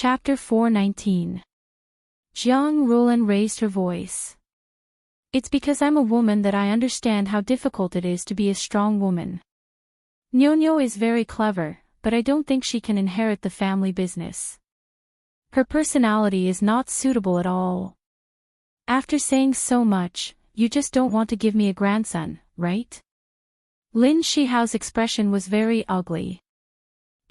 Chapter 419. Jiang Rulan raised her voice. It's because I'm a woman that I understand how difficult it is to be a strong woman. Nyonya is very clever, but I don't think she can inherit the family business. Her personality is not suitable at all. After saying so much, you just don't want to give me a grandson, right? Lin Shihao's expression was very ugly.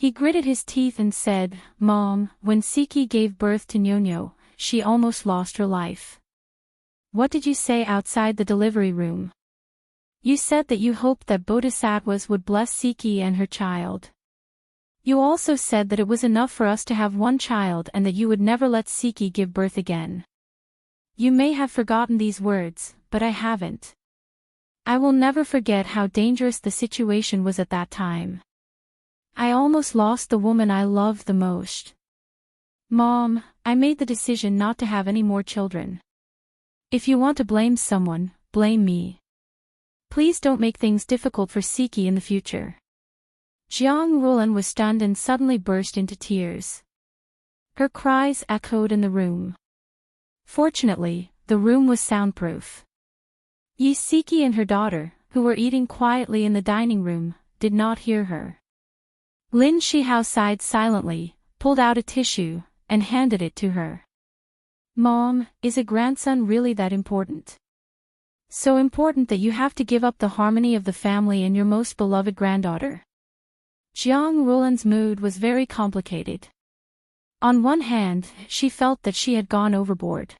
He gritted his teeth and said, Mom, when Siki gave birth to Nyonya, she almost lost her life. What did you say outside the delivery room? You said that you hoped that bodhisattvas would bless Siki and her child. You also said that it was enough for us to have one child and that you would never let Siki give birth again. You may have forgotten these words, but I haven't. I will never forget how dangerous the situation was at that time. I almost lost the woman I loved the most. Mom, I made the decision not to have any more children. If you want to blame someone, blame me. Please don't make things difficult for Siki in the future. Jiang Rulan was stunned and suddenly burst into tears. Her cries echoed in the room. Fortunately, the room was soundproof. Yi Siki and her daughter, who were eating quietly in the dining room, did not hear her. Lin Shihao sighed silently, pulled out a tissue, and handed it to her. Mom, is a grandson really that important? So important that you have to give up the harmony of the family and your most beloved granddaughter? Jiang Rulan's mood was very complicated. On one hand, she felt that she had gone overboard.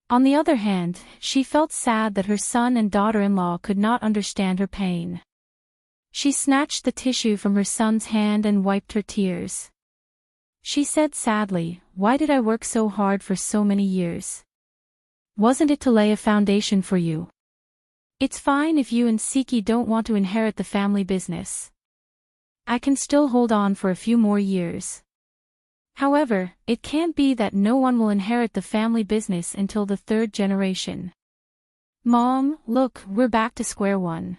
On the other hand, she felt sad that her son and daughter-in-law could not understand her pain. She snatched the tissue from her son's hand and wiped her tears. She said sadly, Why did I work so hard for so many years? Wasn't it to lay a foundation for you? It's fine if you and Siki don't want to inherit the family business. I can still hold on for a few more years. However, it can't be that no one will inherit the family business until the third generation. Mom, look, we're back to square one.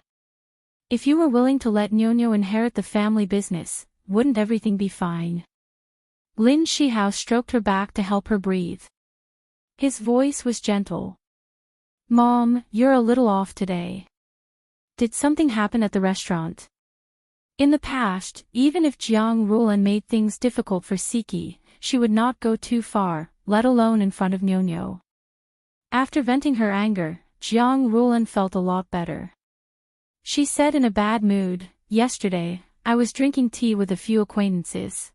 If you were willing to let Nyonya inherit the family business, wouldn't everything be fine? Lin Shihao stroked her back to help her breathe. His voice was gentle. Mom, you're a little off today. Did something happen at the restaurant? In the past, even if Jiang Rulan made things difficult for Siki, she would not go too far, let alone in front of Nyonya. After venting her anger, Jiang Rulan felt a lot better. She said in a bad mood, Yesterday, I was drinking tea with a few acquaintances.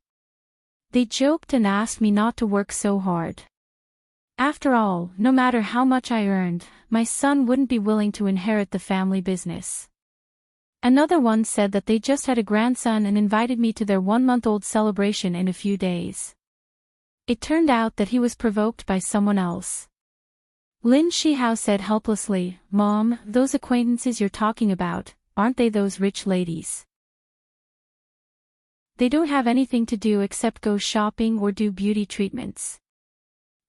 They joked and asked me not to work so hard. After all, no matter how much I earned, my son wouldn't be willing to inherit the family business. Another one said that they just had a grandson and invited me to their 1-month-old celebration in a few days. It turned out that he was provoked by someone else. Lin Shihao said helplessly, Mom, those acquaintances you're talking about, aren't they those rich ladies? They don't have anything to do except go shopping or do beauty treatments.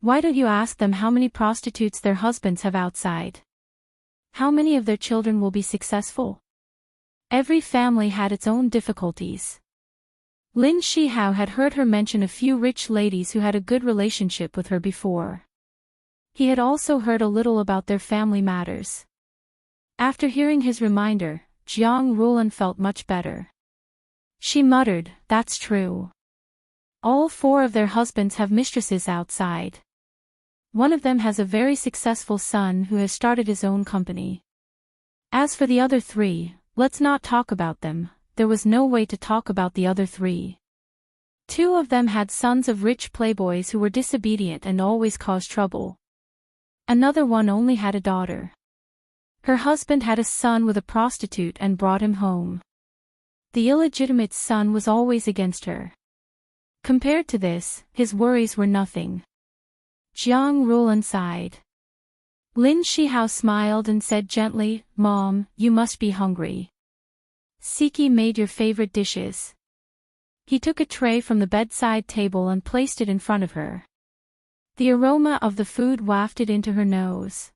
Why don't you ask them how many prostitutes their husbands have outside? How many of their children will be successful? Every family had its own difficulties. Lin Shihao had heard her mention a few rich ladies who had a good relationship with her before. He had also heard a little about their family matters. After hearing his reminder, Jiang Rulan felt much better. She muttered, That's true. All 4 of their husbands have mistresses outside. One of them has a very successful son who has started his own company. As for the other 3, let's not talk about them. There was no way to talk about the other 3. 2 of them had sons of rich playboys who were disobedient and always caused trouble. Another one only had a daughter. Her husband had a son with a prostitute and brought him home. The illegitimate son was always against her. Compared to this, his worries were nothing. Jiang Rulan sighed. Lin Shihao smiled and said gently, Mom, you must be hungry. Siki made your favorite dishes. He took a tray from the bedside table and placed it in front of her. The aroma of the food wafted into her nose.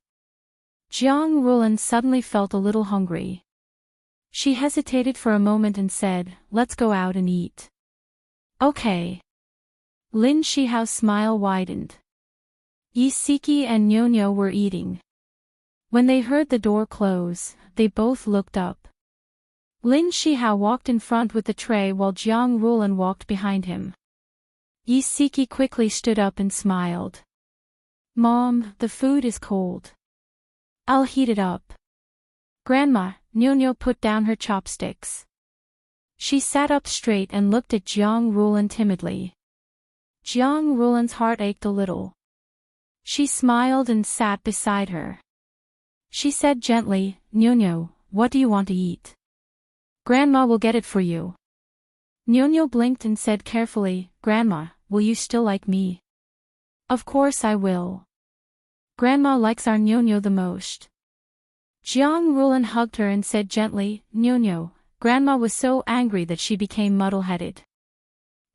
Jiang Rulan suddenly felt a little hungry. She hesitated for a moment and said, Let's go out and eat. Okay. Lin Shihao's smile widened. Isiki and Nyo were eating. When they heard the door close, they both looked up. Lin Shihao walked in front with the tray while Jiang Rulan walked behind him. Isiki quickly stood up and smiled. Mom, the food is cold. I'll heat it up. Grandma, Nyo put down her chopsticks. She sat up straight and looked at Jiang Rulan timidly. Jiang Rulan's heart ached a little. She smiled and sat beside her. She said gently, Nyo, what do you want to eat? Grandma will get it for you. Nyo blinked and said carefully, Grandma, will you still like me? Of course I will. Grandma likes our Nyo the most. Jiang Rulan hugged her and said gently, Nyo, Grandma was so angry that she became muddle-headed.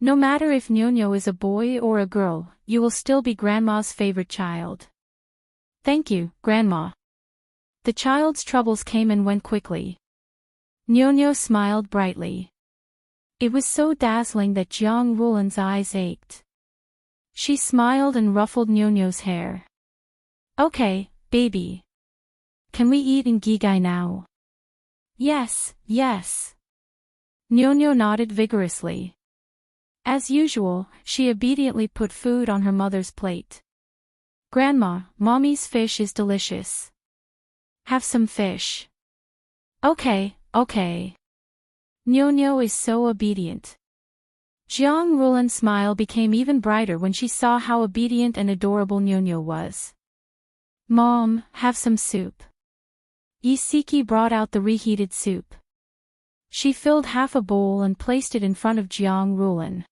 No matter if Nyo is a boy or a girl, you will still be Grandma's favorite child. Thank you, Grandma. The child's troubles came and went quickly. Nyo smiled brightly. It was so dazzling that Jiang Rulan's eyes ached. She smiled and ruffled Nyo's hair. Okay, baby. Can we eat in Gigai now? Yes, yes. Nyo nodded vigorously. As usual, she obediently put food on her mother's plate. Grandma, Mommy's fish is delicious. Have some fish. Okay. Nyo is so obedient. Jiang Rulan's smile became even brighter when she saw how obedient and adorable Nyo was. Mom, have some soup. Isiki brought out the reheated soup. She filled half a bowl and placed it in front of Jiang Rulan.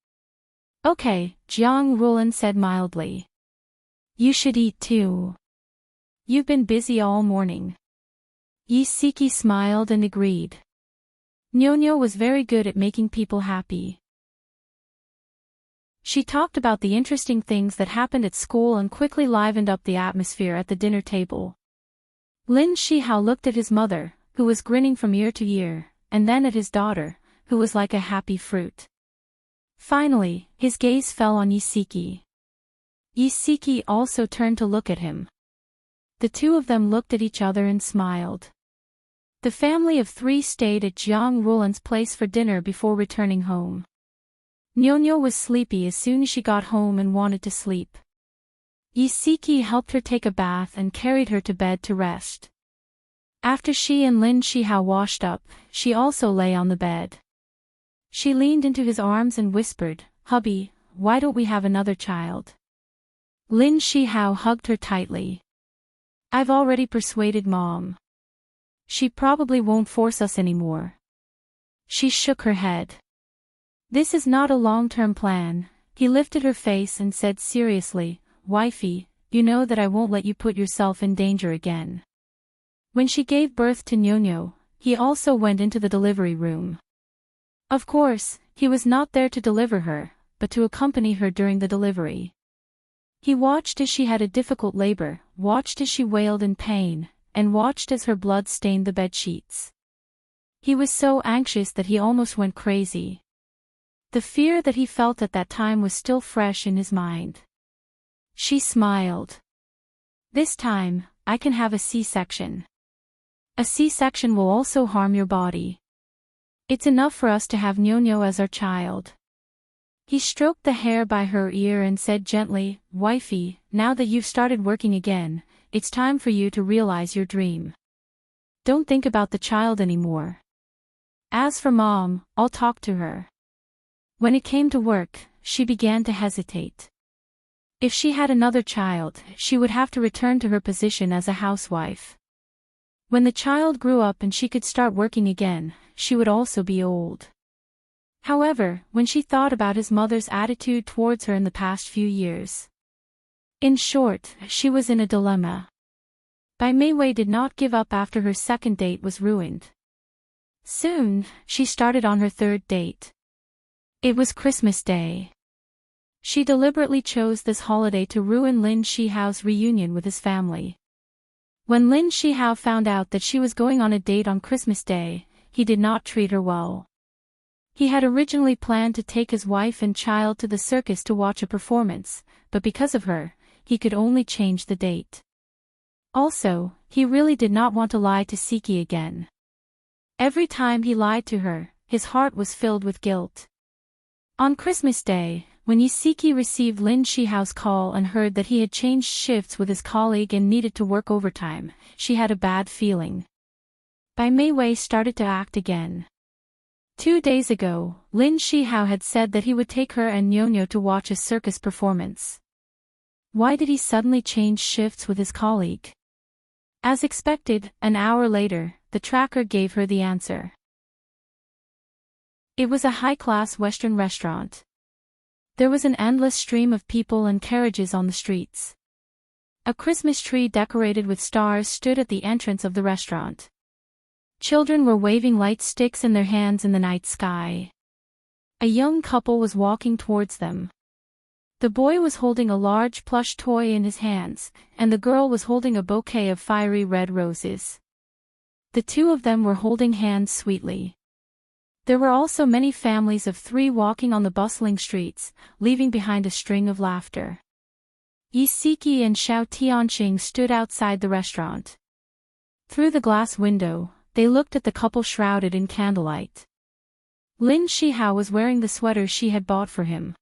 Okay, Jiang Rulan said mildly. You should eat too. You've been busy all morning. Isiki smiled and agreed. Nyo was very good at making people happy. She talked about the interesting things that happened at school and quickly livened up the atmosphere at the dinner table. Lin Shihao looked at his mother, who was grinning from ear to ear, and then at his daughter, who was like a happy fruit. Finally, his gaze fell on Isiki. Isiki also turned to look at him. The two of them looked at each other and smiled. The family of three stayed at Jiang Rulan's place for dinner before returning home. Nyo was sleepy as soon as she got home and wanted to sleep. Isiki helped her take a bath and carried her to bed to rest. After she and Lin Shihao washed up, she also lay on the bed. She leaned into his arms and whispered, Hubby, why don't we have another child? Lin Shihao hugged her tightly. I've already persuaded Mom. She probably won't force us anymore. She shook her head. This is not a long-term plan. He lifted her face and said seriously, Wifey, you know that I won't let you put yourself in danger again. When she gave birth to Nyo, he also went into the delivery room. Of course, he was not there to deliver her, but to accompany her during the delivery. He watched as she had a difficult labor, watched as she wailed in pain, and watched as her blood stained the bedsheets. He was so anxious that he almost went crazy. The fear that he felt at that time was still fresh in his mind. She smiled. This time, I can have a C-section. A C-section will also harm your body. It's enough for us to have Nyo as our child. He stroked the hair by her ear and said gently, Wifey, now that you've started working again, it's time for you to realize your dream. Don't think about the child anymore. As for Mom, I'll talk to her. When it came to work, she began to hesitate. If she had another child, she would have to return to her position as a housewife. When the child grew up and she could start working again, she would also be old. However, when she thought about his mother's attitude towards her in the past few years. In short, she was in a dilemma. Bai Meiwei did not give up after her second date was ruined. Soon, she started on her third date. It was Christmas Day. She deliberately chose this holiday to ruin Lin Shihao's reunion with his family. When Lin Shihao found out that she was going on a date on Christmas Day, he did not treat her well. He had originally planned to take his wife and child to the circus to watch a performance, but because of her, he could only change the date. Also, he really did not want to lie to Siki again. Every time he lied to her, his heart was filled with guilt. On Christmas Day, when Siki received Lin Shihao's call and heard that he had changed shifts with his colleague and needed to work overtime, she had a bad feeling. Bai Meiwei started to act again. 2 days ago, Lin Shihao had said that he would take her and Nyonyo to watch a circus performance. Why did he suddenly change shifts with his colleague? As expected, an hour later, the tracker gave her the answer. It was a high-class Western restaurant. There was an endless stream of people and carriages on the streets. A Christmas tree decorated with stars stood at the entrance of the restaurant. Children were waving light sticks in their hands in the night sky. A young couple was walking towards them. The boy was holding a large plush toy in his hands, and the girl was holding a bouquet of fiery red roses. The two of them were holding hands sweetly. There were also many families of 3 walking on the bustling streets, leaving behind a string of laughter. Siki and Xiao Tianqing stood outside the restaurant. Through the glass window, they looked at the couple shrouded in candlelight. Lin Shihao was wearing the sweater she had bought for him.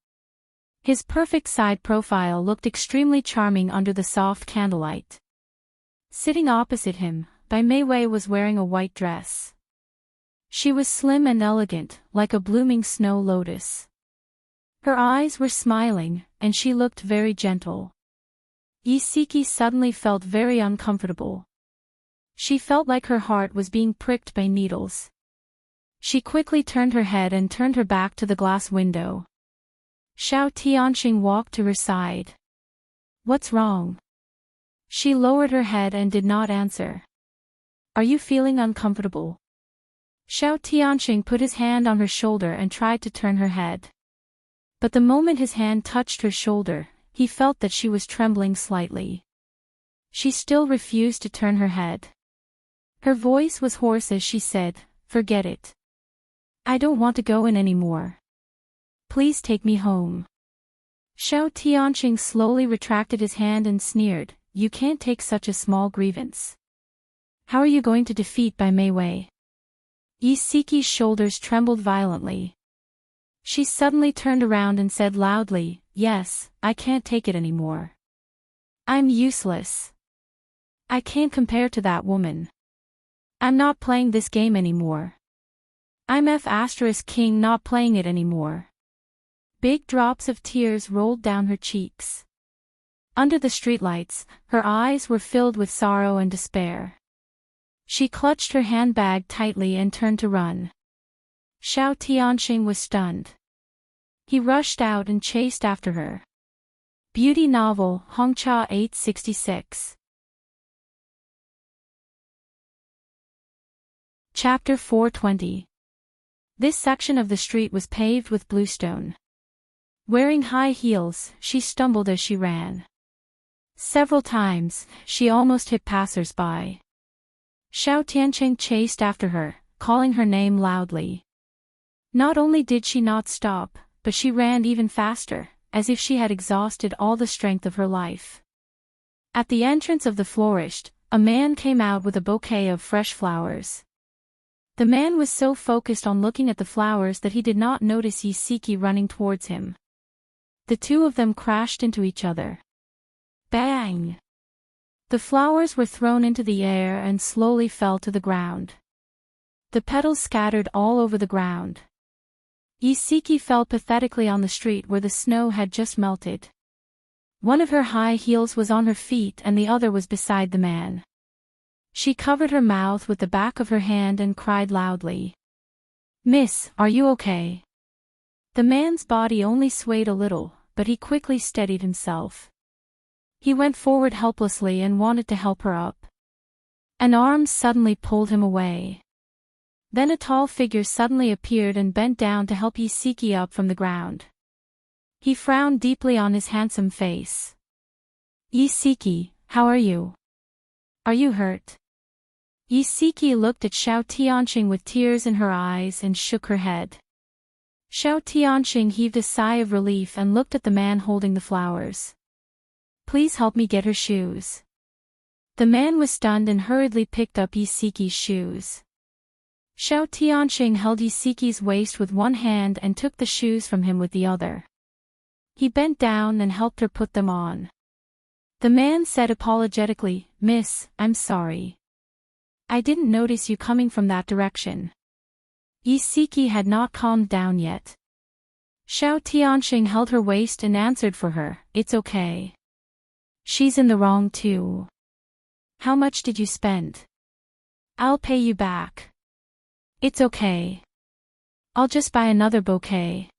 His perfect side profile looked extremely charming under the soft candlelight. Sitting opposite him, Bai Meiwei was wearing a white dress. She was slim and elegant, like a blooming snow lotus. Her eyes were smiling, and she looked very gentle. Siki suddenly felt very uncomfortable. She felt like her heart was being pricked by needles. She quickly turned her head and turned her back to the glass window. Xiao Tianqing walked to her side. What's wrong? She lowered her head and did not answer. Are you feeling uncomfortable? Xiao Tianqing put his hand on her shoulder and tried to turn her head. But the moment his hand touched her shoulder, he felt that she was trembling slightly. She still refused to turn her head. Her voice was hoarse as she said, "Forget it. I don't want to go in anymore. Please take me home." Xiao Tianqing slowly retracted his hand and sneered, "You can't take such a small grievance. How are you going to defeat Bai Meiwei?" Siki's shoulders trembled violently. She suddenly turned around and said loudly, "Yes, I can't take it anymore. I'm useless. I can't compare to that woman. I'm not playing this game anymore. I'm F*King not playing it anymore." Big drops of tears rolled down her cheeks. Under the streetlights, her eyes were filled with sorrow and despair. She clutched her handbag tightly and turned to run. Xiao Tianqing was stunned. He rushed out and chased after her. Beauty novel, Hongcha 866. Chapter 420. This section of the street was paved with bluestone. Wearing high heels, she stumbled as she ran. Several times, she almost hit passers-by. Xiao Tianqing chased after her, calling her name loudly. Not only did she not stop, but she ran even faster, as if she had exhausted all the strength of her life. At the entrance of the florist, a man came out with a bouquet of fresh flowers. The man was so focused on looking at the flowers that he did not notice Siki running towards him. The two of them crashed into each other. Bang! The flowers were thrown into the air and slowly fell to the ground. The petals scattered all over the ground. Siki fell pathetically on the street where the snow had just melted. One of her high heels was on her feet and the other was beside the man. She covered her mouth with the back of her hand and cried loudly. "Miss, are you okay?" The man's body only swayed a little, but he quickly steadied himself. He went forward helplessly and wanted to help her up. An arm suddenly pulled him away. Then a tall figure suddenly appeared and bent down to help Siki up from the ground. He frowned deeply on his handsome face. "Siki, how are you? Are you hurt?" Siki looked at Xiao Tianqing with tears in her eyes and shook her head. Xiao Tianxing heaved a sigh of relief and looked at the man holding the flowers. Please help me get her shoes. The man was stunned and hurriedly picked up Yisiki's shoes. Xiao Tianxing held Yisiki's waist with one hand and took the shoes from him with the other. He bent down and helped her put them on. The man said apologetically, "Miss, I'm sorry. I didn't notice you coming from that direction." Yisiki had not calmed down yet. Xiao Tianxing held her waist and answered for her, "It's okay. She's in the wrong too. How much did you spend? I'll pay you back." "It's okay. I'll just buy another bouquet.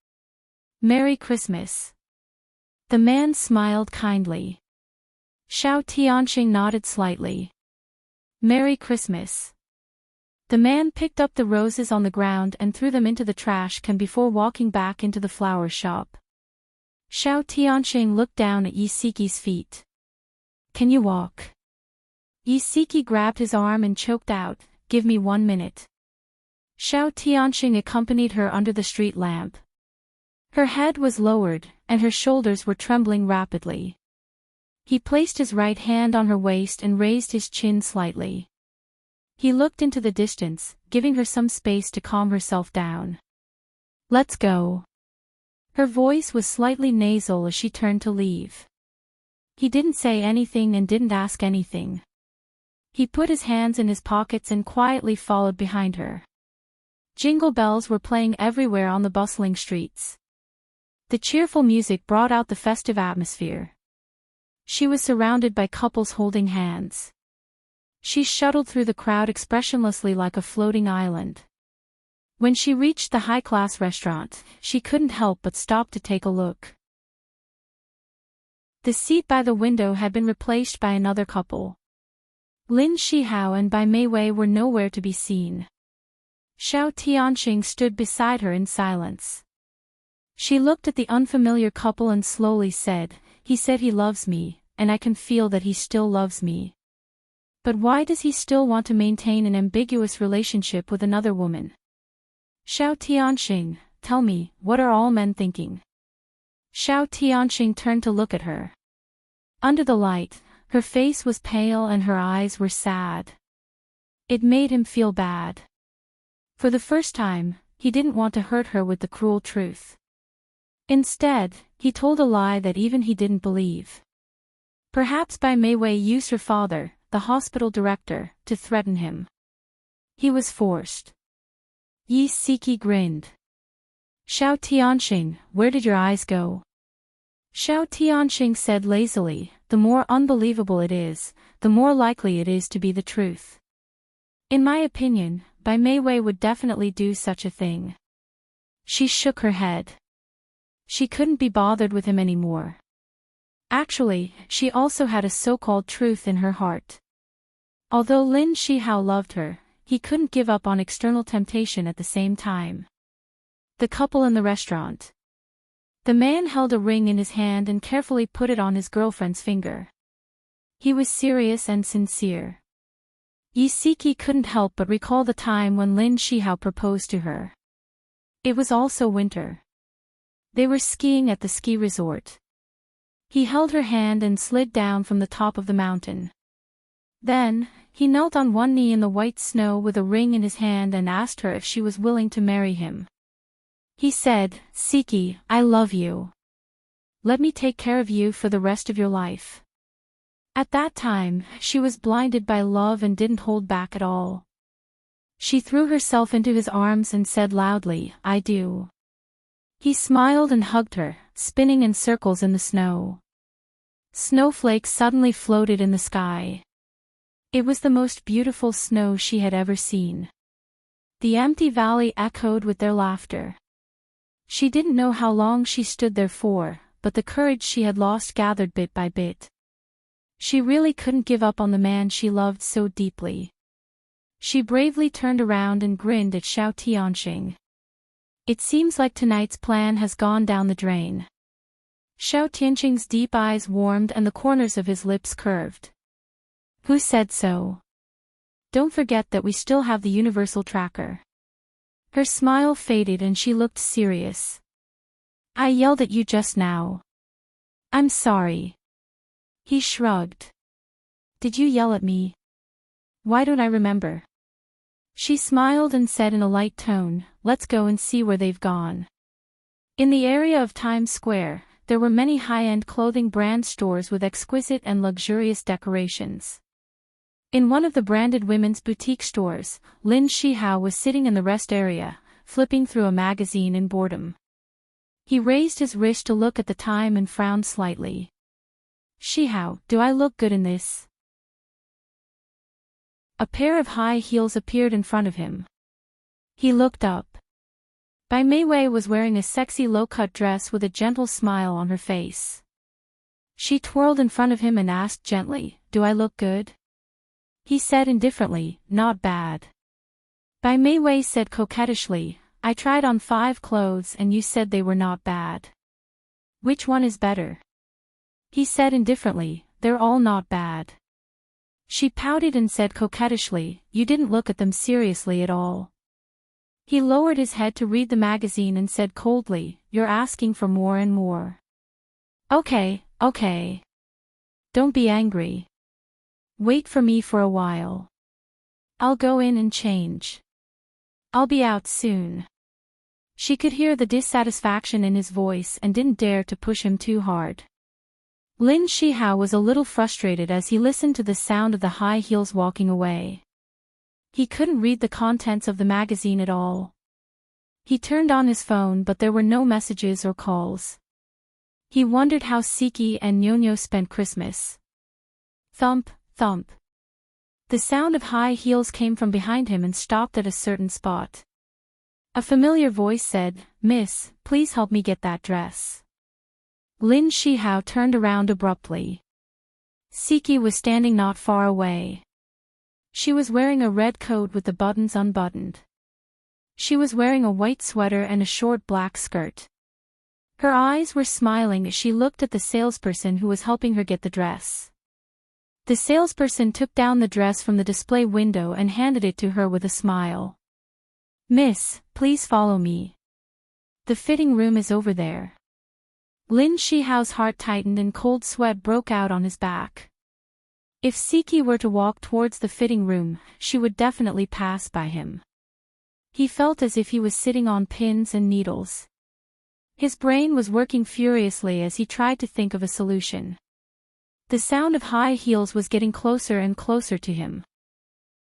Merry Christmas." The man smiled kindly. Xiao Tianxing nodded slightly. "Merry Christmas." The man picked up the roses on the ground and threw them into the trash can before walking back into the flower shop. Xiao Tianxing looked down at Yisiki's feet. "Can you walk?" Yisiki grabbed his arm and choked out, "Give me 1 minute." Xiao Tianxing accompanied her under the street lamp. Her head was lowered, and her shoulders were trembling rapidly. He placed his right hand on her waist and raised his chin slightly. He looked into the distance, giving her some space to calm herself down. "Let's go." Her voice was slightly nasal as she turned to leave. He didn't say anything and didn't ask anything. He put his hands in his pockets and quietly followed behind her. Jingle bells were playing everywhere on the bustling streets. The cheerful music brought out the festive atmosphere. She was surrounded by couples holding hands. She shuttled through the crowd expressionlessly like a floating island. When she reached the high-class restaurant, she couldn't help but stop to take a look. The seat by the window had been replaced by another couple. Lin Shihao and Bai Meiwei were nowhere to be seen. Xiao Tianxing stood beside her in silence. She looked at the unfamiliar couple and slowly said, "He said he loves me, and I can feel that he still loves me. But why does he still want to maintain an ambiguous relationship with another woman? Xiao Tianxing, tell me, what are all men thinking?" Xiao Tianxing turned to look at her. Under the light, her face was pale and her eyes were sad. It made him feel bad. For the first time, he didn't want to hurt her with the cruel truth. Instead, he told a lie that even he didn't believe. Perhaps Bai Meiwei used her father, the hospital director, to threaten him. He was forced. Yi Siki grinned. "Xiao Tianxing, where did your eyes go?" Xiao Tianxing said lazily, "The more unbelievable it is, the more likely it is to be the truth. In my opinion, Bai Meiwei would definitely do such a thing." She shook her head. She couldn't be bothered with him anymore. Actually, she also had a so-called truth in her heart. Although Lin Shihao loved her, he couldn't give up on external temptation at the same time. The couple in the restaurant. The man held a ring in his hand and carefully put it on his girlfriend's finger. He was serious and sincere. Yisiki couldn't help but recall the time when Lin Shihao proposed to her. It was also winter. They were skiing at the ski resort. He held her hand and slid down from the top of the mountain. Then, he knelt on one knee in the white snow with a ring in his hand and asked her if she was willing to marry him. He said, "Siki, I love you. Let me take care of you for the rest of your life." At that time, she was blinded by love and didn't hold back at all. She threw herself into his arms and said loudly, "I do." He smiled and hugged her, spinning in circles in the snow. Snowflakes suddenly floated in the sky. It was the most beautiful snow she had ever seen. The empty valley echoed with their laughter. She didn't know how long she stood there for, but the courage she had lost gathered bit by bit. She really couldn't give up on the man she loved so deeply. She bravely turned around and grinned at Xiao Tianxing. "It seems like tonight's plan has gone down the drain." Xiao Tianxing's deep eyes warmed and the corners of his lips curved. "Who said so? Don't forget that we still have the universal tracker." Her smile faded and she looked serious. I yelled at you just now. I'm sorry. He shrugged. Did you yell at me? Why don't I remember? She smiled and said in a light tone, let's go and see where they've gone. In the area of Times Square, there were many high-end clothing brand stores with exquisite and luxurious decorations. In one of the branded women's boutique stores, Lin Shihao was sitting in the rest area, flipping through a magazine in boredom. He raised his wrist to look at the time and frowned slightly. Shihao, do I look good in this? A pair of high heels appeared in front of him. He looked up. Bai Meiwei was wearing a sexy low-cut dress with a gentle smile on her face. She twirled in front of him and asked gently, do I look good? He said indifferently, not bad. Bai Meiwei said coquettishly, I tried on 5 clothes and you said they were not bad. Which one is better? He said indifferently, they're all not bad. She pouted and said coquettishly, you didn't look at them seriously at all. He lowered his head to read the magazine and said coldly, you're asking for more and more. Okay. Don't be angry. Wait for me for a while. I'll go in and change. I'll be out soon. She could hear the dissatisfaction in his voice and didn't dare to push him too hard. Lin Shihao was a little frustrated as he listened to the sound of the high heels walking away. He couldn't read the contents of the magazine at all. He turned on his phone but there were no messages or calls. He wondered how Siki and Nyonyo spent Christmas. Thump, thump. The sound of high heels came from behind him and stopped at a certain spot. A familiar voice said, Miss, please help me get that dress. Lin Shihao turned around abruptly. Siki was standing not far away. She was wearing a red coat with the buttons unbuttoned. She was wearing a white sweater and a short black skirt. Her eyes were smiling as she looked at the salesperson who was helping her get the dress. The salesperson took down the dress from the display window and handed it to her with a smile. Miss, please follow me. The fitting room is over there. Lin Shihao's heart tightened and cold sweat broke out on his back. If Siki were to walk towards the fitting room, she would definitely pass by him. He felt as if he was sitting on pins and needles. His brain was working furiously as he tried to think of a solution. The sound of high heels was getting closer and closer to him.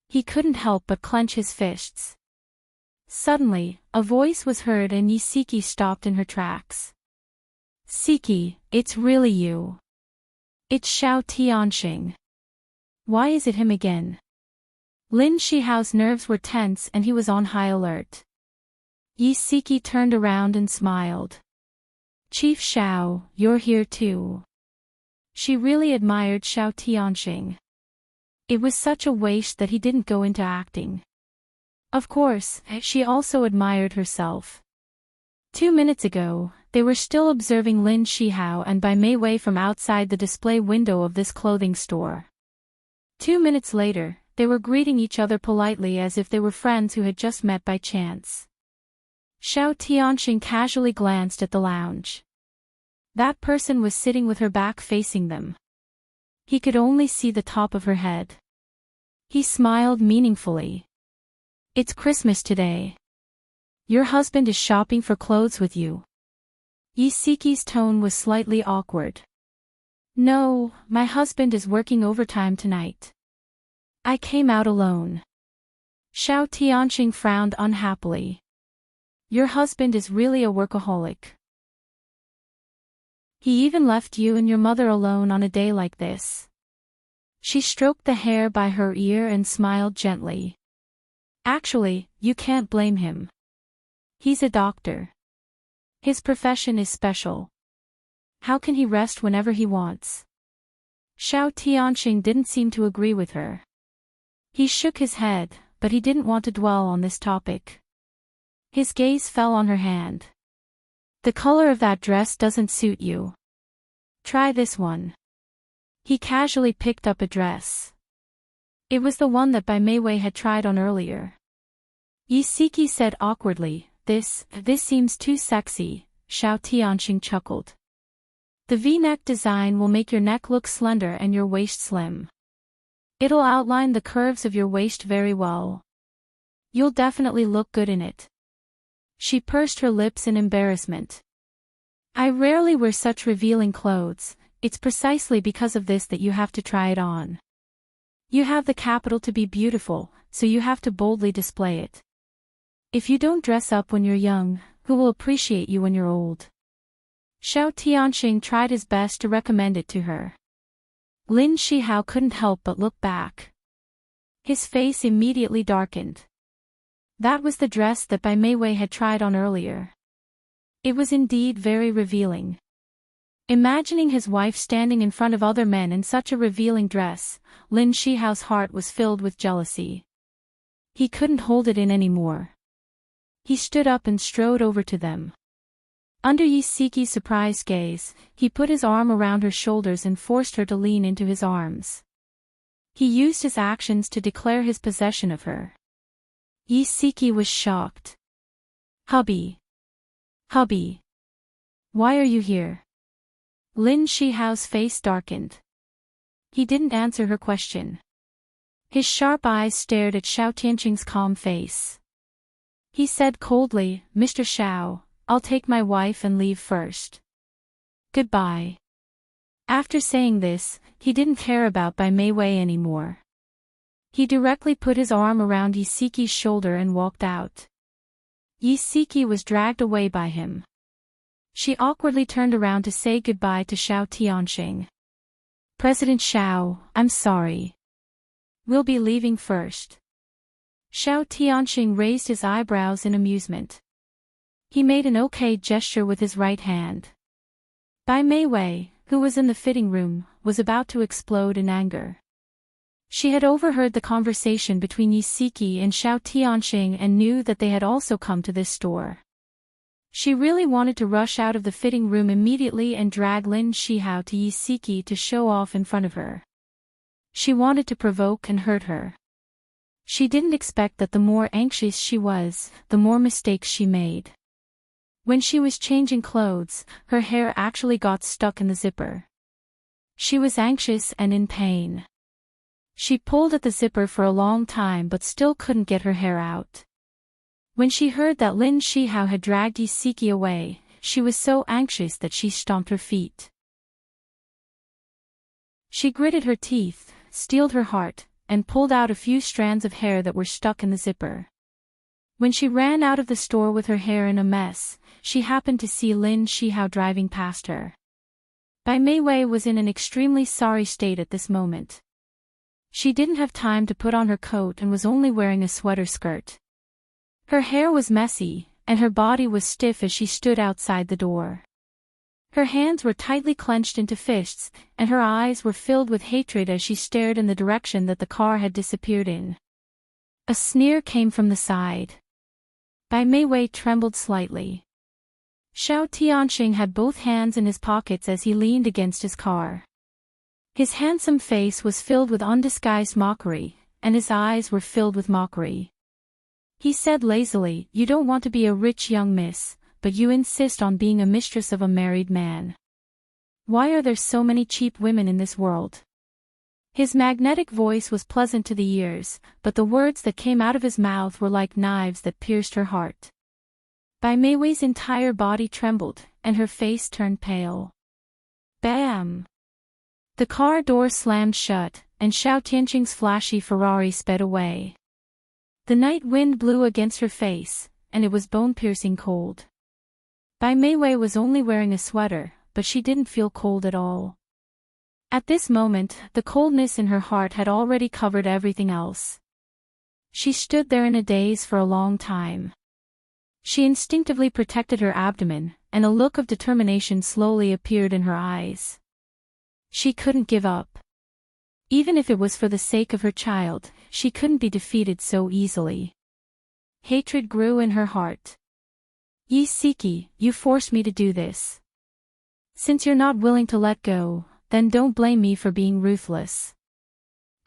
He couldn't help but clench his fists. Suddenly, a voice was heard and Siki stopped in her tracks. Siki, it's really you. It's Xiao Tianxing. Why is it him again? Lin Shihao's nerves were tense and he was on high alert. Siki turned around and smiled. Chief Xiao, you're here too. She really admired Xiao Tianxing. It was such a waste that he didn't go into acting. Of course, she also admired herself. 2 minutes ago, they were still observing Lin Shihao and Bai Meiwei from outside the display window of this clothing store. 2 minutes later, they were greeting each other politely as if they were friends who had just met by chance. Xiao Tianxing casually glanced at the lounge. That person was sitting with her back facing them. He could only see the top of her head. He smiled meaningfully. It's Christmas today. Your husband is shopping for clothes with you. Siki's tone was slightly awkward. No, my husband is working overtime tonight. I came out alone. Xiao Tianxing frowned unhappily. Your husband is really a workaholic. He even left you and your mother alone on a day like this. She stroked the hair by her ear and smiled gently. Actually, you can't blame him. He's a doctor. His profession is special. How can he rest whenever he wants? Xiao Tianxing didn't seem to agree with her. He shook his head, but he didn't want to dwell on this topic. His gaze fell on her hand. The color of that dress doesn't suit you. Try this one. He casually picked up a dress. It was the one that Bai Meiwei had tried on earlier. Yisiki said awkwardly, This seems too sexy, Xiao Tianxing chuckled. The V-neck design will make your neck look slender and your waist slim. It'll outline the curves of your waist very well. You'll definitely look good in it. She pursed her lips in embarrassment. I rarely wear such revealing clothes, it's precisely because of this that you have to try it on. You have the capital to be beautiful, so you have to boldly display it. If you don't dress up when you're young, who will appreciate you when you're old? Xiao Tianxing tried his best to recommend it to her. Lin Shihao couldn't help but look back. His face immediately darkened. That was the dress that Bai Meiwei had tried on earlier. It was indeed very revealing. Imagining his wife standing in front of other men in such a revealing dress, Lin Shihao's heart was filled with jealousy. He couldn't hold it in anymore. He stood up and strode over to them. Under Yisiki's surprised gaze, he put his arm around her shoulders and forced her to lean into his arms. He used his actions to declare his possession of her. Yisiki was shocked. Hubby. Hubby. Why are you here? Lin Shihao's face darkened. He didn't answer her question. His sharp eyes stared at Xiao Tianqing's calm face. He said coldly, Mr. Xiao, I'll take my wife and leave first. Goodbye. After saying this, he didn't care about Bai Meiwei anymore. He directly put his arm around Yisiki's shoulder and walked out. Yisiki was dragged away by him. She awkwardly turned around to say goodbye to Xiao Tianxing. President Xiao, I'm sorry. We'll be leaving first. Xiao Tianxing raised his eyebrows in amusement. He made an okay gesture with his right hand. Bai Meiwei, who was in the fitting room, was about to explode in anger. She had overheard the conversation between Yisiki and Xiao Tianxing and knew that they had also come to this store. She really wanted to rush out of the fitting room immediately and drag Lin Shihao to Yisiki to show off in front of her. She wanted to provoke and hurt her. She didn't expect that the more anxious she was, the more mistakes she made. When she was changing clothes, her hair actually got stuck in the zipper. She was anxious and in pain. She pulled at the zipper for a long time but still couldn't get her hair out. When she heard that Lin Shihao had dragged Yisiki away, she was so anxious that she stomped her feet. She gritted her teeth, steeled her heart, and pulled out a few strands of hair that were stuck in the zipper. When she ran out of the store with her hair in a mess, she happened to see Lin Shihao driving past her. Bai Meiwei was in an extremely sorry state at this moment. She didn't have time to put on her coat and was only wearing a sweater skirt. Her hair was messy, and her body was stiff as she stood outside the door. Her hands were tightly clenched into fists, and her eyes were filled with hatred as she stared in the direction that the car had disappeared in. A sneer came from the side. Bai Meiwei trembled slightly. Xiao Tianxing had both hands in his pockets as he leaned against his car. His handsome face was filled with undisguised mockery, and his eyes were filled with mockery. He said lazily, You don't want to be a rich young miss, but you insist on being a mistress of a married man. Why are there so many cheap women in this world? His magnetic voice was pleasant to the ears, but the words that came out of his mouth were like knives that pierced her heart. Bai Meiwei's entire body trembled, and her face turned pale. Bam! The car door slammed shut, and Xiao Tianqing's flashy Ferrari sped away. The night wind blew against her face, and it was bone-piercing cold. Bai Meiwei was only wearing a sweater, but she didn't feel cold at all. At this moment, the coldness in her heart had already covered everything else. She stood there in a daze for a long time. She instinctively protected her abdomen, and a look of determination slowly appeared in her eyes. She couldn't give up. Even if it was for the sake of her child, she couldn't be defeated so easily. Hatred grew in her heart. Yisiki, you forced me to do this. Since you're not willing to let go, then don't blame me for being ruthless.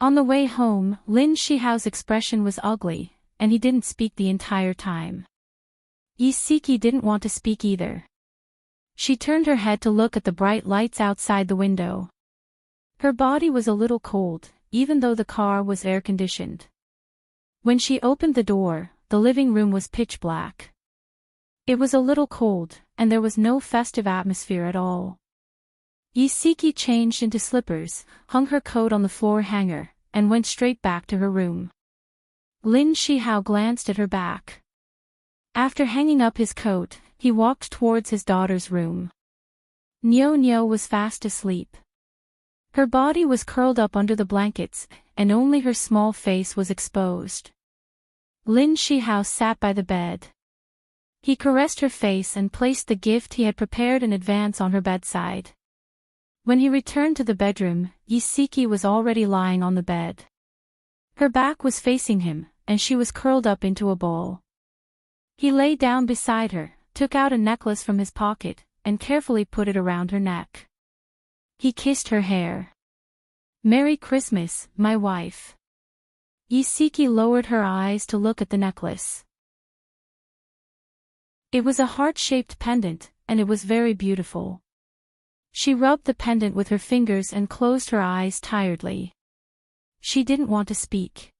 On the way home, Lin Shihao's expression was ugly, and he didn't speak the entire time. Isiki didn't want to speak either. She turned her head to look at the bright lights outside the window. Her body was a little cold, even though the car was air-conditioned. When she opened the door, the living room was pitch black. It was a little cold, and there was no festive atmosphere at all. Isiki changed into slippers, hung her coat on the floor hanger, and went straight back to her room. Lin Shihao glanced at her back. After hanging up his coat, he walked towards his daughter's room. Nyo was fast asleep. Her body was curled up under the blankets, and only her small face was exposed. Lin Shihao sat by the bed. He caressed her face and placed the gift he had prepared in advance on her bedside. When he returned to the bedroom, Isiki was already lying on the bed. Her back was facing him, and she was curled up into a ball. He lay down beside her, took out a necklace from his pocket, and carefully put it around her neck. He kissed her hair. "Merry Christmas, my wife." Isiki lowered her eyes to look at the necklace. It was a heart-shaped pendant, and it was very beautiful. She rubbed the pendant with her fingers and closed her eyes tiredly. She didn't want to speak.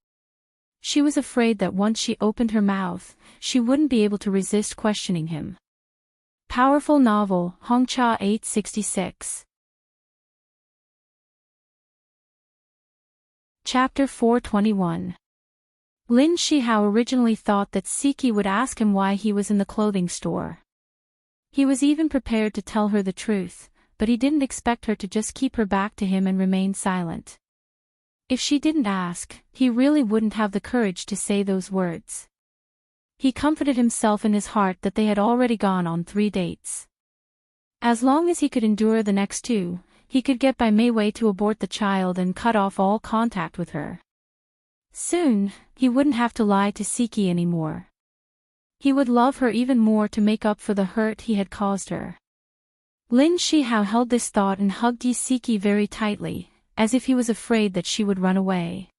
She was afraid that once she opened her mouth, she wouldn't be able to resist questioning him. Powerful novel, Hongcha 866. Chapter 421. Lin Shihao originally thought that Siki would ask him why he was in the clothing store. He was even prepared to tell her the truth, but he didn't expect her to just keep her back to him and remain silent. If she didn't ask, he really wouldn't have the courage to say those words. He comforted himself in his heart that they had already gone on 3 dates. As long as he could endure the next 2, he could get by Mei Wei to abort the child and cut off all contact with her. Soon, he wouldn't have to lie to Siki anymore. He would love her even more to make up for the hurt he had caused her. Lin Shihao held this thought and hugged Siki very tightly, as if he was afraid that she would run away.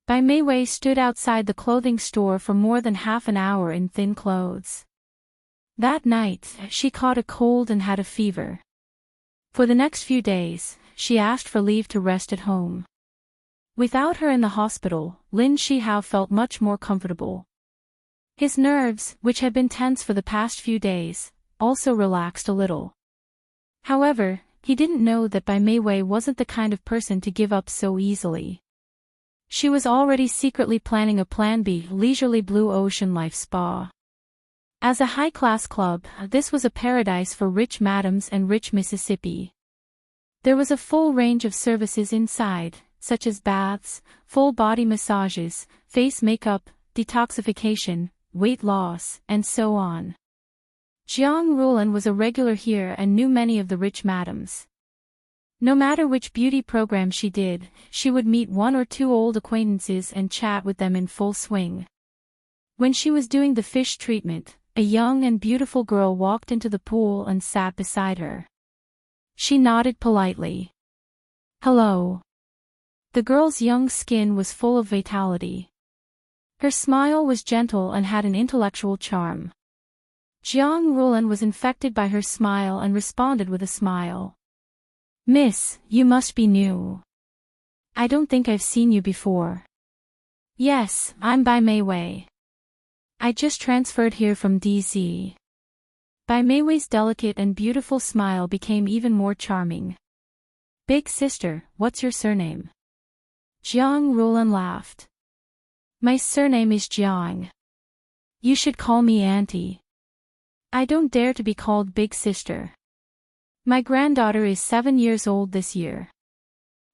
Bai Mei Wei stood outside the clothing store for more than half an hour in thin clothes. That night, she caught a cold and had a fever. For the next few days, she asked for leave to rest at home. Without her in the hospital, Lin Shihao felt much more comfortable. His nerves, which had been tense for the past few days, also relaxed a little. However, he didn't know that Bai Mei Wei wasn't the kind of person to give up so easily. She was already secretly planning a Plan B leisurely blue ocean life spa. As a high-class club, this was a paradise for rich madams and rich Mississippi. There was a full range of services inside, such as baths, full-body massages, face makeup, detoxification, weight loss, and so on. Jiang Rulan was a regular here and knew many of the rich madams. No matter which beauty program she did, she would meet 1 or 2 old acquaintances and chat with them in full swing. When she was doing the fish treatment, a young and beautiful girl walked into the pool and sat beside her. She nodded politely. "Hello." The girl's young skin was full of vitality. Her smile was gentle and had an intellectual charm. Jiang Rulan was infected by her smile and responded with a smile. "Miss, you must be new. I don't think I've seen you before." "Yes, I'm Bai Mei Wei. I just transferred here from DZ." Bai Mei Wei's delicate and beautiful smile became even more charming. "Big sister, what's your surname?" Jiang Rulan laughed. "My surname is Jiang. You should call me Auntie. I don't dare to be called Big Sister. My granddaughter is 7 years old this year."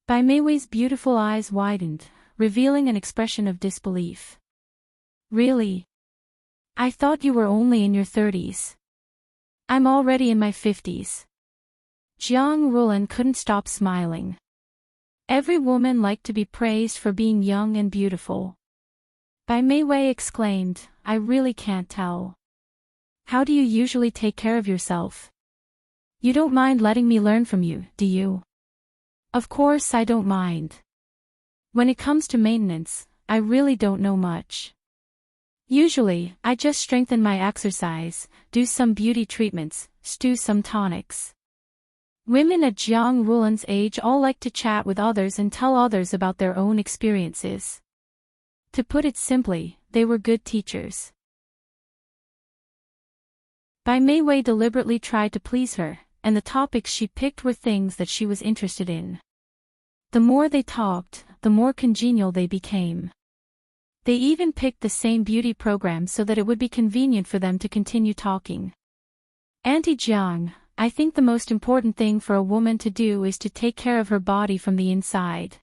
Bai Mei Wei's beautiful eyes widened, revealing an expression of disbelief. "Really? I thought you were only in your 30s. I'm already in my 50s. Jiang Rulan couldn't stop smiling. Every woman liked to be praised for being young and beautiful. Bai Mei Wei exclaimed, "I really can't tell. How do you usually take care of yourself? You don't mind letting me learn from you, do you?" "Of course I don't mind. When it comes to maintenance, I really don't know much. Usually, I just strengthen my exercise, do some beauty treatments, stew some tonics. Women at Jiang Rulan's age all like to chat with others and tell others about their own experiences. To put it simply, they were good teachers. Bai Meiwei deliberately tried to please her, and the topics she picked were things that she was interested in. The more they talked, the more congenial they became. They even picked the same beauty program so that it would be convenient for them to continue talking. Auntie Jiang, I think the most important thing for a woman to do is to take care of her body from the inside.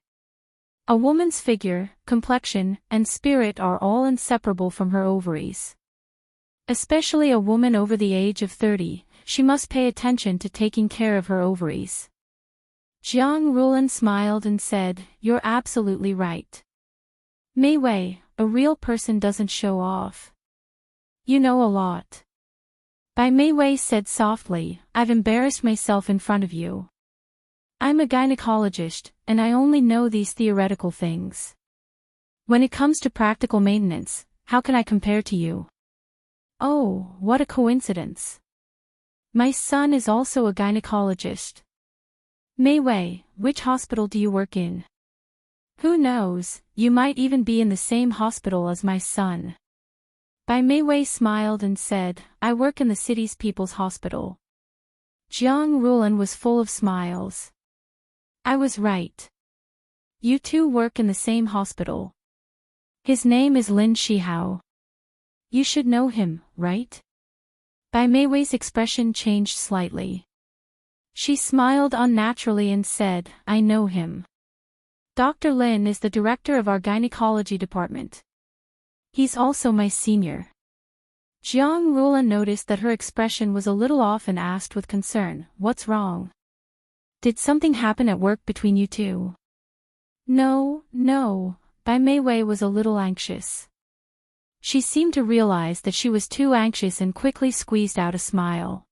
A woman's figure, complexion, and spirit are all inseparable from her ovaries. Especially a woman over the age of 30, she must pay attention to taking care of her ovaries. Jiang Rulan smiled and said, "You're absolutely right. Meiwei, a real person doesn't show off. You know a lot." Bai Meiwei said softly, "I've embarrassed myself in front of you. I'm a gynecologist, and I only know these theoretical things. When it comes to practical maintenance, how can I compare to you?" "Oh, what a coincidence. My son is also a gynecologist." "Meiwei, which hospital do you work in?" "Who knows, you might even be in the same hospital as my son." Bai Meiwei smiled and said, "I work in the city's people's hospital." Jiang Rulan was full of smiles. "I was right. You two work in the same hospital. His name is Lin Shihao. You should know him, right?" Bai Meiwei's expression changed slightly. She smiled unnaturally and said, "I know him. Dr. Lin is the director of our gynecology department. He's also my senior." Jiang Rulan noticed that her expression was a little off and asked with concern, "What's wrong? Did something happen at work between you two?" No, Bai Meiwei was a little anxious. She seemed to realize that she was too anxious and quickly squeezed out a smile.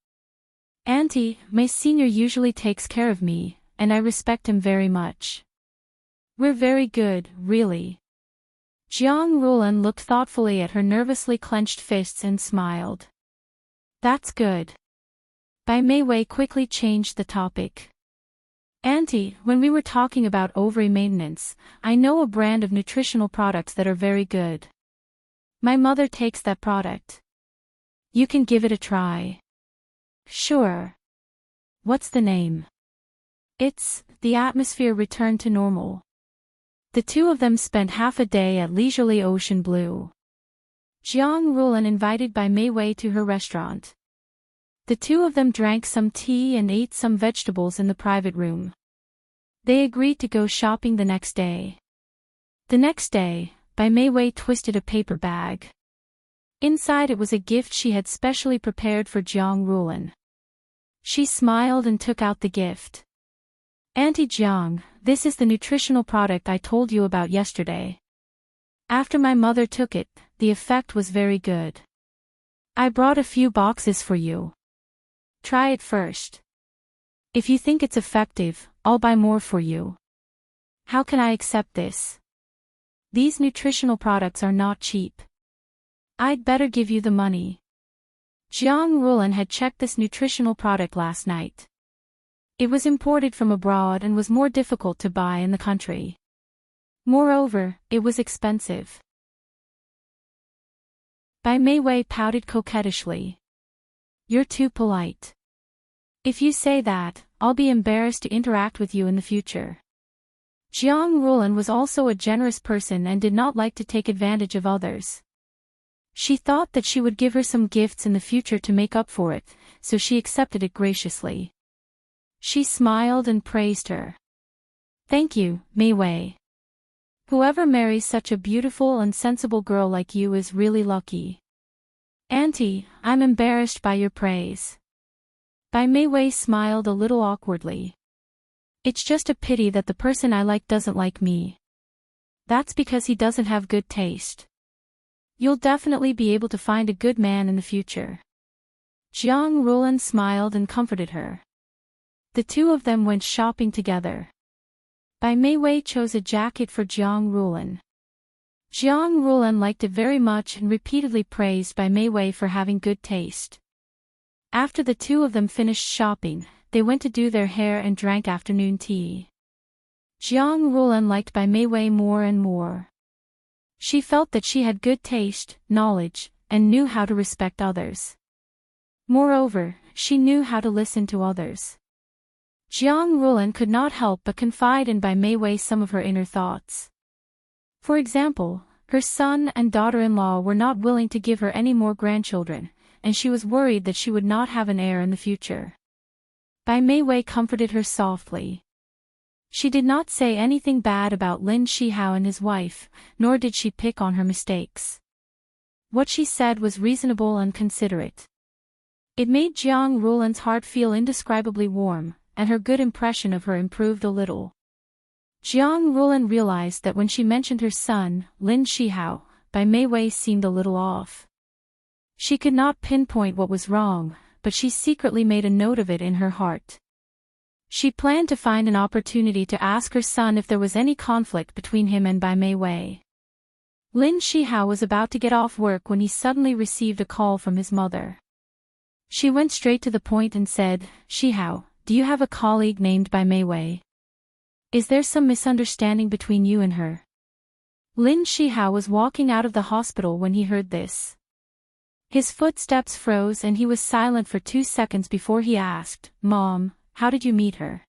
"Auntie, my senior usually takes care of me, and I respect him very much. We're very good, really." Jiang Rulan looked thoughtfully at her nervously clenched fists and smiled. "That's good." Bai Meiwei quickly changed the topic. "Auntie, when we were talking about ovary maintenance, I know a brand of nutritional products that are very good. My mother takes that product. You can give it a try." "Sure. What's the name?" "It's, The Atmosphere Returned to Normal." The two of them spent half a day at leisurely ocean blue. Jiang Rulan invited Bai Meiwei to her restaurant. The two of them drank some tea and ate some vegetables in the private room. They agreed to go shopping the next day. The next day, Bai Meiwei twisted a paper bag. Inside it was a gift she had specially prepared for Jiang Rulan. She smiled and took out the gift. "Auntie Jiang, this is the nutritional product I told you about yesterday. After my mother took it, the effect was very good. I brought a few boxes for you. Try it first. If you think it's effective, I'll buy more for you." "How can I accept this? These nutritional products are not cheap. I'd better give you the money." Jiang Rulan had checked this nutritional product last night. It was imported from abroad and was more difficult to buy in the country. Moreover, it was expensive. Bai Meiwei pouted coquettishly. "You're too polite. If you say that, I'll be embarrassed to interact with you in the future." Jiang Rulan was also a generous person and did not like to take advantage of others. She thought that she would give her some gifts in the future to make up for it, so she accepted it graciously. She smiled and praised her. "Thank you, Meiwei. Whoever marries such a beautiful and sensible girl like you is really lucky." "Auntie, I'm embarrassed by your praise." Bai Meiwei smiled a little awkwardly. "It's just a pity that the person I like doesn't like me. That's because he doesn't have good taste. You'll definitely be able to find a good man in the future." Jiang Rulan smiled and comforted her. The two of them went shopping together. Bai Meiwei chose a jacket for Jiang Rulan. Jiang Rulan liked it very much and repeatedly praised Bai Mei Wei for having good taste. After the two of them finished shopping, they went to do their hair and drank afternoon tea. Jiang Rulan liked Bai Mei Wei more and more. She felt that she had good taste, knowledge, and knew how to respect others. Moreover, she knew how to listen to others. Jiang Rulan could not help but confide in Bai Mei Wei some of her inner thoughts. For example, her son and daughter-in-law were not willing to give her any more grandchildren, and she was worried that she would not have an heir in the future. Bai Mei Wei comforted her softly. She did not say anything bad about Lin Shihao and his wife, nor did she pick on her mistakes. What she said was reasonable and considerate. It made Jiang Rulan's heart feel indescribably warm, and her good impression of her improved a little. Jiang Rulan realized that when she mentioned her son, Lin Shihao, Bai Mei Wei seemed a little off. She could not pinpoint what was wrong, but she secretly made a note of it in her heart. She planned to find an opportunity to ask her son if there was any conflict between him and Bai Mei Wei. Lin Shihao was about to get off work when he suddenly received a call from his mother. She went straight to the point and said, "Shihao, do you have a colleague named Bai Mei Wei? Is there some misunderstanding between you and her?" Lin Shihao was walking out of the hospital when he heard this. His footsteps froze and he was silent for 2 seconds before he asked, "Mom, how did you meet her?"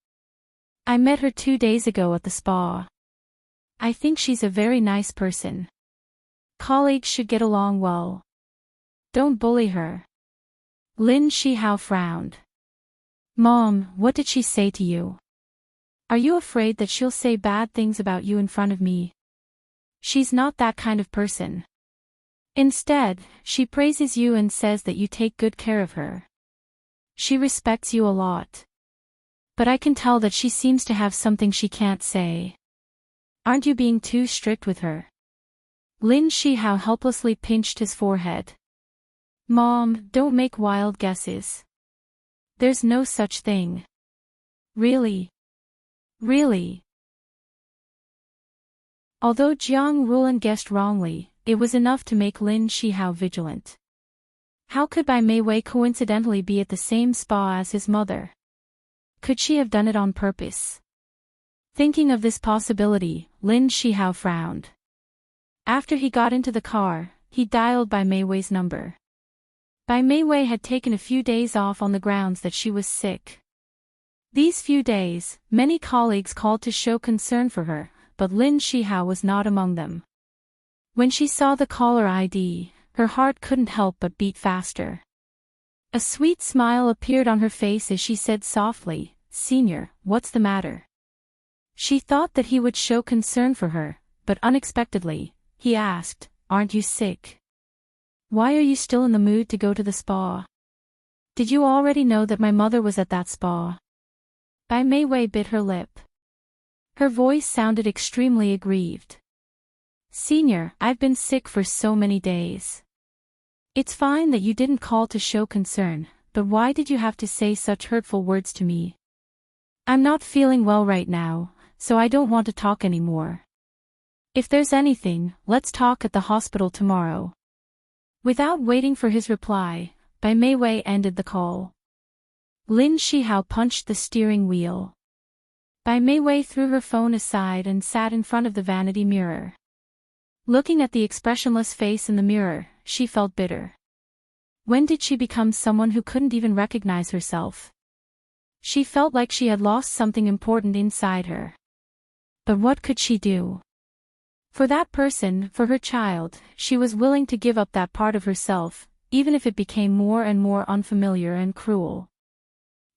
"I met her 2 days ago at the spa. I think she's a very nice person. Colleagues should get along well. Don't bully her." Lin Shihao frowned. "Mom, what did she say to you? Are you afraid that she'll say bad things about you in front of me?" "She's not that kind of person. Instead, she praises you and says that you take good care of her. She respects you a lot. But I can tell that she seems to have something she can't say. Aren't you being too strict with her?" Lin Shihao helplessly pinched his forehead. "Mom, don't make wild guesses. There's no such thing." "Really? Really?" Although Jiang Rulan guessed wrongly, it was enough to make Lin Shihao vigilant. How could Bai Mei Wei coincidentally be at the same spa as his mother? Could she have done it on purpose? Thinking of this possibility, Lin Shihao frowned. After he got into the car, he dialed Bai Mei Wei's number. Bai Mei Wei had taken a few days off on the grounds that she was sick. These few days, many colleagues called to show concern for her, but Lin Shihao was not among them. When she saw the caller ID, her heart couldn't help but beat faster. A sweet smile appeared on her face as she said softly, "Senior, what's the matter?" She thought that he would show concern for her, but unexpectedly, he asked, "Aren't you sick? Why are you still in the mood to go to the spa? Did you already know that my mother was at that spa?" Bai Mei Wei bit her lip. Her voice sounded extremely aggrieved. "Senior, I've been sick for so many days. It's fine that you didn't call to show concern, but why did you have to say such hurtful words to me? I'm not feeling well right now, so I don't want to talk anymore. If there's anything, let's talk at the hospital tomorrow." Without waiting for his reply, Bai Mei Wei ended the call. Lin Shihao punched the steering wheel. Bai Mei Wei threw her phone aside and sat in front of the vanity mirror. Looking at the expressionless face in the mirror, she felt bitter. When did she become someone who couldn't even recognize herself? She felt like she had lost something important inside her. But what could she do? For that person, for her child, she was willing to give up that part of herself, even if it became more and more unfamiliar and cruel.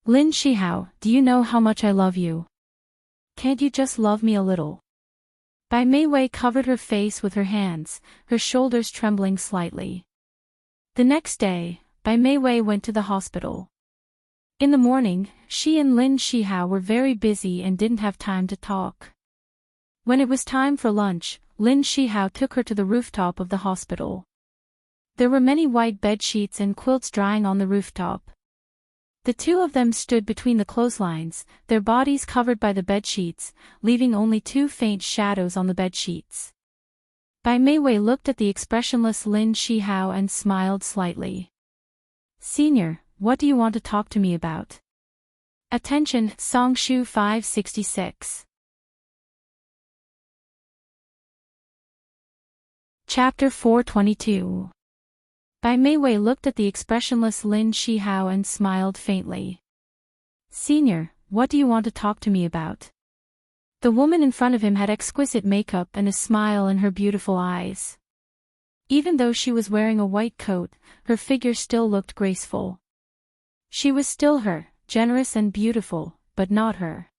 "Lin Shihao, do you know how much I love you? Can't you just love me a little?" Bai Mei Wei covered her face with her hands, her shoulders trembling slightly. The next day, Bai Mei Wei went to the hospital. In the morning, she and Lin Shihao were very busy and didn't have time to talk. When it was time for lunch, Lin Shihao took her to the rooftop of the hospital. There were many white bed sheets and quilts drying on the rooftop. The two of them stood between the clotheslines, their bodies covered by the bed sheets, leaving only 2 faint shadows on the bed sheets. Bai Meiwei looked at the expressionless Lin Shihao and smiled slightly. Senior, what do you want to talk to me about? Attention, Songshu 566. Chapter 422. Bai Meiwei looked at the expressionless Lin Shihao and smiled faintly. Senior, what do you want to talk to me about? The woman in front of him had exquisite makeup and a smile in her beautiful eyes. Even though she was wearing a white coat, her figure still looked graceful. She was still her, generous and beautiful, but not her.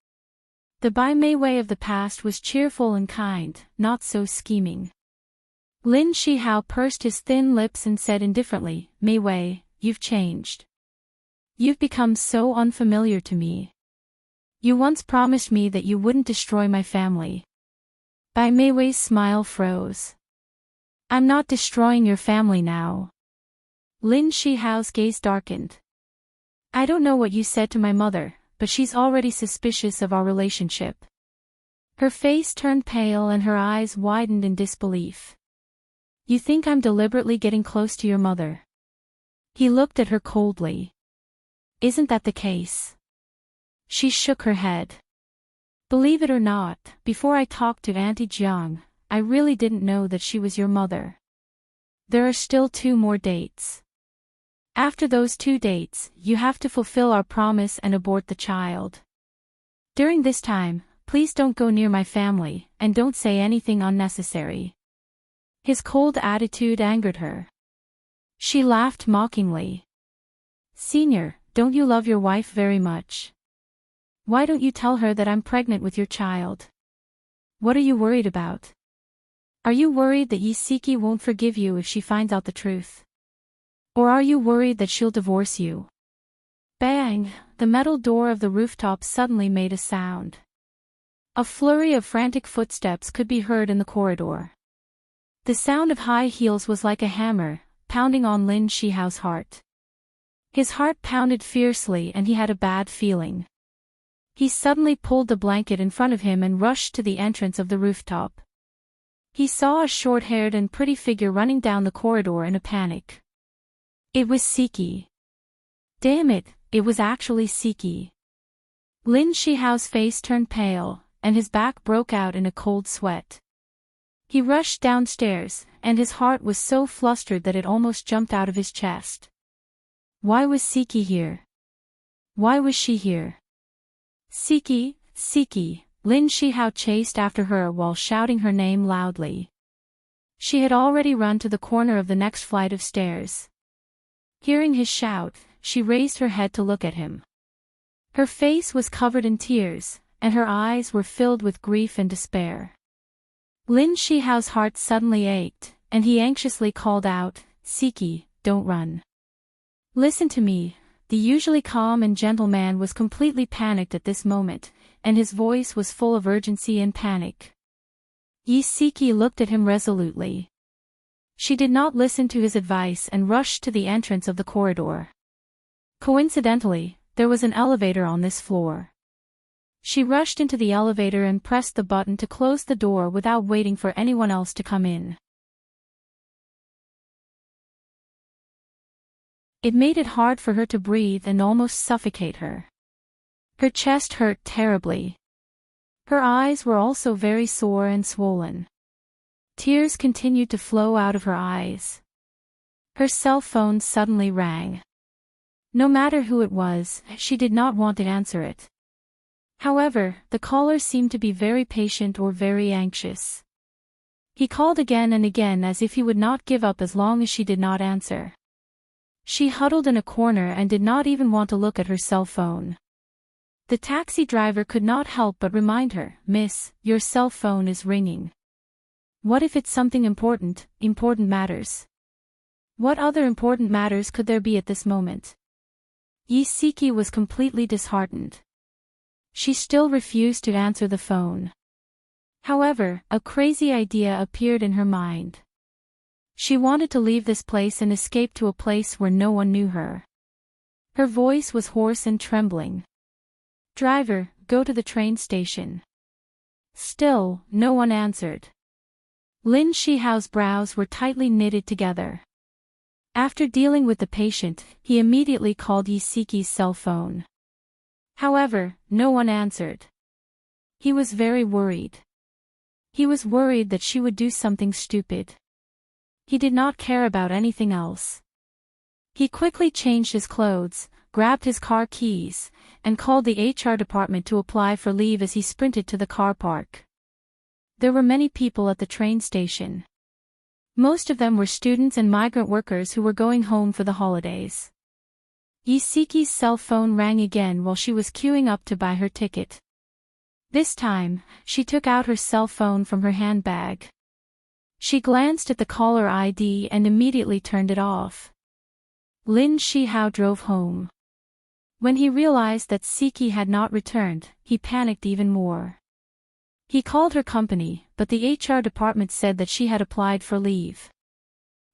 The Bai Meiwei of the past was cheerful and kind, not so scheming. Lin Shihao pursed his thin lips and said indifferently, Meiwei, you've changed. You've become so unfamiliar to me. You once promised me that you wouldn't destroy my family. Bai Meiwei's smile froze. I'm not destroying your family now. Lin Shihao's gaze darkened. I don't know what you said to my mother, but she's already suspicious of our relationship. Her face turned pale and her eyes widened in disbelief. You think I'm deliberately getting close to your mother? He looked at her coldly. Isn't that the case? She shook her head. Believe it or not, before I talked to Auntie Jiang, I really didn't know that she was your mother. There are still 2 more dates. After those 2 dates, you have to fulfill our promise and abort the child. During this time, please don't go near my family, and don't say anything unnecessary. His cold attitude angered her. She laughed mockingly. Senior, don't you love your wife very much? Why don't you tell her that I'm pregnant with your child? What are you worried about? Are you worried that Yisiki won't forgive you if she finds out the truth? Or are you worried that she'll divorce you? Bang! The metal door of the rooftop suddenly made a sound. A flurry of frantic footsteps could be heard in the corridor. The sound of high heels was like a hammer, pounding on Lin Shihao's heart. His heart pounded fiercely and he had a bad feeling. He suddenly pulled the blanket in front of him and rushed to the entrance of the rooftop. He saw a short-haired and pretty figure running down the corridor in a panic. It was Siki. Damn it, it was actually Siki. Lin Shihao's face turned pale, and his back broke out in a cold sweat. He rushed downstairs, and his heart was so flustered that it almost jumped out of his chest. Why was Siki here? Why was she here? Siki, Siki, Lin Shihao chased after her while shouting her name loudly. She had already run to the corner of the next flight of stairs. Hearing his shout, she raised her head to look at him. Her face was covered in tears, and her eyes were filled with grief and despair. Lin Shihao's heart suddenly ached, and he anxiously called out, Siki, don't run. Listen to me. The usually calm and gentle man was completely panicked at this moment, and his voice was full of urgency and panic. Siki looked at him resolutely. She did not listen to his advice and rushed to the entrance of the corridor. Coincidentally, there was an elevator on this floor. She rushed into the elevator and pressed the button to close the door without waiting for anyone else to come in. It made it hard for her to breathe and almost suffocate her. Her chest hurt terribly. Her eyes were also very sore and swollen. Tears continued to flow out of her eyes. Her cell phone suddenly rang. No matter who it was, she did not want to answer it. However, the caller seemed to be very patient or very anxious. He called again and again as if he would not give up as long as she did not answer. She huddled in a corner and did not even want to look at her cell phone. The taxi driver could not help but remind her, Miss, your cell phone is ringing. What if it's something important matters? What other important matters could there be at this moment? Siki was completely disheartened. She still refused to answer the phone. However, a crazy idea appeared in her mind. She wanted to leave this place and escape to a place where no one knew her. Her voice was hoarse and trembling. Driver, go to the train station. Still, no one answered. Lin Shihao's brows were tightly knitted together. After dealing with the patient, he immediately called Yi Siki's cell phone. However, no one answered. He was very worried. He was worried that she would do something stupid. He did not care about anything else. He quickly changed his clothes, grabbed his car keys, and called the HR department to apply for leave as he sprinted to the car park. There were many people at the train station. Most of them were students and migrant workers who were going home for the holidays. Yi Siki's cell phone rang again while she was queuing up to buy her ticket. This time, she took out her cell phone from her handbag. She glanced at the caller ID and immediately turned it off. Lin Shihao drove home. When he realized that Siki had not returned, he panicked even more. He called her company, but the HR department said that she had applied for leave.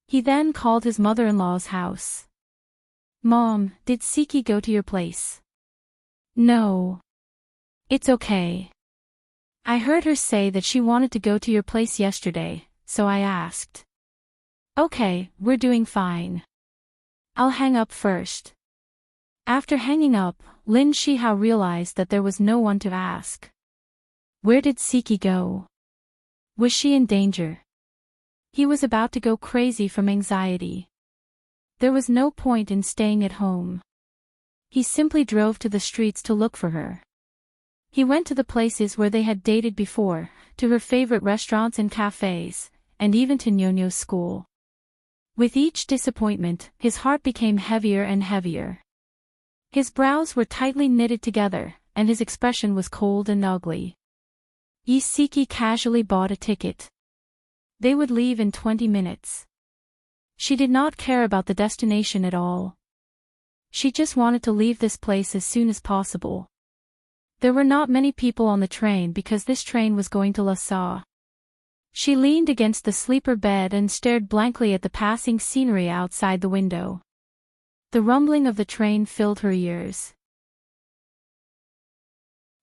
He then called his mother-in-law's house. "Mom, did Siki go to your place?" "No. It's okay. I heard her say that she wanted to go to your place yesterday, so I asked." "Okay, we're doing fine. I'll hang up first." After hanging up, Lin Shihao realized that there was no one to ask. Where did Siki go? Was she in danger? He was about to go crazy from anxiety. There was no point in staying at home. He simply drove to the streets to look for her. He went to the places where they had dated before, to her favorite restaurants and cafes, and even to Nyonyo's school. With each disappointment, his heart became heavier and heavier. His brows were tightly knitted together, and his expression was cold and ugly. Yi Siki casually bought a ticket. They would leave in 20 minutes. She did not care about the destination at all. She just wanted to leave this place as soon as possible. There were not many people on the train because this train was going to Lhasa. She leaned against the sleeper bed and stared blankly at the passing scenery outside the window. The rumbling of the train filled her ears.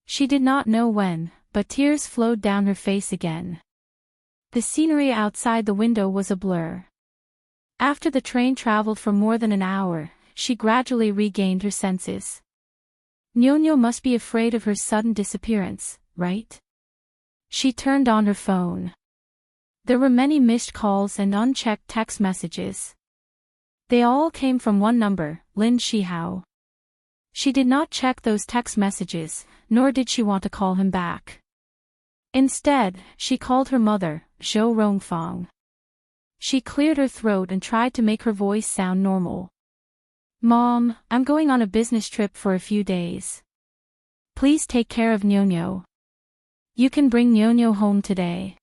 She did not know when, but tears flowed down her face again. The scenery outside the window was a blur. After the train traveled for more than an hour, she gradually regained her senses. Nyonyo must be afraid of her sudden disappearance, right? She turned on her phone. There were many missed calls and unchecked text messages. They all came from one number, Lin Shihao. She did not check those text messages, nor did she want to call him back. Instead, she called her mother, Zhou Rongfang. She cleared her throat and tried to make her voice sound normal. "Mom, I'm going on a business trip for a few days. Please take care of Nyonyo. You can bring Nyonyo home today."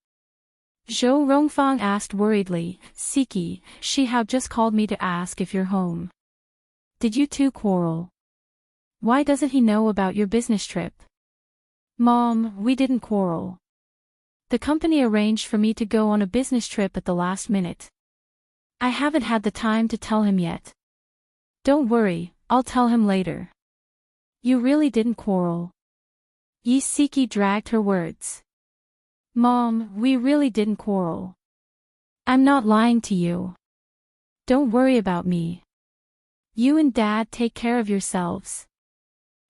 Zhou Rongfang asked worriedly, "Siki, Shihao just called me to ask if you're home. Did you two quarrel? Why doesn't he know about your business trip?" "Mom, we didn't quarrel. The company arranged for me to go on a business trip at the last minute. I haven't had the time to tell him yet. Don't worry, I'll tell him later." "You really didn't quarrel?" Yi Siki dragged her words. "Mom, we really didn't quarrel. I'm not lying to you. Don't worry about me. You and Dad take care of yourselves.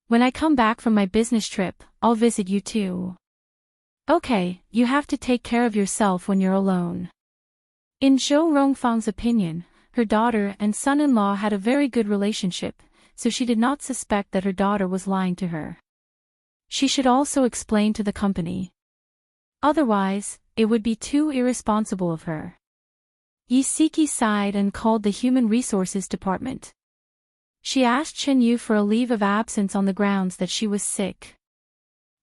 When I come back from my business trip, I'll visit you too. Okay, you have to take care of yourself when you're alone." In Zhou Rongfang's opinion, her daughter and son-in-law had a very good relationship, so she did not suspect that her daughter was lying to her. She should also explain to the company. Otherwise, it would be too irresponsible of her. Yi Siki sighed and called the Human Resources Department. She asked Chen Yu for a leave of absence on the grounds that she was sick.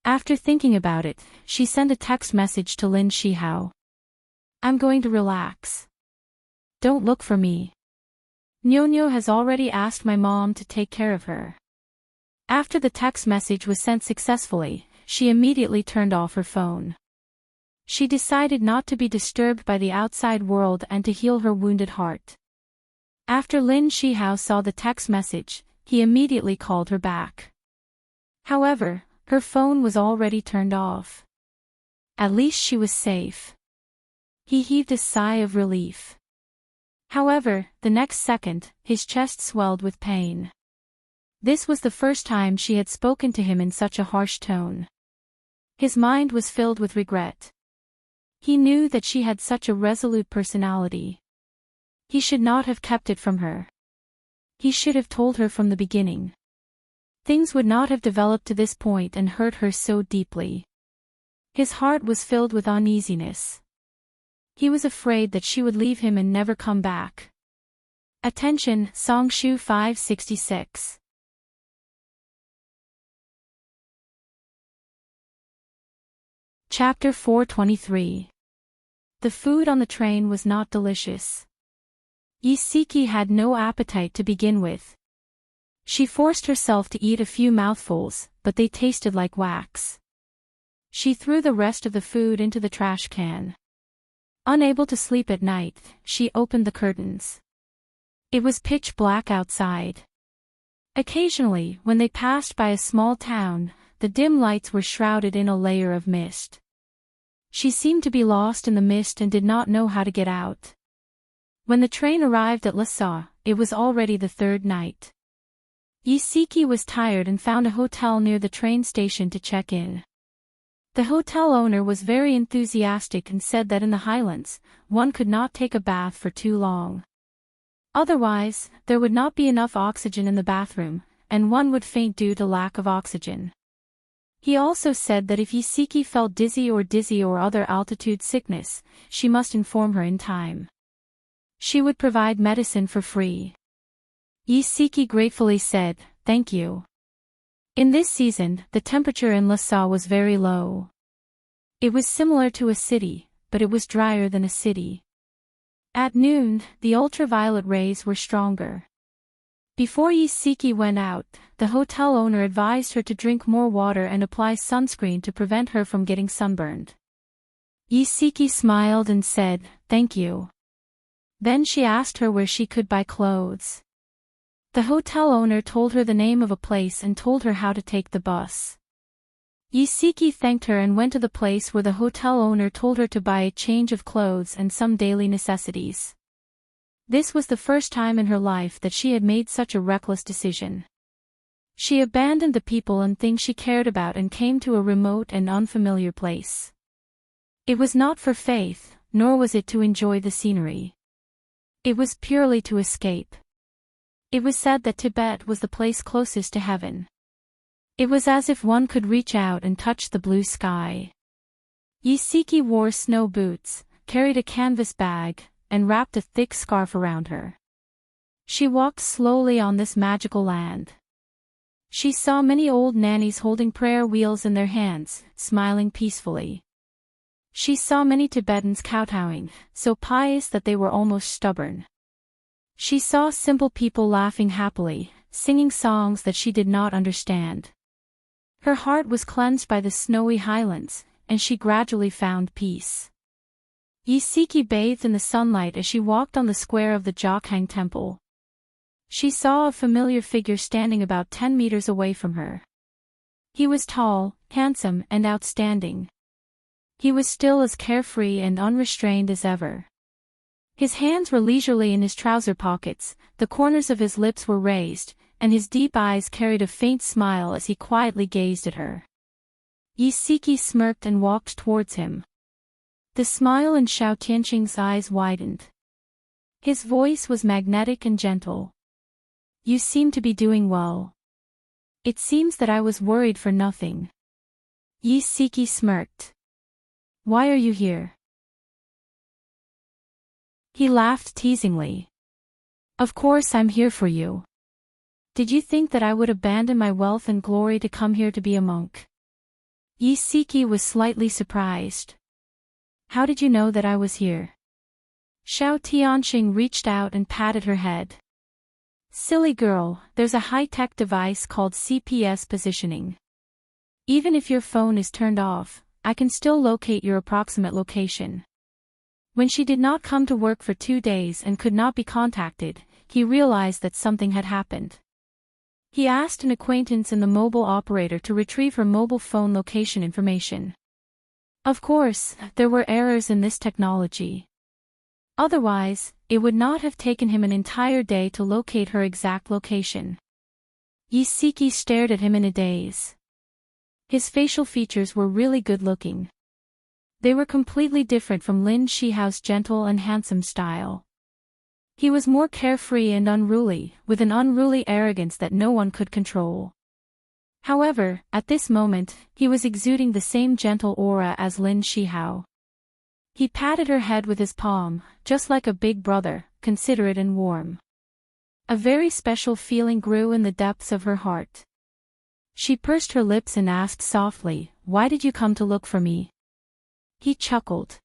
After thinking about it, she sent a text message to Lin Shihao. "I'm going to relax. Don't look for me. Nyonyo has already asked my mom to take care of her." After the text message was sent successfully, she immediately turned off her phone. She decided not to be disturbed by the outside world and to heal her wounded heart. After Lin Shihao saw the text message, he immediately called her back. However, her phone was already turned off. At least she was safe. He heaved a sigh of relief. However, the next second, his chest swelled with pain. This was the first time she had spoken to him in such a harsh tone. His mind was filled with regret. He knew that she had such a resolute personality. He should not have kept it from her. He should have told her from the beginning. Things would not have developed to this point and hurt her so deeply. His heart was filled with uneasiness. He was afraid that she would leave him and never come back. Attention, Songshu 566. Chapter 423. The food on the train was not delicious. Yisiki had no appetite to begin with. She forced herself to eat a few mouthfuls, but they tasted like wax. She threw the rest of the food into the trash can. Unable to sleep at night, she opened the curtains. It was pitch black outside. Occasionally, when they passed by a small town, the dim lights were shrouded in a layer of mist. She seemed to be lost in the mist and did not know how to get out. When the train arrived at Lhasa, it was already the third night. Yisiki was tired and found a hotel near the train station to check in. The hotel owner was very enthusiastic and said that in the highlands, one could not take a bath for too long. Otherwise, there would not be enough oxygen in the bathroom, and one would faint due to lack of oxygen. He also said that if Yisiki felt dizzy or other altitude sickness, she must inform her in time. She would provide medicine for free. Yisiki gratefully said, "Thank you." In this season, the temperature in Lhasa was very low. It was similar to a city, but it was drier than a city. At noon, the ultraviolet rays were stronger. Before Yisiki went out, the hotel owner advised her to drink more water and apply sunscreen to prevent her from getting sunburned. Yisiki smiled and said, "Thank you." Then she asked her where she could buy clothes. The hotel owner told her the name of a place and told her how to take the bus. Yisiki thanked her and went to the place where the hotel owner told her to buy a change of clothes and some daily necessities. This was the first time in her life that she had made such a reckless decision. She abandoned the people and things she cared about and came to a remote and unfamiliar place. It was not for faith, nor was it to enjoy the scenery. It was purely to escape. It was said that Tibet was the place closest to heaven. It was as if one could reach out and touch the blue sky. Yisiki wore snow boots, carried a canvas bag, and wrapped a thick scarf around her. She walked slowly on this magical land. She saw many old nannies holding prayer wheels in their hands, smiling peacefully. She saw many Tibetans kowtowing, so pious that they were almost stubborn. She saw simple people laughing happily, singing songs that she did not understand. Her heart was cleansed by the snowy highlands, and she gradually found peace. Yisiki bathed in the sunlight as she walked on the square of the Jokhang temple. She saw a familiar figure standing about 10 meters away from her. He was tall, handsome, and outstanding. He was still as carefree and unrestrained as ever. His hands were leisurely in his trouser pockets, the corners of his lips were raised, and his deep eyes carried a faint smile as he quietly gazed at her. Yisiki smirked and walked towards him. The smile in Xiao Tianqing's eyes widened. His voice was magnetic and gentle. "You seem to be doing well. It seems that I was worried for nothing." Yisiki smirked. "Why are you here?" He laughed teasingly. "Of course I'm here for you. Did you think that I would abandon my wealth and glory to come here to be a monk?" Yisiki was slightly surprised. "How did you know that I was here?" Xiao Tianqing reached out and patted her head. "Silly girl, there's a high-tech device called CPS positioning. Even if your phone is turned off, I can still locate your approximate location." When she did not come to work for 2 days and could not be contacted, he realized that something had happened. He asked an acquaintance in the mobile operator to retrieve her mobile phone location information. Of course, there were errors in this technology. Otherwise, it would not have taken him an entire day to locate her exact location. Yiseki stared at him in a daze. His facial features were really good-looking. They were completely different from Lin Shihao's gentle and handsome style. He was more carefree and unruly, with an unruly arrogance that no one could control. However, at this moment, he was exuding the same gentle aura as Lin Shihao. He patted her head with his palm, just like a big brother, considerate and warm. A very special feeling grew in the depths of her heart. She pursed her lips and asked softly, "Why did you come to look for me?" He chuckled.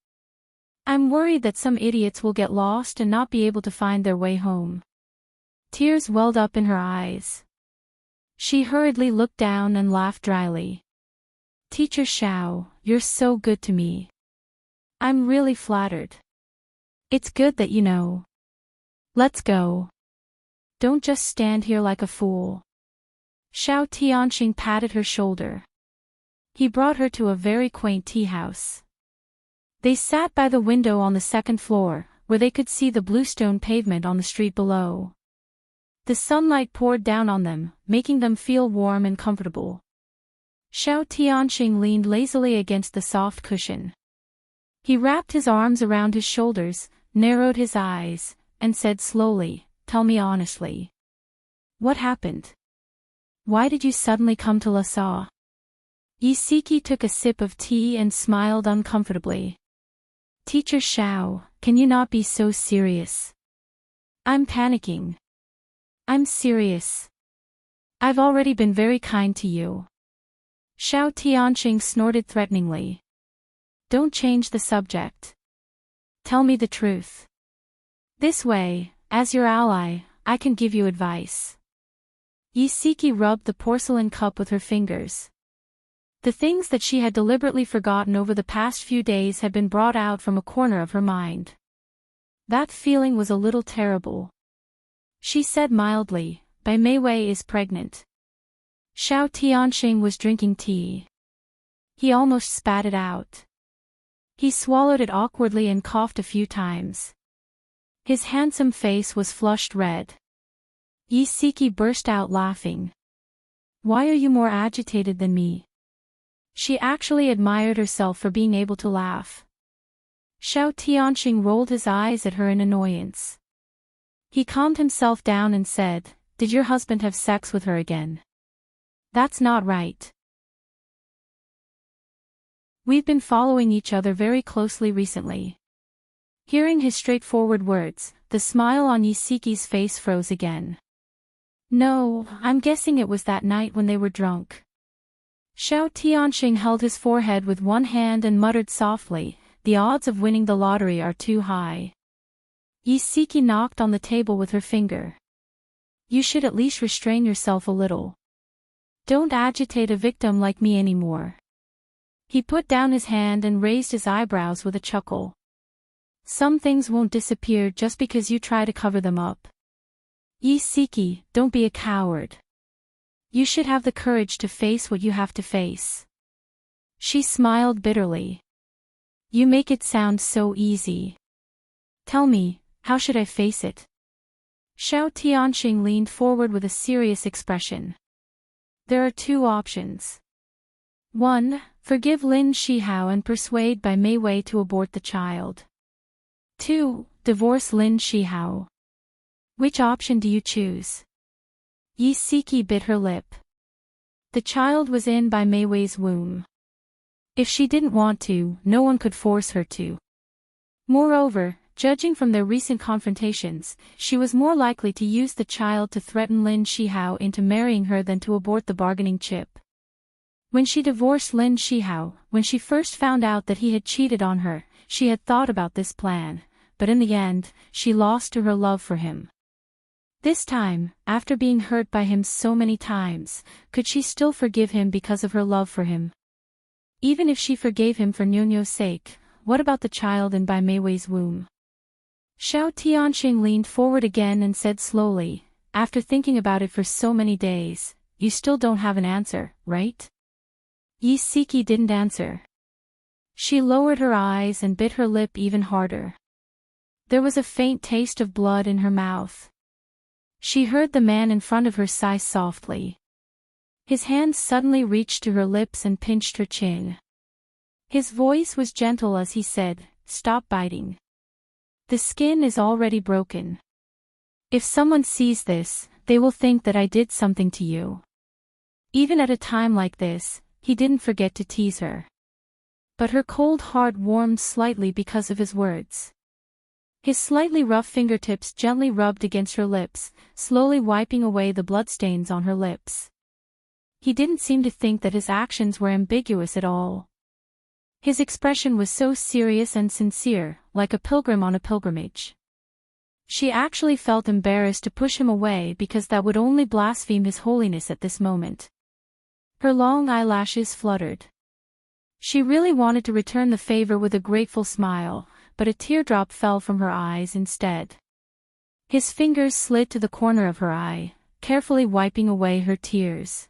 "I'm worried that some idiots will get lost and not be able to find their way home." Tears welled up in her eyes. She hurriedly looked down and laughed dryly. "Teacher Xiao, you're so good to me. I'm really flattered. It's good that you know. Let's go. Don't just stand here like a fool." Xiao Tianxing patted her shoulder. He brought her to a very quaint tea house. They sat by the window on the second floor, where they could see the bluestone pavement on the street below. The sunlight poured down on them, making them feel warm and comfortable. Xiao Tianxing leaned lazily against the soft cushion. He wrapped his arms around his shoulders, narrowed his eyes, and said slowly, "Tell me honestly. What happened? Why did you suddenly come to Lhasa?" Yiseki took a sip of tea and smiled uncomfortably. "Teacher Xiao, can you not be so serious? I'm panicking. I'm serious. I've already been very kind to you." Xiao Tianxing snorted threateningly. "Don't change the subject. Tell me the truth. This way, as your ally, I can give you advice." Yiseki rubbed the porcelain cup with her fingers. The things that she had deliberately forgotten over the past few days had been brought out from a corner of her mind. That feeling was a little terrible. She said mildly, "Bai Meiwei is pregnant." Xiao Tianxing was drinking tea. He almost spat it out. He swallowed it awkwardly and coughed a few times. His handsome face was flushed red. Yiseki burst out laughing. "Why are you more agitated than me?" She actually admired herself for being able to laugh. Xiao Tianxing rolled his eyes at her in annoyance. He calmed himself down and said, "Did your husband have sex with her again? That's not right. We've been following each other very closely recently." Hearing his straightforward words, the smile on Yiseki's face froze again. "No, I'm guessing it was that night when they were drunk." Xiao Tianxing held his forehead with one hand and muttered softly, "The odds of winning the lottery are too high." Yiseki knocked on the table with her finger. "You should at least restrain yourself a little. Don't agitate a victim like me anymore." He put down his hand and raised his eyebrows with a chuckle. "Some things won't disappear just because you try to cover them up. Yiseki, don't be a coward. You should have the courage to face what you have to face." She smiled bitterly. "You make it sound so easy. Tell me, how should I face it?" Xiao Tianxing leaned forward with a serious expression. "There are two options. 1. Forgive Lin Shihao and persuade Bai Meiwei to abort the child. 2. Divorce Lin Shihao. Which option do you choose?" Yiseki bit her lip. The child was in Bai Meiwei's womb. If she didn't want to, no one could force her to. Moreover, judging from their recent confrontations, she was more likely to use the child to threaten Lin Shihao into marrying her than to abort the bargaining chip. When she divorced Lin Shihao, when she first found out that he had cheated on her, she had thought about this plan, but in the end, she lost to her love for him. This time, after being hurt by him so many times, could she still forgive him because of her love for him? Even if she forgave him for Nyonyo's sake, what about the child in Bai Meiwei's womb? Xiao Tianxing leaned forward again and said slowly, "After thinking about it for so many days, you still don't have an answer, right?" Yiseki didn't answer. She lowered her eyes and bit her lip even harder. There was a faint taste of blood in her mouth. She heard the man in front of her sigh softly. His hand suddenly reached to her lips and pinched her chin. His voice was gentle as he said, "Stop biting. The skin is already broken. If someone sees this, they will think that I did something to you." Even at a time like this, he didn't forget to tease her. But her cold heart warmed slightly because of his words. His slightly rough fingertips gently rubbed against her lips, slowly wiping away the bloodstains on her lips. He didn't seem to think that his actions were ambiguous at all. His expression was so serious and sincere, like a pilgrim on a pilgrimage. She actually felt embarrassed to push him away because that would only blaspheme his holiness at this moment. Her long eyelashes fluttered. She really wanted to return the favor with a grateful smile, but a teardrop fell from her eyes instead. His fingers slid to the corner of her eye, carefully wiping away her tears.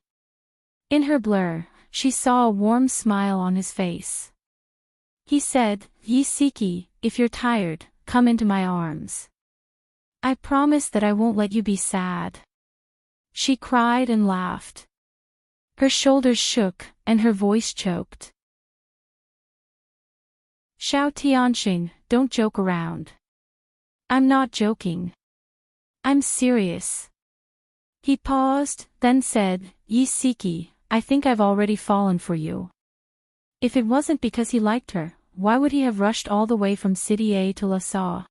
In her blur, she saw a warm smile on his face. He said, "Yisiki, if you're tired, come into my arms. I promise that I won't let you be sad." She cried and laughed. Her shoulders shook, and her voice choked. "Xiao Tianxing, don't joke around." "I'm not joking. I'm serious." He paused, then said, "Yisiki, I think I've already fallen for you." If it wasn't because he liked her, why would he have rushed all the way from City A to LaSalle?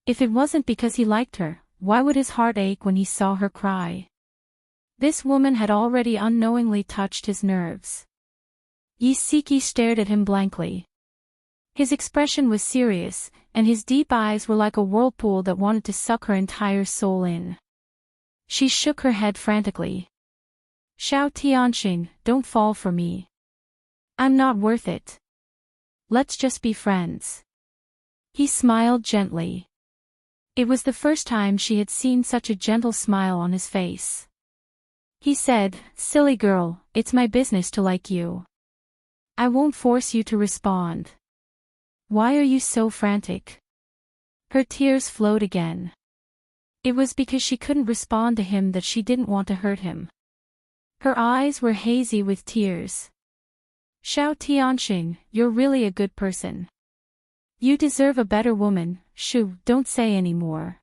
If it wasn't because he liked her, why would his heart ache when he saw her cry? This woman had already unknowingly touched his nerves. Yisiki stared at him blankly. His expression was serious, and his deep eyes were like a whirlpool that wanted to suck her entire soul in. She shook her head frantically. "Xiao Tianxing, don't fall for me. I'm not worth it. Let's just be friends." He smiled gently. It was the first time she had seen such a gentle smile on his face. He said, "Silly girl, it's my business to like you. I won't force you to respond. Why are you so frantic?" Her tears flowed again. It was because she couldn't respond to him that she didn't want to hurt him. Her eyes were hazy with tears. "Xiao Tianxing, you're really a good person. You deserve a better woman." "Shoo, don't say any more."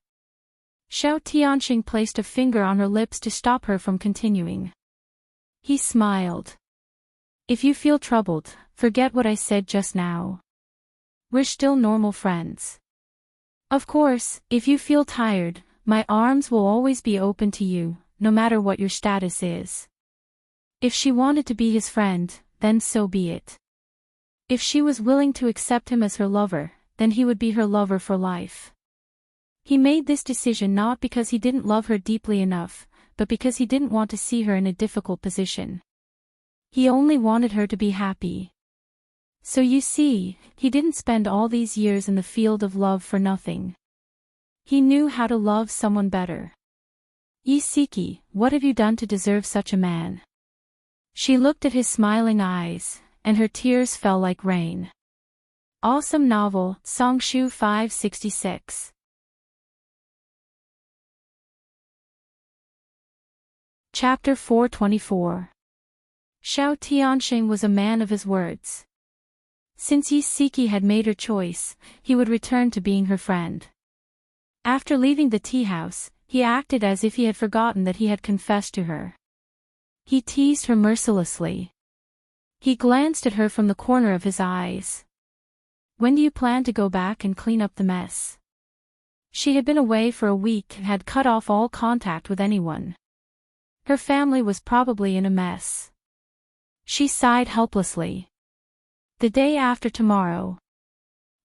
Xiao Tianxing placed a finger on her lips to stop her from continuing. He smiled. "If you feel troubled, forget what I said just now. We're still normal friends. Of course, if you feel tired, my arms will always be open to you, no matter what your status is." If she wanted to be his friend, then so be it. If she was willing to accept him as her lover, then he would be her lover for life. He made this decision not because he didn't love her deeply enough, but because he didn't want to see her in a difficult position. He only wanted her to be happy. So you see, he didn't spend all these years in the field of love for nothing. He knew how to love someone better. "Yisiki, what have you done to deserve such a man?" She looked at his smiling eyes, and her tears fell like rain. Awesome novel, Songshu 566. Chapter 424. Xiao Tianxing was a man of his words. Since Yisiki had made her choice, he would return to being her friend. After leaving the tea house, he acted as if he had forgotten that he had confessed to her. He teased her mercilessly. He glanced at her from the corner of his eyes. "When do you plan to go back and clean up the mess?" She had been away for a week and had cut off all contact with anyone. Her family was probably in a mess. She sighed helplessly. "The day after tomorrow.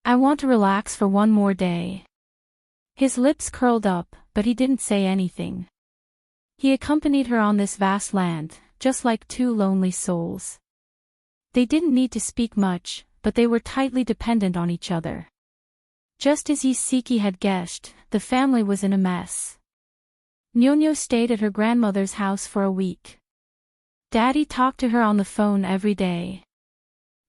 I want to relax for one more day." His lips curled up, but he didn't say anything. He accompanied her on this vast land, just like two lonely souls. They didn't need to speak much, but they were tightly dependent on each other. Just as Yisiki had guessed, the family was in a mess. Nyonyo stayed at her grandmother's house for a week. Daddy talked to her on the phone every day.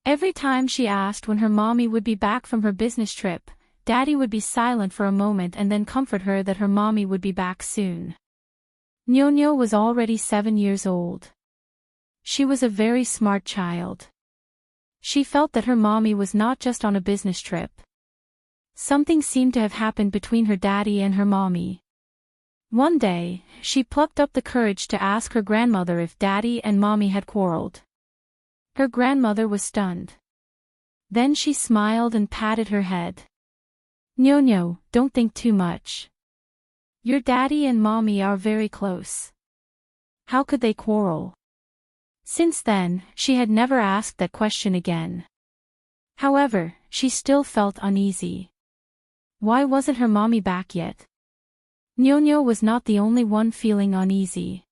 Every time she asked when her mommy would be back from her business trip, Daddy would be silent for a moment and then comfort her that her mommy would be back soon. Nyo was already 7 years old. She was a very smart child. She felt that her mommy was not just on a business trip. Something seemed to have happened between her daddy and her mommy. One day, she plucked up the courage to ask her grandmother if daddy and mommy had quarreled. Her grandmother was stunned. Then she smiled and patted her head. Nyo, don't think too much. Your daddy and mommy are very close. How could they quarrel? Since then, she had never asked that question again. However, she still felt uneasy. Why wasn't her mommy back yet? Nyo was not the only one feeling uneasy.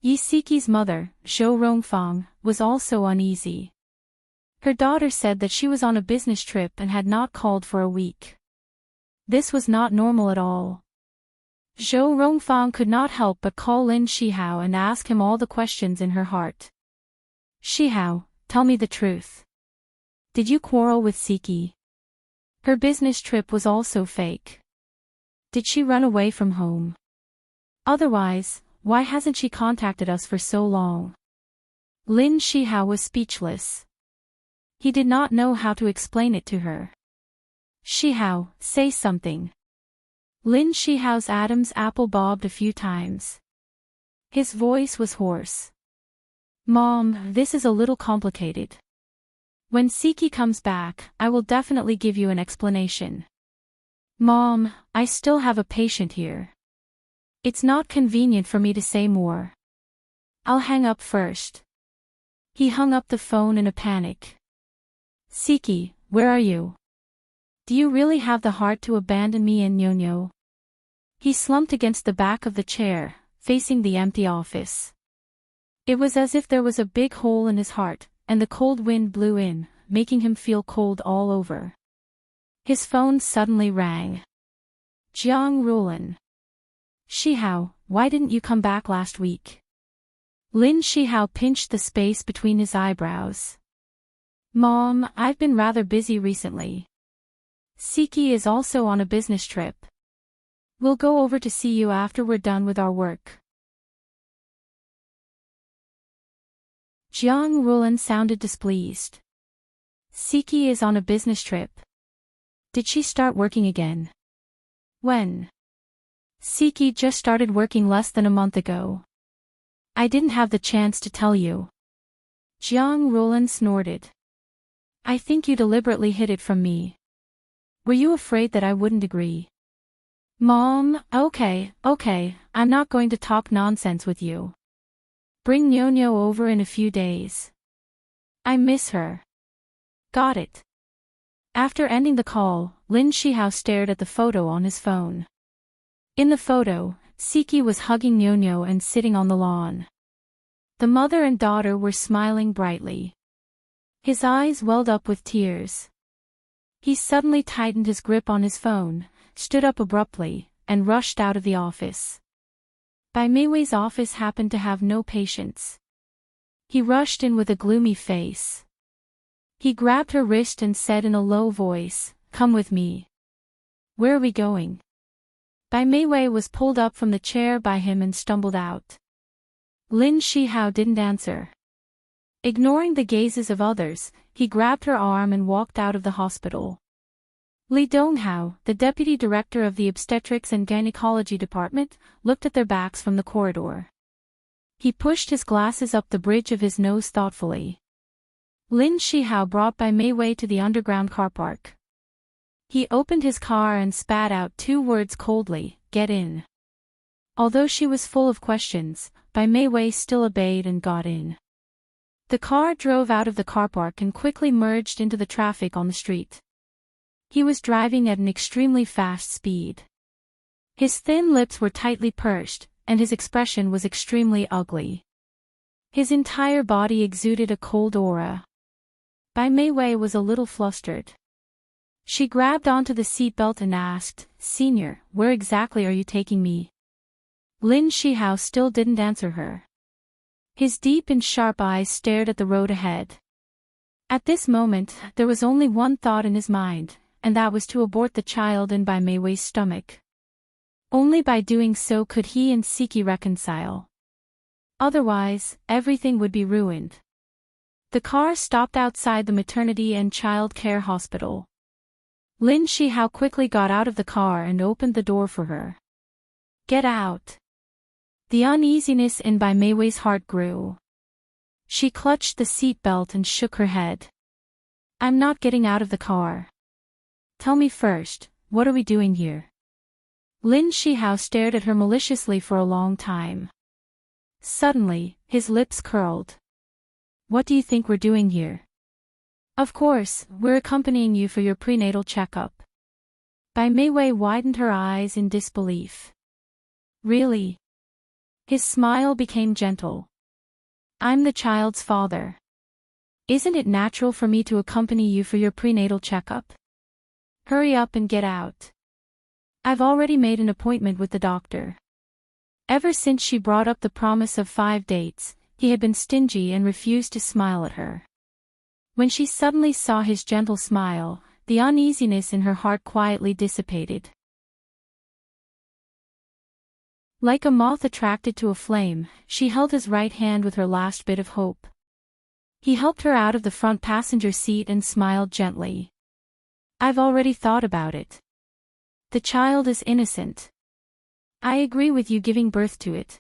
Siki's mother, Zhou Rongfang, was also uneasy. Her daughter said that she was on a business trip and had not called for a week. This was not normal at all. Zhou Rongfang could not help but call Lin Shihao and ask him all the questions in her heart. Shihao, tell me the truth. Did you quarrel with Siki? Her business trip was also fake. Did she run away from home? Otherwise, why hasn't she contacted us for so long? Lin Shihao was speechless. He did not know how to explain it to her. Shihao, say something. Lin Shihao's Adam's apple bobbed a few times. His voice was hoarse. Mom, this is a little complicated. When Siki comes back, I will definitely give you an explanation. Mom, I still have a patient here. It's not convenient for me to say more. I'll hang up first. He hung up the phone in a panic. Siki, where are you? Do you really have the heart to abandon me and Nyo? He slumped against the back of the chair, facing the empty office. It was as if there was a big hole in his heart, and the cold wind blew in, making him feel cold all over. His phone suddenly rang. Jiang Rulan. Shihao, why didn't you come back last week? Lin Shihao pinched the space between his eyebrows. Mom, I've been rather busy recently. Siki is also on a business trip. We'll go over to see you after we're done with our work. Jiang Rulan sounded displeased. Siki is on a business trip. Did she start working again? When? Siki just started working less than a month ago. I didn't have the chance to tell you. Jiang Rulan snorted. I think you deliberately hid it from me. Were you afraid that I wouldn't agree? Mom, okay, I'm not going to talk nonsense with you. Bring Nyo over in a few days. I miss her. Got it. After ending the call, Lin Shihao stared at the photo on his phone. In the photo, Siki was hugging Nyo and sitting on the lawn. The mother and daughter were smiling brightly. His eyes welled up with tears. He suddenly tightened his grip on his phone, stood up abruptly, and rushed out of the office. Bai Meiwei's office happened to have no patients. He rushed in with a gloomy face. He grabbed her wrist and said in a low voice, "Come with me." Where are we going? Bai Meiwei was pulled up from the chair by him and stumbled out. Lin Shihao didn't answer. Ignoring the gazes of others, he grabbed her arm and walked out of the hospital. Li Donghao, the deputy director of the obstetrics and gynecology department, looked at their backs from the corridor. He pushed his glasses up the bridge of his nose thoughtfully. Lin Shihao brought Bai Meiwei to the underground car park. He opened his car and spat out 2 words coldly, "Get in." Although she was full of questions, Bai Meiwei still obeyed and got in. The car drove out of the car park and quickly merged into the traffic on the street. He was driving at an extremely fast speed. His thin lips were tightly pursed, and his expression was extremely ugly. His entire body exuded a cold aura. Bai Meiwei was a little flustered. She grabbed onto the seatbelt and asked, "Senior, where exactly are you taking me?" Lin Shihao still didn't answer her. His deep and sharp eyes stared at the road ahead. At this moment, there was only one thought in his mind, and that was to abort the child in Bai Meiwei's stomach. Only by doing so could he and Siki reconcile. Otherwise, everything would be ruined. The car stopped outside the maternity and child care hospital. Lin Shihao quickly got out of the car and opened the door for her. Get out. The uneasiness in Bai Meiwei's heart grew. She clutched the seat belt and shook her head. I'm not getting out of the car. Tell me first, what are we doing here? Lin Shihao stared at her maliciously for a long time. Suddenly, his lips curled. What do you think we're doing here? Of course, we're accompanying you for your prenatal checkup. Bai Meiwei widened her eyes in disbelief. Really? His smile became gentle. I'm the child's father. Isn't it natural for me to accompany you for your prenatal checkup? Hurry up and get out. I've already made an appointment with the doctor. Ever since she brought up the promise of 5 dates, he had been stingy and refused to smile at her. When she suddenly saw his gentle smile, the uneasiness in her heart quietly dissipated. Like a moth attracted to a flame, she held his right hand with her last bit of hope. He helped her out of the front passenger seat and smiled gently. I've already thought about it. The child is innocent. I agree with you giving birth to it.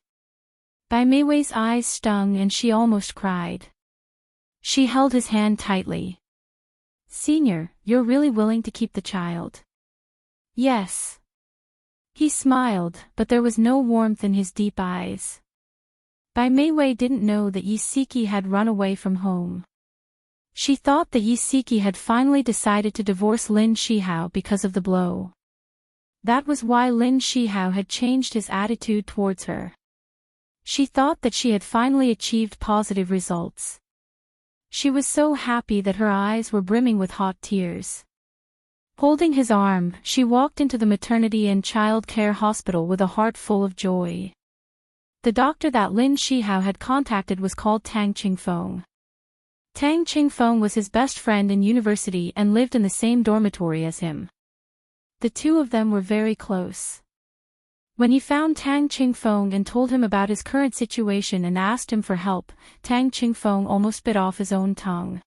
Bai Meiwei's eyes stung and she almost cried. She held his hand tightly. Senior, you're really willing to keep the child? Yes. He smiled, but there was no warmth in his deep eyes. Bai Meiwei didn't know that Yi Siki had run away from home. She thought that Yi Siki had finally decided to divorce Lin Shihao because of the blow. That was why Lin Shihao had changed his attitude towards her. She thought that she had finally achieved positive results. She was so happy that her eyes were brimming with hot tears. Holding his arm, she walked into the maternity and child care hospital with a heart full of joy. The doctor that Lin Shihao had contacted was called Tang Qingfeng. Tang Qingfeng was his best friend in university and lived in the same dormitory as him. The two of them were very close. When he found Tang Qingfeng and told him about his current situation and asked him for help, Tang Qingfeng almost bit off his own tongue.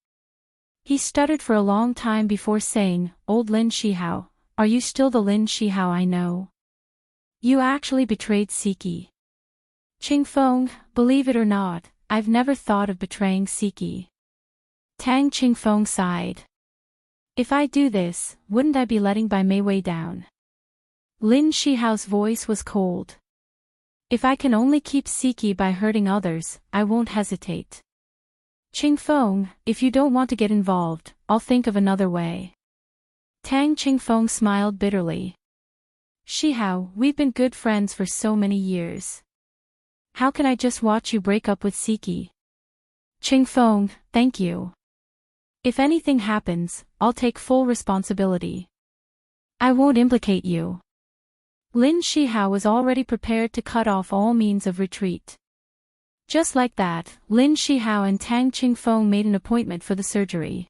He stuttered for a long time before saying, Old Lin Shihao, are you still the Lin Shihao I know? You actually betrayed Siki. Qingfeng, believe it or not, I've never thought of betraying Siki. Tang Qingfeng sighed. If I do this, wouldn't I be letting Bai Meiwei down? Lin Shihao's voice was cold. If I can only keep Siki by hurting others, I won't hesitate. Qingfeng, if you don't want to get involved, I'll think of another way. Tang Qingfeng smiled bitterly. Shihao, we've been good friends for so many years. How can I just watch you break up with Siki? Qingfeng, thank you. If anything happens, I'll take full responsibility. I won't implicate you. Lin Shihao was already prepared to cut off all means of retreat. Just like that, Lin Shihao and Tang Qingfeng made an appointment for the surgery.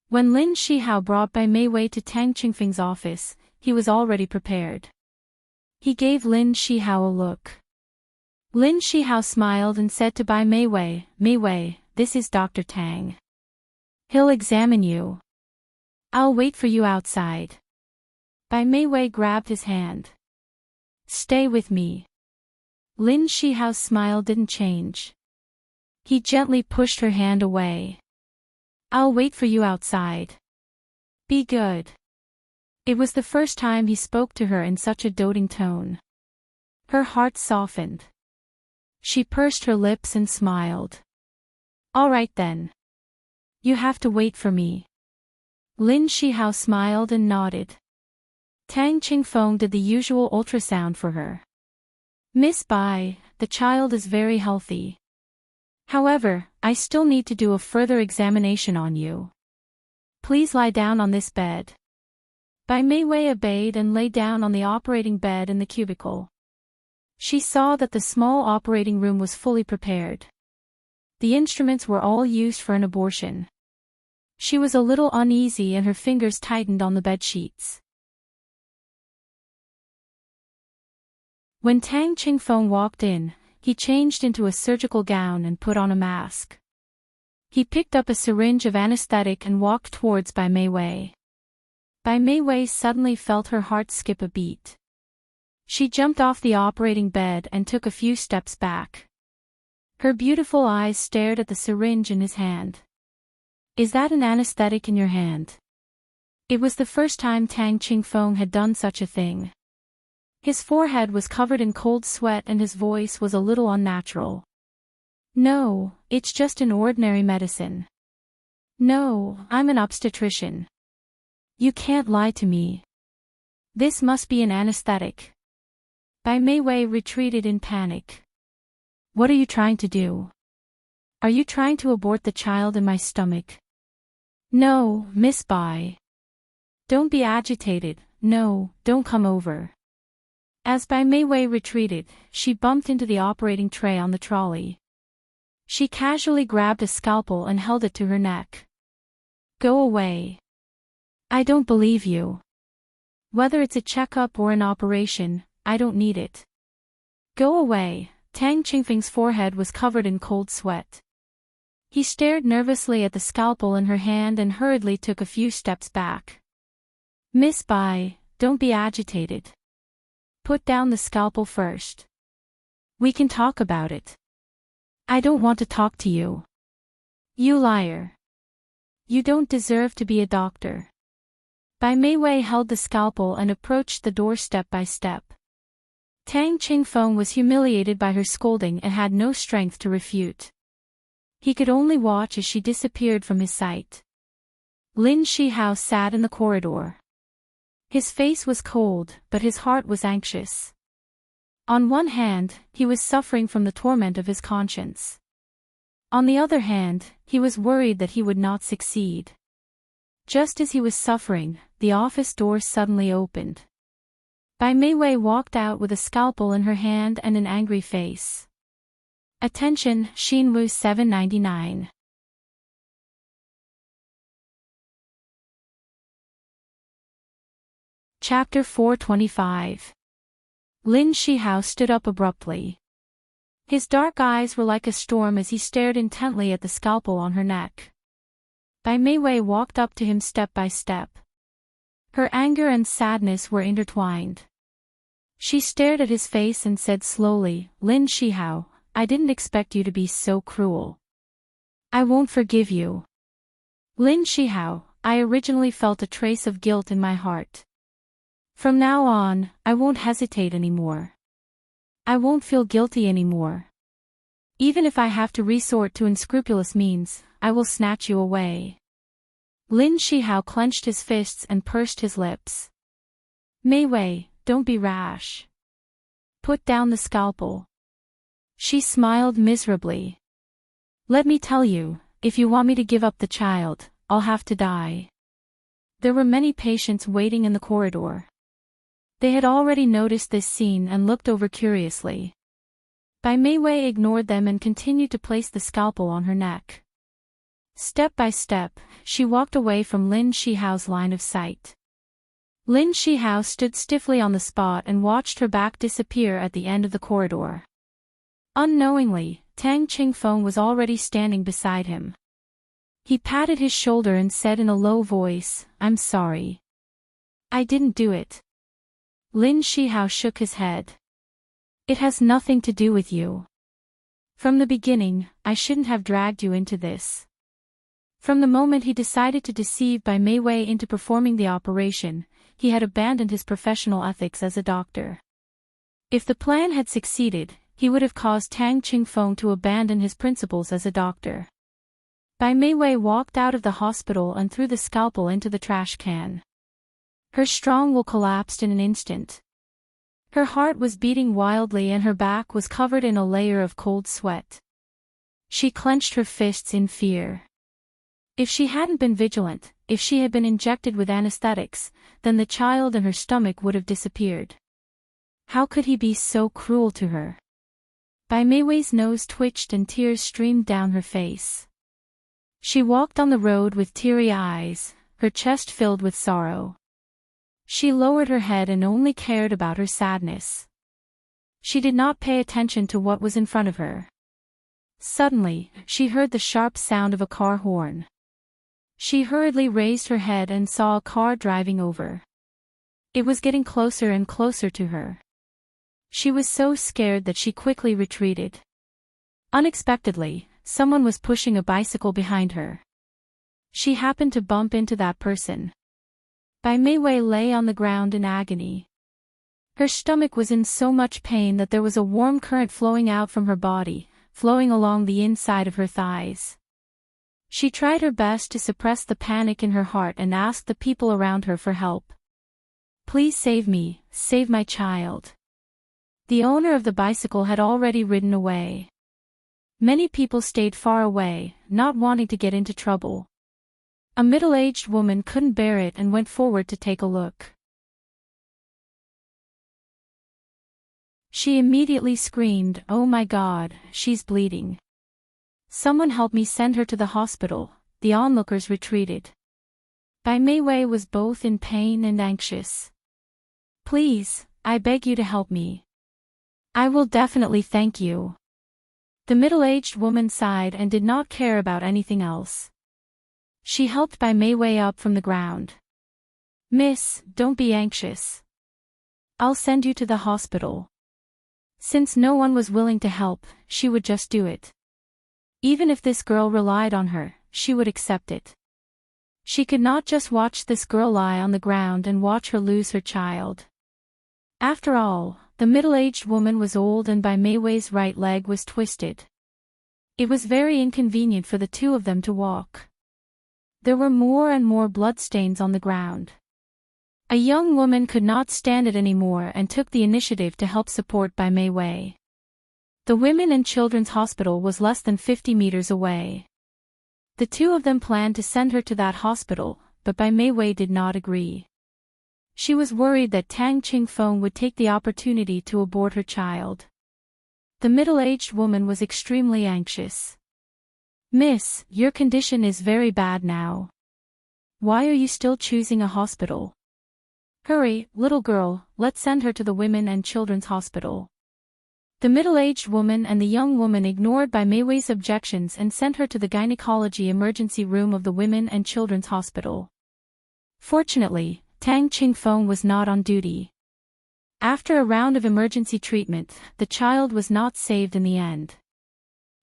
When Lin Shihao brought Bai Meiwei to Tang Qingfeng's office, he was already prepared. He gave Lin Shihao a look. Lin Shihao smiled and said to Bai Meiwei, Meiwei, this is Dr. Tang. He'll examine you. I'll wait for you outside. Bai Meiwei grabbed his hand. Stay with me. Lin Shihao's smile didn't change. He gently pushed her hand away. I'll wait for you outside. Be good. It was the first time he spoke to her in such a doting tone. Her heart softened. She pursed her lips and smiled. All right then. You have to wait for me. Lin Shihao smiled and nodded. Tang Qingfeng did the usual ultrasound for her. Miss Bai, the child is very healthy. However, I still need to do a further examination on you. Please lie down on this bed. Bai Meiwei obeyed and lay down on the operating bed in the cubicle. She saw that the small operating room was fully prepared. The instruments were all used for an abortion. She was a little uneasy and her fingers tightened on the bedsheets. When Tang Qingfeng walked in, he changed into a surgical gown and put on a mask. He picked up a syringe of anesthetic and walked towards Bai Meiwei. Bai Meiwei suddenly felt her heart skip a beat. She jumped off the operating bed and took a few steps back. Her beautiful eyes stared at the syringe in his hand. "Is that an anesthetic in your hand?" It was the first time Tang Qingfeng had done such a thing. His forehead was covered in cold sweat and his voice was a little unnatural. "No, it's just an ordinary medicine." "No, I'm an obstetrician." "You can't lie to me. This must be an anesthetic." Bai Meiwei retreated in panic. "What are you trying to do? Are you trying to abort the child in my stomach?" "No, Miss Bai. Don't be agitated, no, don't come over." As Bai Meiwei retreated, she bumped into the operating tray on the trolley. She casually grabbed a scalpel and held it to her neck. "Go away. I don't believe you. Whether it's a checkup or an operation, I don't need it. Go away." Tang Qingfeng's forehead was covered in cold sweat. He stared nervously at the scalpel in her hand and hurriedly took a few steps back. "Miss Bai, don't be agitated. Put down the scalpel first. We can talk about it." "I don't want to talk to you. You liar. You don't deserve to be a doctor." Bai Meiwei held the scalpel and approached the door step by step. Tang Qingfeng was humiliated by her scolding and had no strength to refute. He could only watch as she disappeared from his sight. Lin Shihao sat in the corridor. His face was cold, but his heart was anxious. On one hand, he was suffering from the torment of his conscience. On the other hand, he was worried that he would not succeed. Just as he was suffering, the office door suddenly opened. Bai Meiwei walked out with a scalpel in her hand and an angry face. Attention, Xinwu 799. Chapter 425. Lin Shihao stood up abruptly. His dark eyes were like a storm as he stared intently at the scalpel on her neck. Bai Meiwei walked up to him step by step. Her anger and sadness were intertwined. She stared at his face and said slowly, "Lin Shihao, I didn't expect you to be so cruel. I won't forgive you. Lin Shihao, I originally felt a trace of guilt in my heart. From now on, I won't hesitate anymore. I won't feel guilty anymore. Even if I have to resort to unscrupulous means, I will snatch you away." Lin Shihao clenched his fists and pursed his lips. "Meiwei, don't be rash. Put down the scalpel." She smiled miserably. "Let me tell you, if you want me to give up the child, I'll have to die." There were many patients waiting in the corridor. They had already noticed this scene and looked over curiously. Bai Meiwei ignored them and continued to place the scalpel on her neck. Step by step, she walked away from Lin Shihao's line of sight. Lin Shihao stood stiffly on the spot and watched her back disappear at the end of the corridor. Unknowingly, Tang Qingfeng was already standing beside him. He patted his shoulder and said in a low voice, "I'm sorry. I didn't do it." Lin Shihao shook his head. "It has nothing to do with you. From the beginning, I shouldn't have dragged you into this." From the moment he decided to deceive Bai Meiwei into performing the operation, he had abandoned his professional ethics as a doctor. If the plan had succeeded, he would have caused Tang Qingfeng to abandon his principles as a doctor. Bai Meiwei walked out of the hospital and threw the scalpel into the trash can. Her strong will collapsed in an instant. Her heart was beating wildly and her back was covered in a layer of cold sweat. She clenched her fists in fear. If she hadn't been vigilant, if she had been injected with anesthetics, then the child in her stomach would have disappeared. How could he be so cruel to her? Bai Meiwei's nose twitched and tears streamed down her face. She walked on the road with teary eyes, her chest filled with sorrow. She lowered her head and only cared about her sadness. She did not pay attention to what was in front of her. Suddenly, she heard the sharp sound of a car horn. She hurriedly raised her head and saw a car driving over. It was getting closer and closer to her. She was so scared that she quickly retreated. Unexpectedly, someone was pushing a bicycle behind her. She happened to bump into that person. Bai Meiwei lay on the ground in agony. Her stomach was in so much pain that there was a warm current flowing out from her body, flowing along the inside of her thighs. She tried her best to suppress the panic in her heart and asked the people around her for help. "Please save me, save my child." The owner of the bicycle had already ridden away. Many people stayed far away, not wanting to get into trouble. A middle-aged woman couldn't bear it and went forward to take a look. She immediately screamed, "Oh my God, she's bleeding. Someone help me, send her to the hospital." The onlookers retreated. Bai Meiwei was both in pain and anxious. "Please, I beg you to help me. I will definitely thank you." The middle-aged woman sighed and did not care about anything else. She helped Bai Meiwei up from the ground. "Miss, don't be anxious. I'll send you to the hospital." Since no one was willing to help, she would just do it. Even if this girl relied on her, she would accept it. She could not just watch this girl lie on the ground and watch her lose her child. After all, the middle-aged woman was old and Bai Meiwei's right leg was twisted. It was very inconvenient for the two of them to walk. There were more and more bloodstains on the ground. A young woman could not stand it anymore and took the initiative to help support Bai Meiwei. The Women and Children's Hospital was less than 50 meters away. The two of them planned to send her to that hospital, but Bai Meiwei did not agree. She was worried that Tang Qingfeng would take the opportunity to abort her child. The middle-aged woman was extremely anxious. "Miss, your condition is very bad now. Why are you still choosing a hospital? Hurry, little girl, let's send her to the Women and Children's Hospital." The middle-aged woman and the young woman ignored Bai Meiwei's objections and sent her to the gynecology emergency room of the Women and Children's Hospital. Fortunately, Tang Qingfeng was not on duty. After a round of emergency treatment, the child was not saved in the end.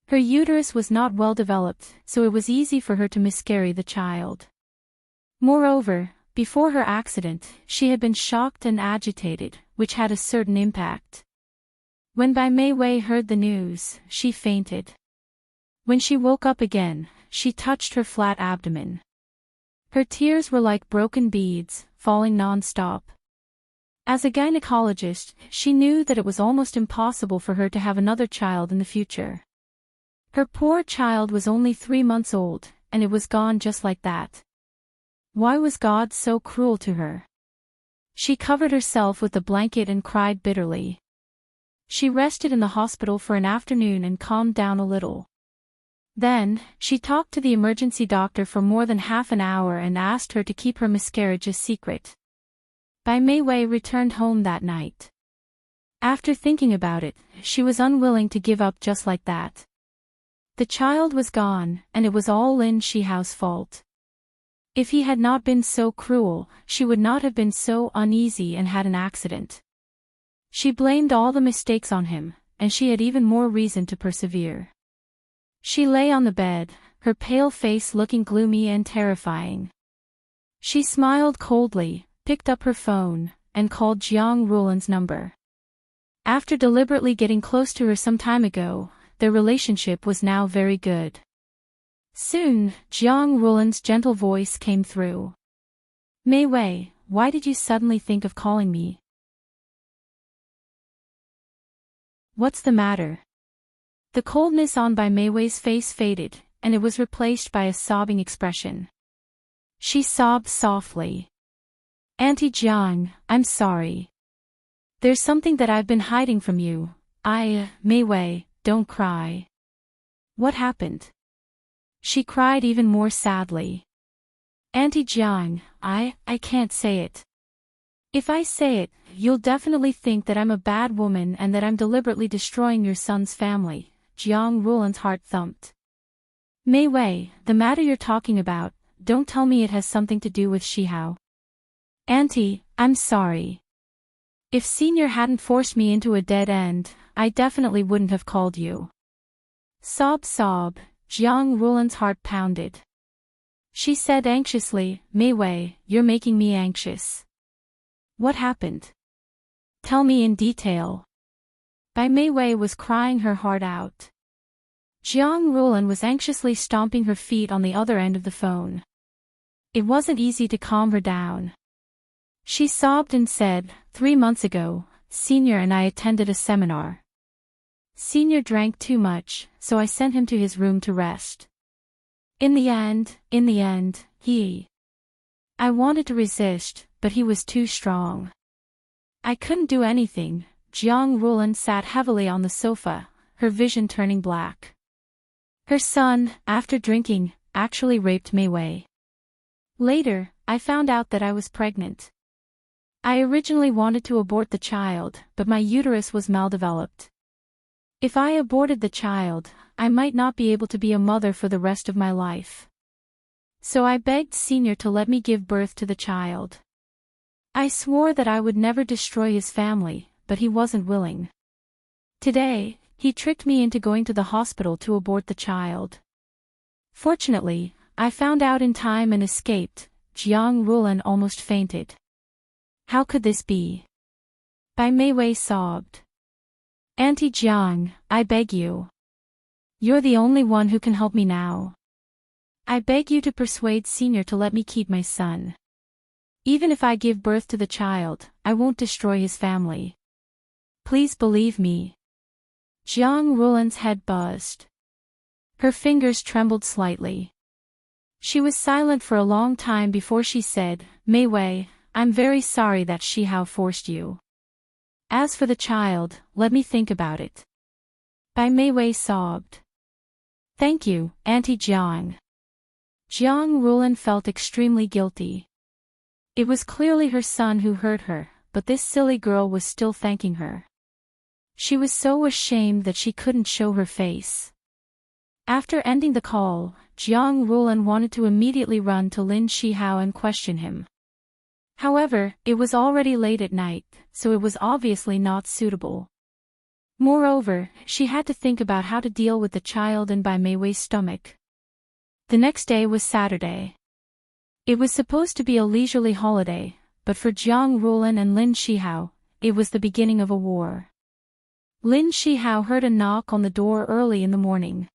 Her uterus was not well developed, so it was easy for her to miscarry the child. Moreover, before her accident, she had been shocked and agitated, which had a certain impact. When Bai Meiwei heard the news, she fainted. When she woke up again, she touched her flat abdomen. Her tears were like broken beads, falling non-stop. As a gynecologist, she knew that it was almost impossible for her to have another child in the future. Her poor child was only 3 months old, and it was gone just like that. Why was God so cruel to her? She covered herself with the blanket and cried bitterly. She rested in the hospital for an afternoon and calmed down a little. Then, she talked to the emergency doctor for more than half an hour and asked her to keep her miscarriage a secret. Bai Meiwei returned home that night. After thinking about it, she was unwilling to give up just like that. The child was gone, and it was all Lin Shihao's fault. If he had not been so cruel, she would not have been so uneasy and had an accident. She blamed all the mistakes on him, and she had even more reason to persevere. She lay on the bed, her pale face looking gloomy and terrifying. She smiled coldly, picked up her phone, and called Jiang Rulan's number. After deliberately getting close to her some time ago, their relationship was now very good. Soon, Jiang Rulan's gentle voice came through. "Meiwei, why did you suddenly think of calling me? What's the matter?" The coldness on Bai Meiwei's face faded, and it was replaced by a sobbing expression. She sobbed softly. "Auntie Jiang, I'm sorry. There's something that I've been hiding from you. Meiwei, don't cry. What happened?" She cried even more sadly. Auntie Jiang, I can't say it. If I say it, you'll definitely think that I'm a bad woman and that I'm deliberately destroying your son's family. Jiang Rulan's heart thumped. Mei Wei, the matter you're talking about, don't tell me it has something to do with Shihao. Auntie, I'm sorry. If Senior hadn't forced me into a dead end, I definitely wouldn't have called you. Sob. Jiang Rulan's heart pounded. She said anxiously, Mei Wei, you're making me anxious. What happened? Tell me in detail. Bai Mei Wei was crying her heart out. Jiang Rulan was anxiously stomping her feet on the other end of the phone. It wasn't easy to calm her down. She sobbed and said, 3 months ago, Senior and I attended a seminar. Senior drank too much, so I sent him to his room to rest. In the end, I wanted to resist, but he was too strong. I couldn't do anything. Jiang Rulan sat heavily on the sofa, her vision turning black. Her son, after drinking, actually raped Mei Wei. Later, I found out that I was pregnant. I originally wanted to abort the child, but my uterus was maldeveloped. If I aborted the child, I might not be able to be a mother for the rest of my life. So I begged Senior to let me give birth to the child. I swore that I would never destroy his family, but he wasn't willing. Today, he tricked me into going to the hospital to abort the child. Fortunately, I found out in time and escaped. Jiang Rulan almost fainted. How could this be? Bai Mei Wei sobbed. Auntie Jiang, I beg you. You're the only one who can help me now. I beg you to persuade Senior to let me keep my son. Even if I give birth to the child, I won't destroy his family. Please believe me. Jiang Rulan's head buzzed. Her fingers trembled slightly. She was silent for a long time before she said, Mei Wei, I'm very sorry that Shihao forced you. As for the child, let me think about it. Bai Mei Wei sobbed. Thank you, Auntie Jiang. Jiang Rulan felt extremely guilty. It was clearly her son who hurt her, but this silly girl was still thanking her. She was so ashamed that she couldn't show her face. After ending the call, Jiang Rulan wanted to immediately run to Lin Shihao and question him. However, it was already late at night, so it was obviously not suitable. Moreover, she had to think about how to deal with the child and Bai Mei Wei's stomach. The next day was Saturday. It was supposed to be a leisurely holiday, but for Jiang Rulan and Lin Shihao, it was the beginning of a war. Lin Shihao heard a knock on the door early in the morning.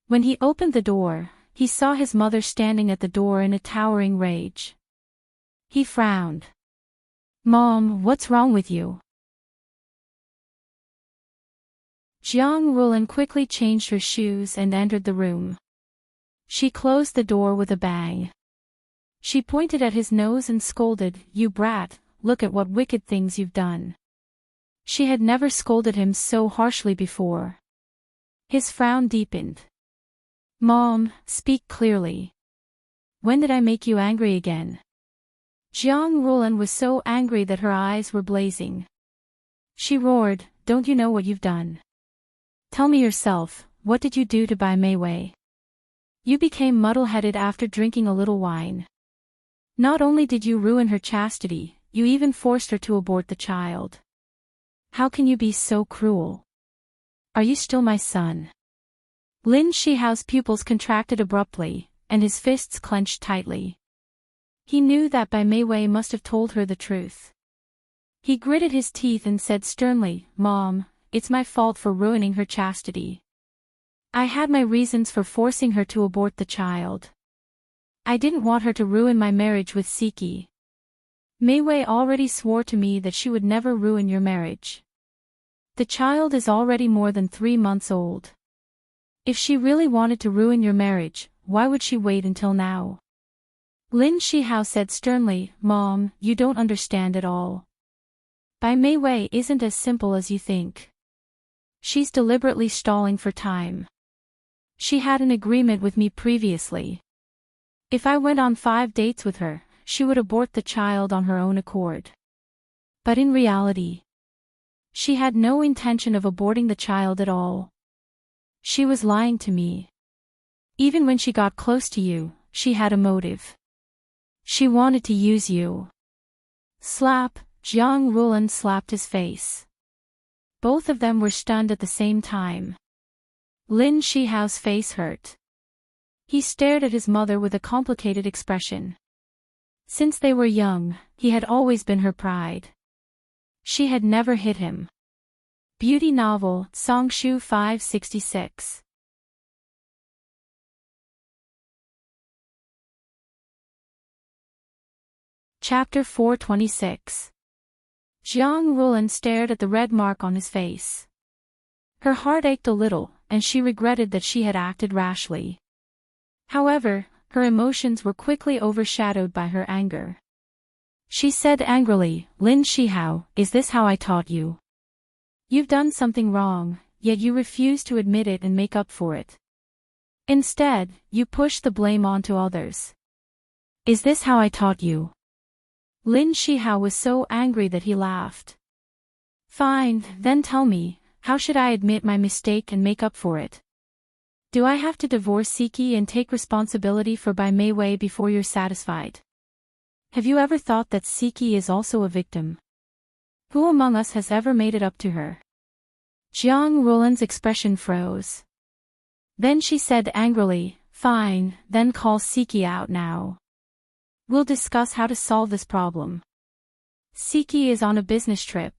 When he opened the door, he saw his mother standing at the door in a towering rage. He frowned. Mom, what's wrong with you? Jiang Rulan quickly changed her shoes and entered the room. She closed the door with a bang. She pointed at his nose and scolded, You brat, look at what wicked things you've done. She had never scolded him so harshly before. His frown deepened. Mom, speak clearly. When did I make you angry again? Jiang Rulan was so angry that her eyes were blazing. She roared, Don't you know what you've done? Tell me yourself, what did you do to Bai Mei Wei? You became muddle-headed after drinking a little wine. Not only did you ruin her chastity, you even forced her to abort the child. How can you be so cruel? Are you still my son? Lin Shihao's pupils contracted abruptly, and his fists clenched tightly. He knew that Bai Mei Wei must have told her the truth. He gritted his teeth and said sternly, Mom, it's my fault for ruining her chastity. I had my reasons for forcing her to abort the child. I didn't want her to ruin my marriage with Siki. Mei Wei already swore to me that she would never ruin your marriage. The child is already more than 3 months old. If she really wanted to ruin your marriage, why would she wait until now? Lin Shihao said sternly, Mom, you don't understand at all. Bai Mei Wei isn't as simple as you think. She's deliberately stalling for time. She had an agreement with me previously. If I went on 5 dates with her, she would abort the child on her own accord. But in reality, she had no intention of aborting the child at all. She was lying to me. Even when she got close to you, she had a motive. She wanted to use you. Slap, Jiang Rulan slapped his face. Both of them were stunned at the same time. Lin Shihao's face hurt. He stared at his mother with a complicated expression. Since they were young, he had always been her pride. She had never hit him. Beauty novel, Songshu 566. Chapter 426. Jiang Rulan stared at the red mark on his face. Her heart ached a little, and she regretted that she had acted rashly. However, her emotions were quickly overshadowed by her anger. She said angrily, "Lin Shihao, is this how I taught you? You've done something wrong, yet you refuse to admit it and make up for it. Instead, you push the blame onto others. Is this how I taught you?" Lin Shihao was so angry that he laughed. "Fine, then tell me, how should I admit my mistake and make up for it? Do I have to divorce Siki and take responsibility for Bai Meiwei before you're satisfied? Have you ever thought that Siki is also a victim? Who among us has ever made it up to her?" Jiang Rulan's expression froze. Then she said angrily, "Fine, then call Siki out now. We'll discuss how to solve this problem. Siki is on a business trip.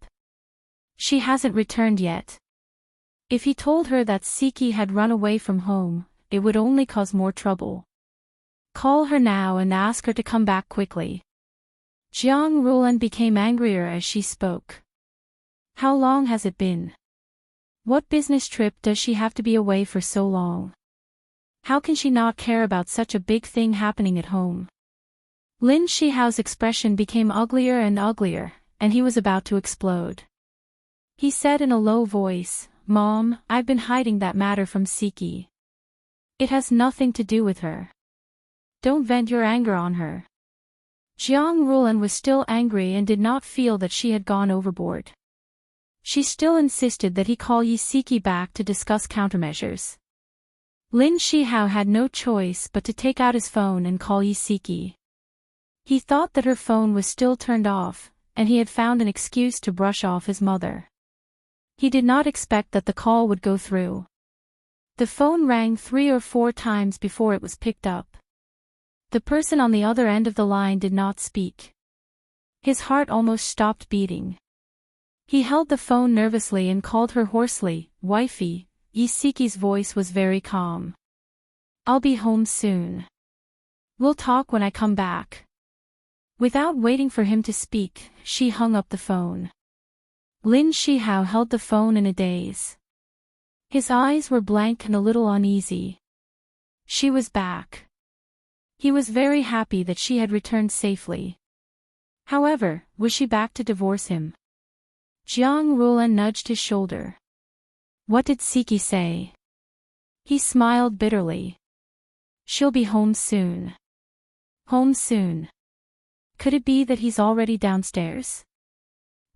She hasn't returned yet. If he told her that Siki had run away from home, it would only cause more trouble. Call her now and ask her to come back quickly." Jiang Rulan became angrier as she spoke. "How long has it been? What business trip does she have to be away for so long? How can she not care about such a big thing happening at home?" Lin Shihao's expression became uglier and uglier, and he was about to explode. He said in a low voice, "Mom, I've been hiding that matter from Siki. It has nothing to do with her. Don't vent your anger on her." Jiang Rulan was still angry and did not feel that she had gone overboard. She still insisted that he call Yi Siki back to discuss countermeasures. Lin Shihao had no choice but to take out his phone and call Yi Siki. He thought that her phone was still turned off, and he had found an excuse to brush off his mother. He did not expect that the call would go through. The phone rang 3 or 4 times before it was picked up. The person on the other end of the line did not speak. His heart almost stopped beating. He held the phone nervously and called her hoarsely, "Wifey." Yi Siki's voice was very calm. "I'll be home soon. We'll talk when I come back." Without waiting for him to speak, she hung up the phone. Lin Shihao held the phone in a daze. His eyes were blank and a little uneasy. She was back. He was very happy that she had returned safely. However, was she back to divorce him? Jiang Rulan nudged his shoulder. "What did Siki say?" He smiled bitterly. "She'll be home soon." Home soon. Could it be that he's already downstairs?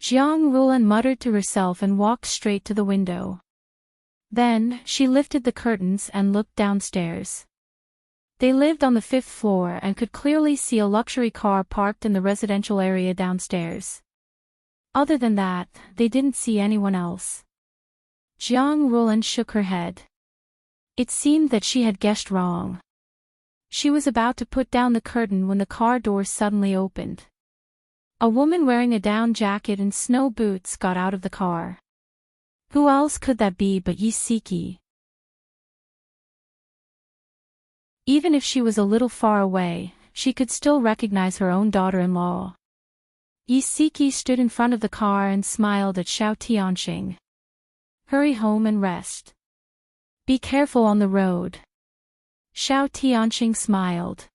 Jiang Rulan muttered to herself and walked straight to the window. Then, she lifted the curtains and looked downstairs. They lived on the 5th floor and could clearly see a luxury car parked in the residential area downstairs. Other than that, they didn't see anyone else. Jiang Rulan shook her head. It seemed that she had guessed wrong. She was about to put down the curtain when the car door suddenly opened. A woman wearing a down jacket and snow boots got out of the car. Who else could that be but Yi Siki? Even if she was a little far away, she could still recognize her own daughter-in-law. Yi Siki stood in front of the car and smiled at Xiao Tianxing. "Hurry home and rest. Be careful on the road." Xiao Tianxing smiled.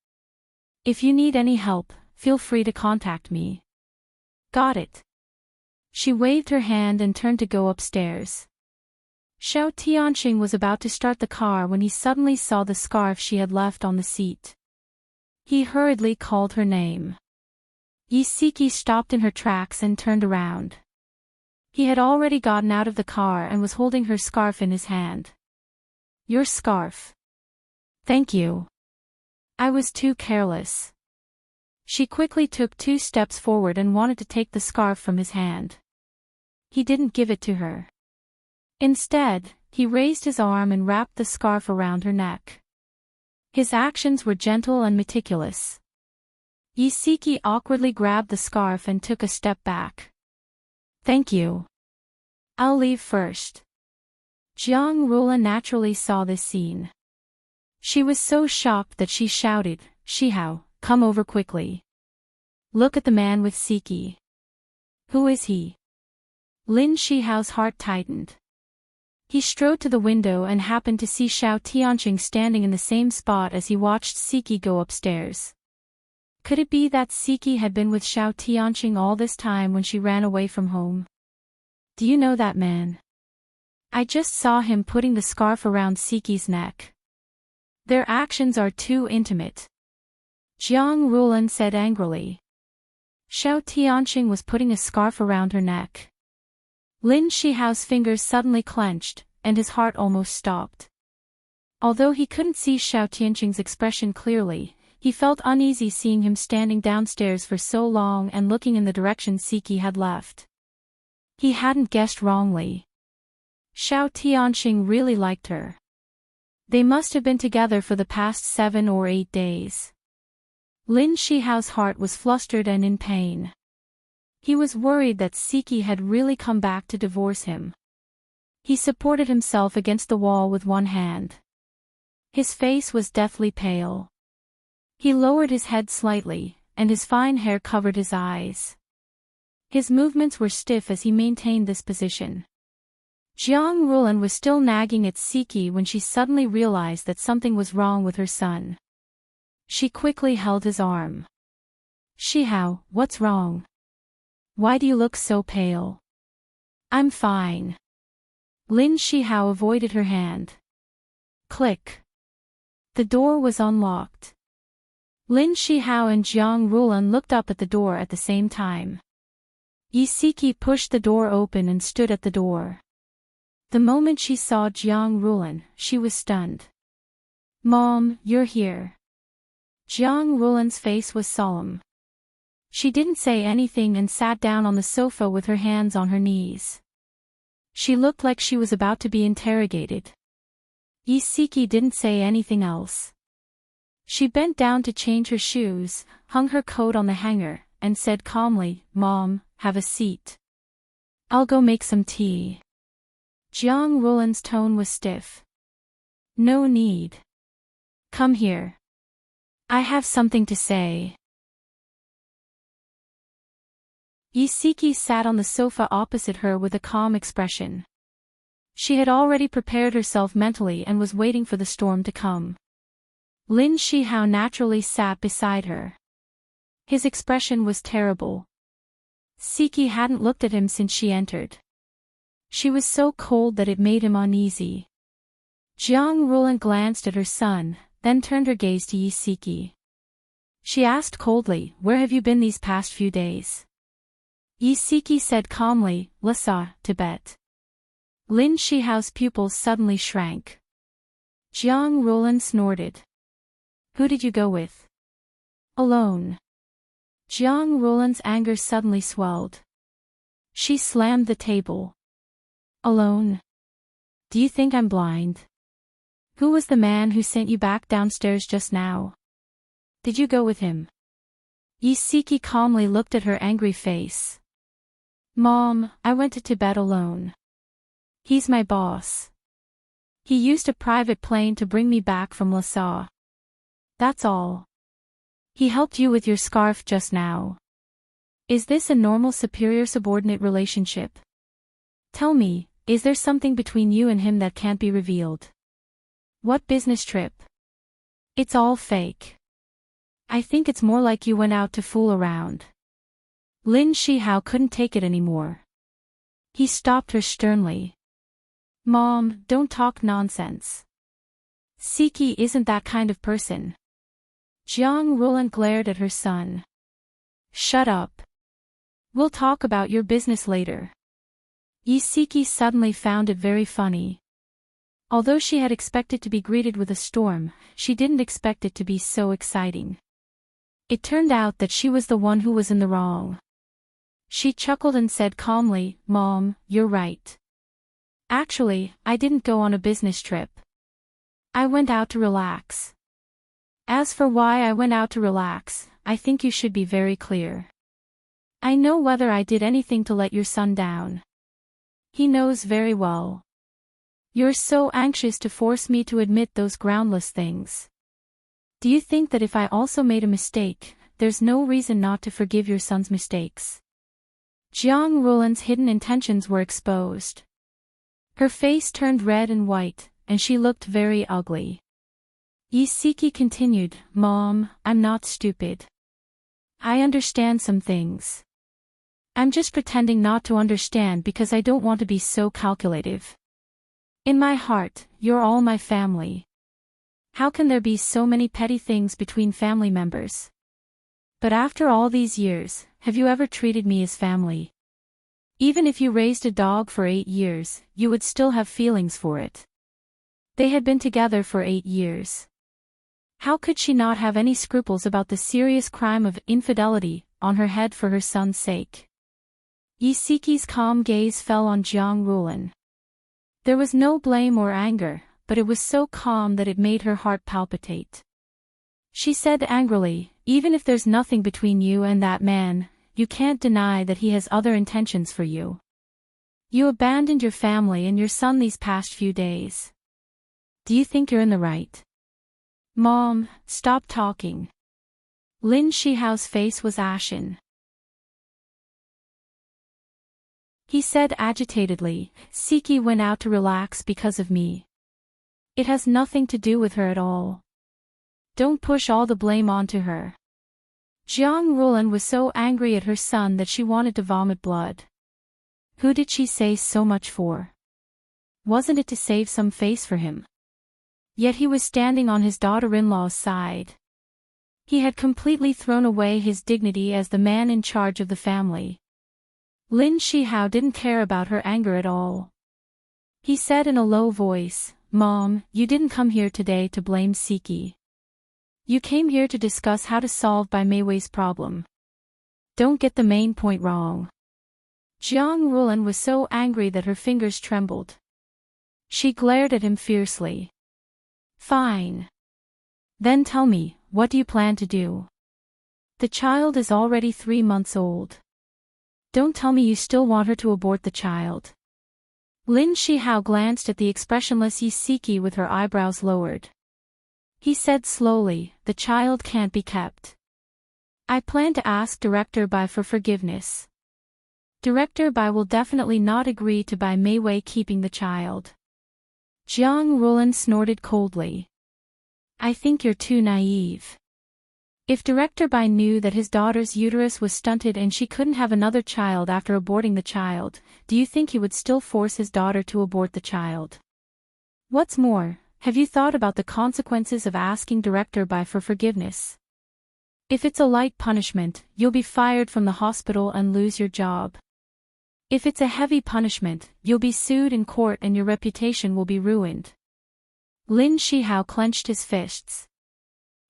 "If you need any help, feel free to contact me." "Got it." She waved her hand and turned to go upstairs. Xiao Tianqing was about to start the car when he suddenly saw the scarf she had left on the seat. He hurriedly called her name. Yi Siki stopped in her tracks and turned around. He had already gotten out of the car and was holding her scarf in his hand. Your scarf. Thank you. I was too careless. She quickly took 2 steps forward and wanted to take the scarf from his hand. He didn't give it to her. Instead, he raised his arm and wrapped the scarf around her neck. His actions were gentle and meticulous. Yi Siki awkwardly grabbed the scarf and took a step back. Thank you. I'll leave first. Jiang Rula naturally saw this scene. She was so shocked that she shouted, Shihao, come over quickly. Look at the man with Siki. Who is he? Lin Shihao's heart tightened. He strode to the window and happened to see Xiao Tianqing standing in the same spot as he watched Siki go upstairs. Could it be that Siki had been with Xiao Tianqing all this time when she ran away from home? Do you know that man? I just saw him putting the scarf around Siki's neck. Their actions are too intimate. Jiang Rulan said angrily. Xiao Tianqing was putting a scarf around her neck. Lin Shihao's fingers suddenly clenched, and his heart almost stopped. Although he couldn't see Xiao Tianqing's expression clearly, he felt uneasy seeing him standing downstairs for so long and looking in the direction Siki had left. He hadn't guessed wrongly. Xiao Tianqing really liked her. They must have been together for the past 7 or 8 days. Lin Shihao's heart was flustered and in pain. He was worried that Siki had really come back to divorce him. He supported himself against the wall with one hand. His face was deathly pale. He lowered his head slightly, and his fine hair covered his eyes. His movements were stiff as he maintained this position. Jiang Rulan was still nagging at Siki when she suddenly realized that something was wrong with her son. She quickly held his arm. Shihao, what's wrong? Why do you look so pale? I'm fine. Lin Shihao avoided her hand. Click. The door was unlocked. Lin Shihao and Jiang Rulan looked up at the door at the same time. Yi Siki pushed the door open and stood at the door. The moment she saw Jiang Rulan, she was stunned. Mom, you're here. Jiang Rulan's face was solemn. She didn't say anything and sat down on the sofa with her hands on her knees. She looked like she was about to be interrogated. Yi Siki didn't say anything else. She bent down to change her shoes, hung her coat on the hanger, and said calmly, Mom, have a seat. I'll go make some tea. Jiang Rulan's tone was stiff. No need. Come here. I have something to say. Yi Siki sat on the sofa opposite her with a calm expression. She had already prepared herself mentally and was waiting for the storm to come. Lin Shihao naturally sat beside her. His expression was terrible. Siki hadn't looked at him since she entered. She was so cold that it made him uneasy. Jiang Rulan glanced at her son, then turned her gaze to Yi Siki. She asked coldly, Where have you been these past few days? Yi Siki said calmly, Lhasa, Tibet. Lin Shihao's pupils suddenly shrank. Jiang Rulan snorted. Who did you go with? Alone. Jiang Rulan's anger suddenly swelled. She slammed the table. Alone? Do you think I'm blind? Who was the man who sent you back downstairs just now? Did you go with him? Yi Siki calmly looked at her angry face. Mom, I went to Tibet alone. He's my boss. He used a private plane to bring me back from Lhasa. That's all. He helped you with your scarf just now. Is this a normal superior-subordinate relationship? Tell me, is there something between you and him that can't be revealed? What business trip? It's all fake. I think it's more like you went out to fool around. Lin Shihao couldn't take it anymore. He stopped her sternly. Mom, don't talk nonsense. Siki isn't that kind of person. Jiang Rulan glared at her son. Shut up. We'll talk about your business later. Siki suddenly found it very funny. Although she had expected to be greeted with a storm, she didn't expect it to be so exciting. It turned out that she was the one who was in the wrong. She chuckled and said calmly, Mom, you're right. Actually, I didn't go on a business trip. I went out to relax. As for why I went out to relax, I think you should be very clear. I know whether I did anything to let your son down. He knows very well. You're so anxious to force me to admit those groundless things. Do you think that if I also made a mistake, there's no reason not to forgive your son's mistakes? Jiang Rulan's hidden intentions were exposed. Her face turned red and white, and she looked very ugly. Siki continued, Mom, I'm not stupid. I understand some things. I'm just pretending not to understand because I don't want to be so calculative. In my heart, you're all my family. How can there be so many petty things between family members? But after all these years, have you ever treated me as family? Even if you raised a dog for 8 years, you would still have feelings for it. They had been together for 8 years. How could she not have any scruples about the serious crime of infidelity on her head for her son's sake? Siki's calm gaze fell on Jiang Rulan. There was no blame or anger, but it was so calm that it made her heart palpitate. She said angrily, even if there's nothing between you and that man, you can't deny that he has other intentions for you. You abandoned your family and your son these past few days. Do you think you're in the right? Mom, stop talking. Lin Shihao's face was ashen. He said agitatedly, Siki went out to relax because of me. It has nothing to do with her at all. Don't push all the blame onto her. Jiang Rulan was so angry at her son that she wanted to vomit blood. Who did she say so much for? Wasn't it to save some face for him? Yet he was standing on his daughter-in-law's side. He had completely thrown away his dignity as the man in charge of the family. Lin Shihao didn't care about her anger at all. He said in a low voice, Mom, you didn't come here today to blame Siki. You came here to discuss how to solve Bai Meiwei's problem. Don't get the main point wrong. Jiang Rulan was so angry that her fingers trembled. She glared at him fiercely. Fine. Then tell me, what do you plan to do? The child is already 3 months old. Don't tell me you still want her to abort the child. Lin Shihao glanced at the expressionless Siki with her eyebrows lowered. He said slowly, the child can't be kept. I plan to ask Director Bai for forgiveness. Director Bai will definitely not agree to Bai Meiwei keeping the child. Jiang Rulan snorted coldly. I think you're too naive. If Director Bai knew that his daughter's uterus was stunted and she couldn't have another child after aborting the child, do you think he would still force his daughter to abort the child? What's more, have you thought about the consequences of asking Director Bai for forgiveness? If it's a light punishment, you'll be fired from the hospital and lose your job. If it's a heavy punishment, you'll be sued in court and your reputation will be ruined. Lin Shihao clenched his fists.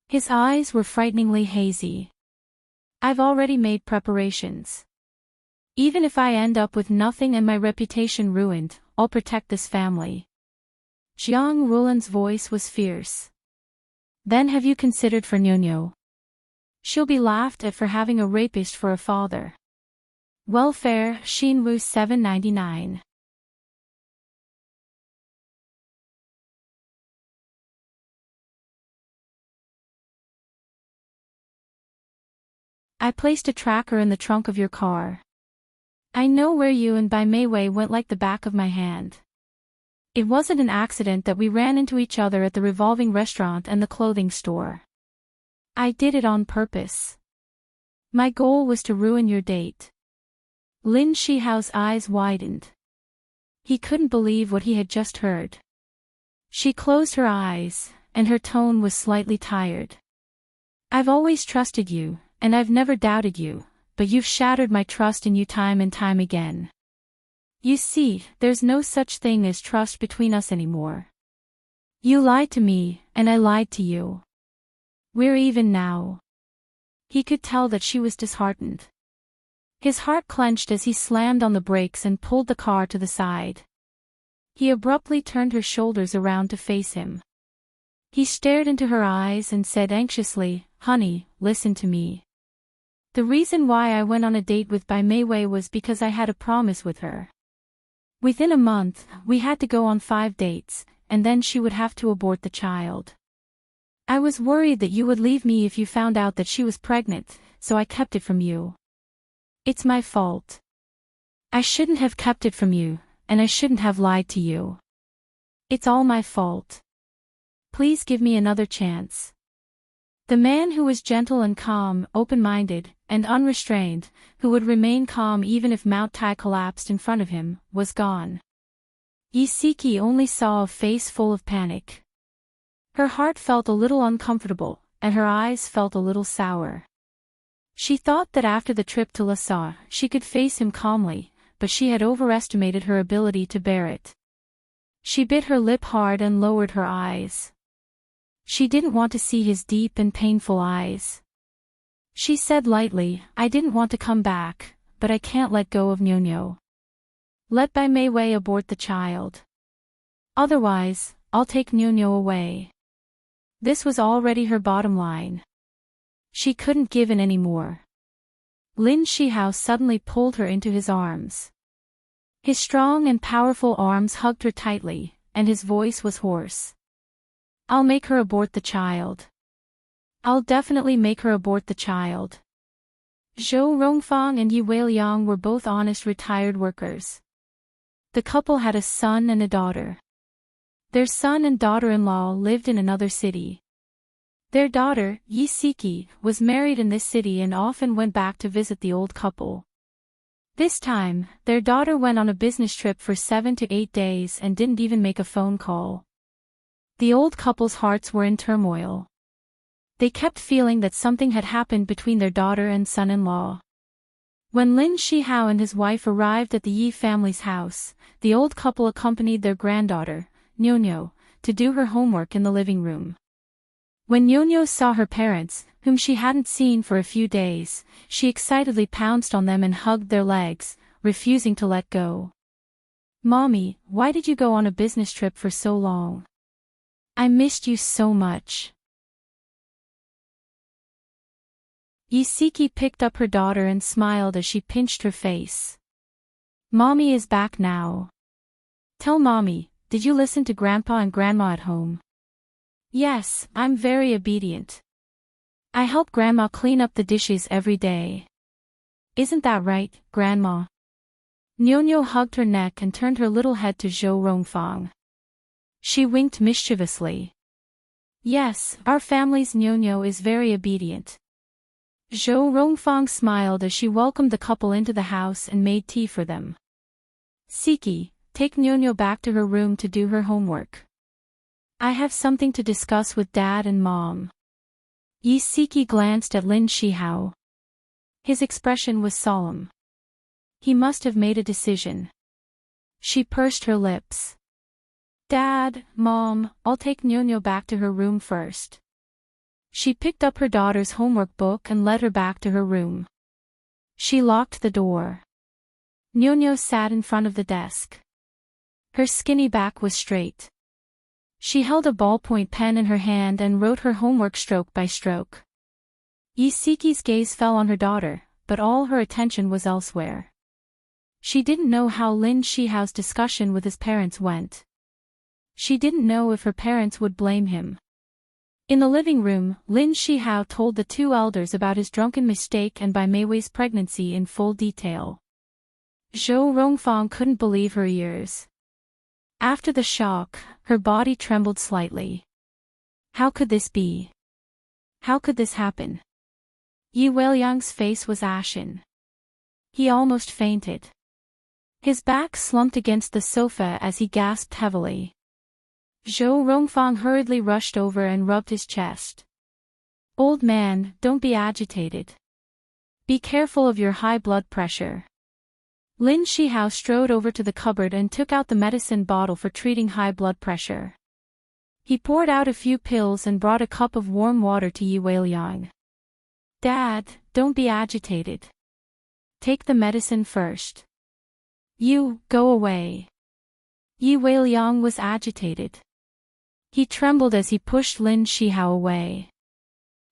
His eyes were frighteningly hazy. I've already made preparations. Even if I end up with nothing and my reputation ruined, I'll protect this family. Jiang Rulan's voice was fierce. Then have you considered for Nyonyo? She'll be laughed at for having a rapist for a father. Welfare, Shinwu 799. I placed a tracker in the trunk of your car. I know where you and Bai Meiwei went like the back of my hand. It wasn't an accident that we ran into each other at the revolving restaurant and the clothing store. I did it on purpose. My goal was to ruin your date. Lin Shihao's eyes widened. He couldn't believe what he had just heard. She closed her eyes, and her tone was slightly tired. I've always trusted you, and I've never doubted you, but you've shattered my trust in you time and time again. You see, there's no such thing as trust between us anymore. You lied to me, and I lied to you. We're even now. He could tell that she was disheartened. His heart clenched as he slammed on the brakes and pulled the car to the side. He abruptly turned her shoulders around to face him. He stared into her eyes and said anxiously, "Honey, listen to me. The reason why I went on a date with Bai Meiwei was because I had a promise with her. Within a month, we had to go on 5 dates, and then she would have to abort the child. I was worried that you would leave me if you found out that she was pregnant, so I kept it from you. It's my fault. I shouldn't have kept it from you, and I shouldn't have lied to you. It's all my fault. Please give me another chance." The man who was gentle and calm, open-minded, and unrestrained, who would remain calm even if Mount Tai collapsed in front of him, was gone. Yisiki only saw a face full of panic. Her heart felt a little uncomfortable, and her eyes felt a little sour. She thought that after the trip to Lhasa, she could face him calmly, but she had overestimated her ability to bear it. She bit her lip hard and lowered her eyes. She didn't want to see his deep and painful eyes. She said lightly, "I didn't want to come back, but I can't let go of Nyonyo. Let Bai Meiwei abort the child. Otherwise, I'll take Nyonyo away." This was already her bottom line. She couldn't give in any more. Lin Shihao suddenly pulled her into his arms. His strong and powerful arms hugged her tightly, and his voice was hoarse. "I'll make her abort the child. I'll definitely make her abort the child." Zhou Rongfang and Yi Weiliang were both honest retired workers. The couple had a son and a daughter. Their son and daughter-in-law lived in another city. Their daughter, Yisiki, was married in this city and often went back to visit the old couple. This time, their daughter went on a business trip for 7 to 8 days and didn't even make a phone call. The old couple's hearts were in turmoil. They kept feeling that something had happened between their daughter and son-in-law. When Lin Shihao and his wife arrived at the Yi family's house, the old couple accompanied their granddaughter, Nyonyo, to do her homework in the living room. When Nyonyo saw her parents, whom she hadn't seen for a few days, she excitedly pounced on them and hugged their legs, refusing to let go. "Mommy, why did you go on a business trip for so long? I missed you so much." Yisiki picked up her daughter and smiled as she pinched her face. "Mommy is back now. Tell Mommy, did you listen to Grandpa and Grandma at home?" "Yes, I'm very obedient. I help Grandma clean up the dishes every day. Isn't that right, Grandma?" Nyonyo hugged her neck and turned her little head to Zhou Rongfang. She winked mischievously. "Yes, our family's Nyonyo is very obedient." Zhou Rongfang smiled as she welcomed the couple into the house and made tea for them. "Siki, take Nyonyo back to her room to do her homework. I have something to discuss with Dad and Mom." Yisiki glanced at Lin Shihao. His expression was solemn. He must have made a decision. She pursed her lips. "Dad, Mom, I'll take Nyonyo back to her room first." She picked up her daughter's homework book and led her back to her room. She locked the door. Nyonyo sat in front of the desk. Her skinny back was straight. She held a ballpoint pen in her hand and wrote her homework stroke by stroke. Yisiki's gaze fell on her daughter, but all her attention was elsewhere. She didn't know how Lin Shihao's discussion with his parents went. She didn't know if her parents would blame him. In the living room, Lin Shihao told the two elders about his drunken mistake and Bai Meiwei's pregnancy in full detail. Zhou Rongfang couldn't believe her ears. After the shock, her body trembled slightly. How could this be? How could this happen? Yi Weiliang's face was ashen. He almost fainted. His back slumped against the sofa as he gasped heavily. Zhou Rongfang hurriedly rushed over and rubbed his chest. "Old man, don't be agitated. Be careful of your high blood pressure." Lin Shihao strode over to the cupboard and took out the medicine bottle for treating high blood pressure. He poured out a few pills and brought a cup of warm water to Yi Weiliang. "Dad, don't be agitated. Take the medicine first." "You, go away." Yi Weiliang was agitated. He trembled as he pushed Lin Shihao away.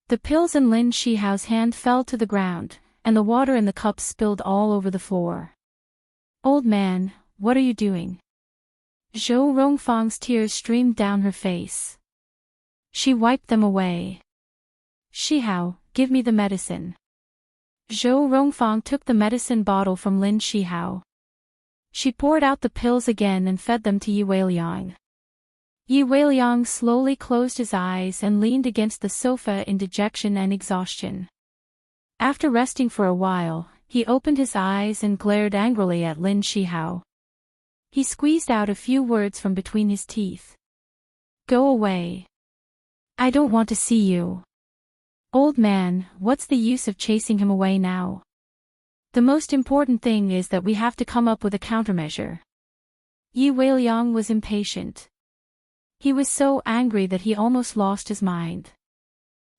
The pills in Lin Shihao's hand fell to the ground, and the water in the cup spilled all over the floor. "Old man, what are you doing?" Zhou Rongfang's tears streamed down her face. She wiped them away. "Shihao, give me the medicine." Zhou Rongfang took the medicine bottle from Lin Shihao. She poured out the pills again and fed them to Yi Weiliang. Yi Weiliang slowly closed his eyes and leaned against the sofa in dejection and exhaustion. After resting for a while, he opened his eyes and glared angrily at Lin Shihao. He squeezed out a few words from between his teeth. "Go away. I don't want to see you." "Old man, what's the use of chasing him away now? The most important thing is that we have to come up with a countermeasure." Yi Weiliang was impatient. He was so angry that he almost lost his mind.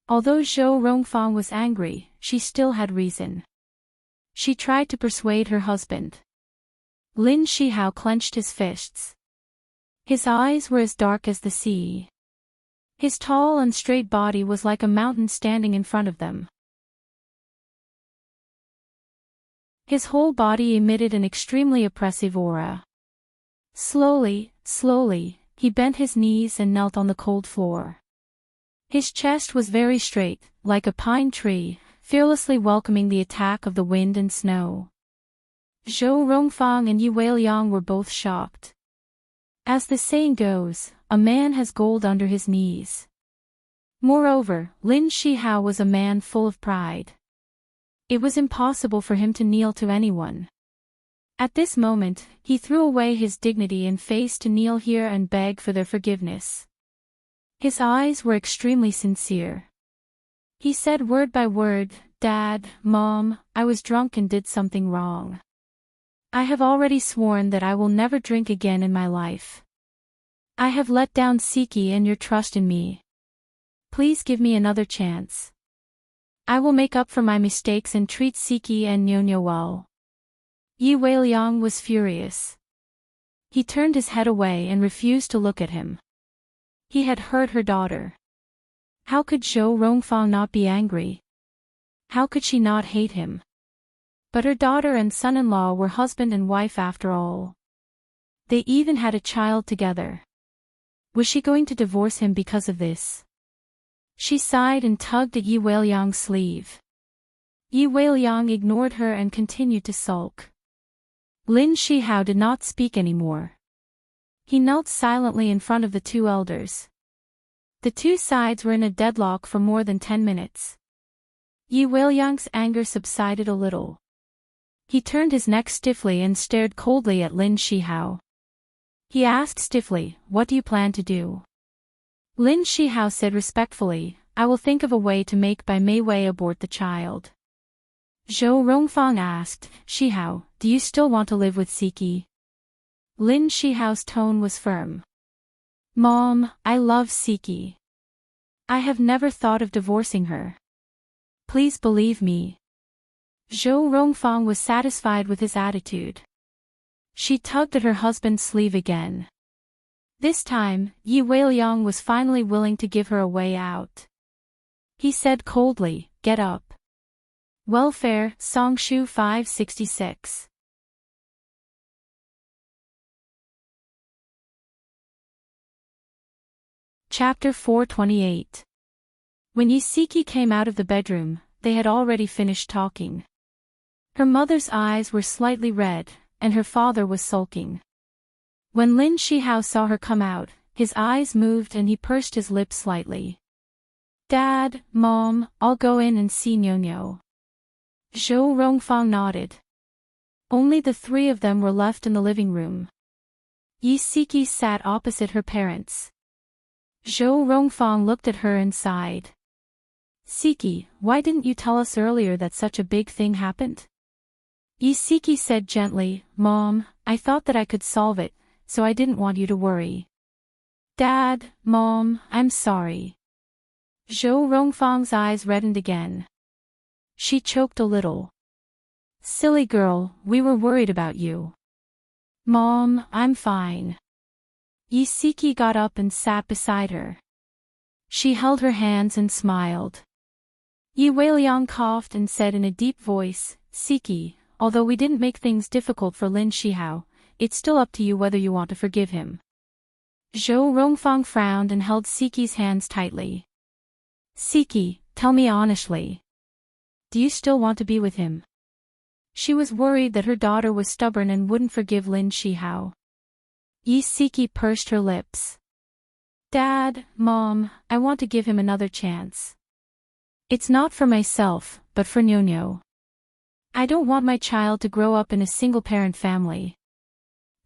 Although Zhou Rongfang was angry, she still had reason. She tried to persuade her husband. Lin Shihao clenched his fists. His eyes were as dark as the sea. His tall and straight body was like a mountain standing in front of them. His whole body emitted an extremely oppressive aura. Slowly, he bent his knees and knelt on the cold floor. His chest was very straight, like a pine tree, fearlessly welcoming the attack of the wind and snow. Zhou Rongfang and Yi Weiliang were both shocked. As the saying goes, a man has gold under his knees. Moreover, Lin Shihao was a man full of pride. It was impossible for him to kneel to anyone. At this moment, he threw away his dignity and face to kneel here and beg for their forgiveness. His eyes were extremely sincere. He said word by word, "Dad, Mom, I was drunk and did something wrong. I have already sworn that I will never drink again in my life. I have let down Siki and your trust in me. Please give me another chance. I will make up for my mistakes and treat Siki and Nyonya well." Yi Weiliang was furious. He turned his head away and refused to look at him. He had hurt her daughter. How could Zhou Rongfang not be angry? How could she not hate him? But her daughter and son-in-law were husband and wife after all. They even had a child together. Was she going to divorce him because of this? She sighed and tugged at Yi Weiliang's sleeve. Yi Weiliang ignored her and continued to sulk. Lin Shihao did not speak anymore. He knelt silently in front of the two elders. The two sides were in a deadlock for more than 10 minutes. Yi Weiliang's anger subsided a little. He turned his neck stiffly and stared coldly at Lin Shihao. He asked stiffly, "What do you plan to do?" Lin Shihao said respectfully, "I will think of a way to make Bai Mei Wei abort the child." Zhou Rongfang asked, "Shihao, do you still want to live with Siki?" Lin Shihao's tone was firm. "Mom, I love Siki. I have never thought of divorcing her. Please believe me." Zhou Rongfang was satisfied with his attitude. She tugged at her husband's sleeve again. This time, Yi Weiliang was finally willing to give her a way out. He said coldly, "Get up." Welfare, Songshu 566. Chapter 428. When Yisiki came out of the bedroom, they had already finished talking. Her mother's eyes were slightly red, and her father was sulking. When Lin Shihao saw her come out, his eyes moved and he pursed his lips slightly. "Dad, Mom, I'll go in and see Nyonyo." Zhou Rongfang nodded. Only the three of them were left in the living room. Yi Siki sat opposite her parents. Zhou Rongfang looked at her and sighed. Siki, why didn't you tell us earlier that such a big thing happened? Yi Siki said gently, Mom, I thought that I could solve it, so I didn't want you to worry. Dad, Mom, I'm sorry. Zhou Rongfang's eyes reddened again. She choked a little. Silly girl, we were worried about you. Mom, I'm fine. Yi Siki got up and sat beside her. She held her hands and smiled. Yi Weiliang coughed and said in a deep voice, Siki, although we didn't make things difficult for Lin Shihao, it's still up to you whether you want to forgive him. Zhou Rongfang frowned and held Siki's hands tightly. Siki, tell me honestly. Do you still want to be with him? She was worried that her daughter was stubborn and wouldn't forgive Lin Shihao. Yi Siki pursed her lips. Dad, Mom, I want to give him another chance. It's not for myself, but for Nyonyo. I don't want my child to grow up in a single-parent family.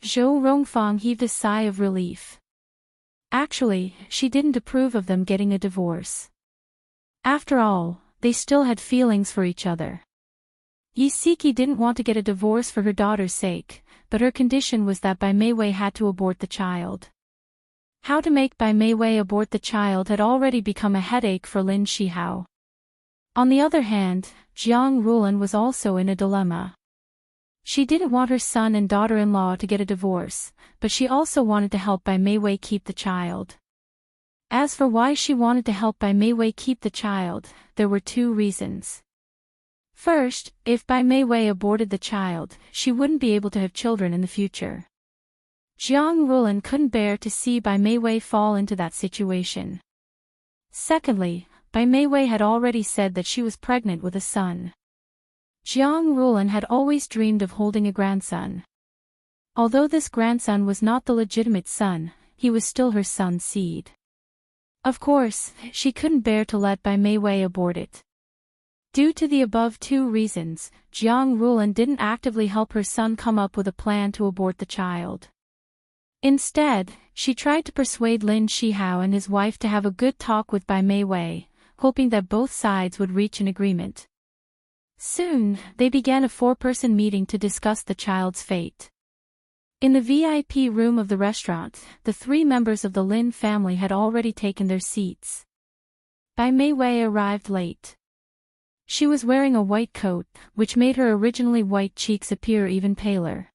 Zhou Rongfang heaved a sigh of relief. Actually, she didn't approve of them getting a divorce. After all, they still had feelings for each other. Yi Siki didn't want to get a divorce for her daughter's sake, but her condition was that Bai Meiwei had to abort the child. How to make Bai Meiwei abort the child had already become a headache for Lin Shihao. On the other hand, Jiang Rulan was also in a dilemma. She didn't want her son and daughter-in-law to get a divorce, but she also wanted to help Bai Meiwei keep the child. As for why she wanted to help Bai Meiwei keep the child, there were two reasons. First, if Bai Meiwei aborted the child, she wouldn't be able to have children in the future. Jiang Rulan couldn't bear to see Bai Meiwei fall into that situation. Secondly, Bai Meiwei had already said that she was pregnant with a son. Jiang Rulan had always dreamed of holding a grandson. Although this grandson was not the legitimate son, he was still her son's seed. Of course, she couldn't bear to let Bai Meiwei abort it. Due to the above two reasons, Jiang Rulan didn't actively help her son come up with a plan to abort the child. Instead, she tried to persuade Lin Shihao and his wife to have a good talk with Bai Meiwei, hoping that both sides would reach an agreement. Soon, they began a four-person meeting to discuss the child's fate. In the VIP room of the restaurant, the three members of the Lin family had already taken their seats. Bai Meiwei arrived late. She was wearing a white coat, which made her originally white cheeks appear even paler.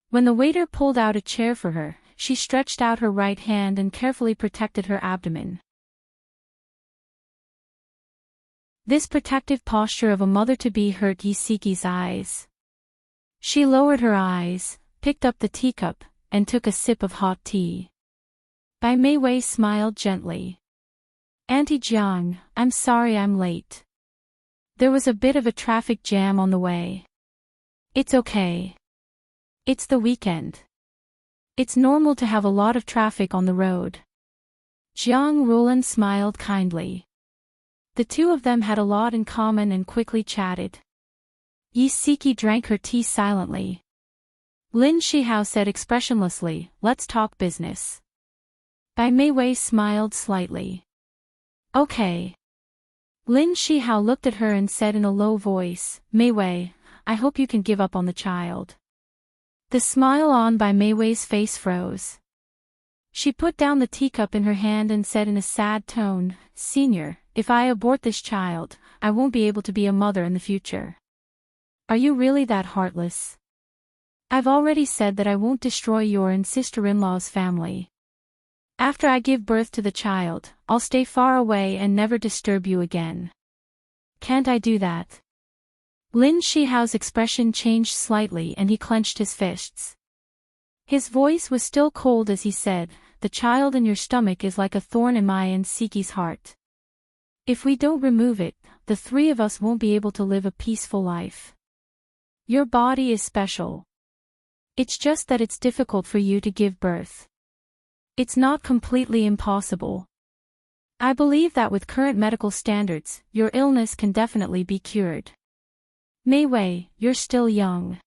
When the waiter pulled out a chair for her, she stretched out her right hand and carefully protected her abdomen. This protective posture of a mother-to-be hurt Yi Siki's eyes. She lowered her eyes, picked up the teacup, and took a sip of hot tea. Bai Meiwei smiled gently. Auntie Jiang, I'm sorry I'm late. There was a bit of a traffic jam on the way. It's okay. It's the weekend. It's normal to have a lot of traffic on the road. Jiang Rulan smiled kindly. The two of them had a lot in common and quickly chatted. Yi Siki drank her tea silently. Lin Shihao said expressionlessly, let's talk business. Bai Meiwei smiled slightly. Okay. Lin Shihao looked at her and said in a low voice, Meiwei, I hope you can give up on the child. The smile on Bai Meiwei's face froze. She put down the teacup in her hand and said in a sad tone, Senior, if I abort this child, I won't be able to be a mother in the future. Are you really that heartless? I've already said that I won't destroy your and sister-in-law's family. After I give birth to the child, I'll stay far away and never disturb you again. Can't I do that? Lin Shihao's expression changed slightly and he clenched his fists. His voice was still cold as he said, the child in your stomach is like a thorn in my and Siki's heart. If we don't remove it, the three of us won't be able to live a peaceful life. Your body is special. It's just that it's difficult for you to give birth. It's not completely impossible. I believe that with current medical standards, your illness can definitely be cured. Meiwei, you're still young.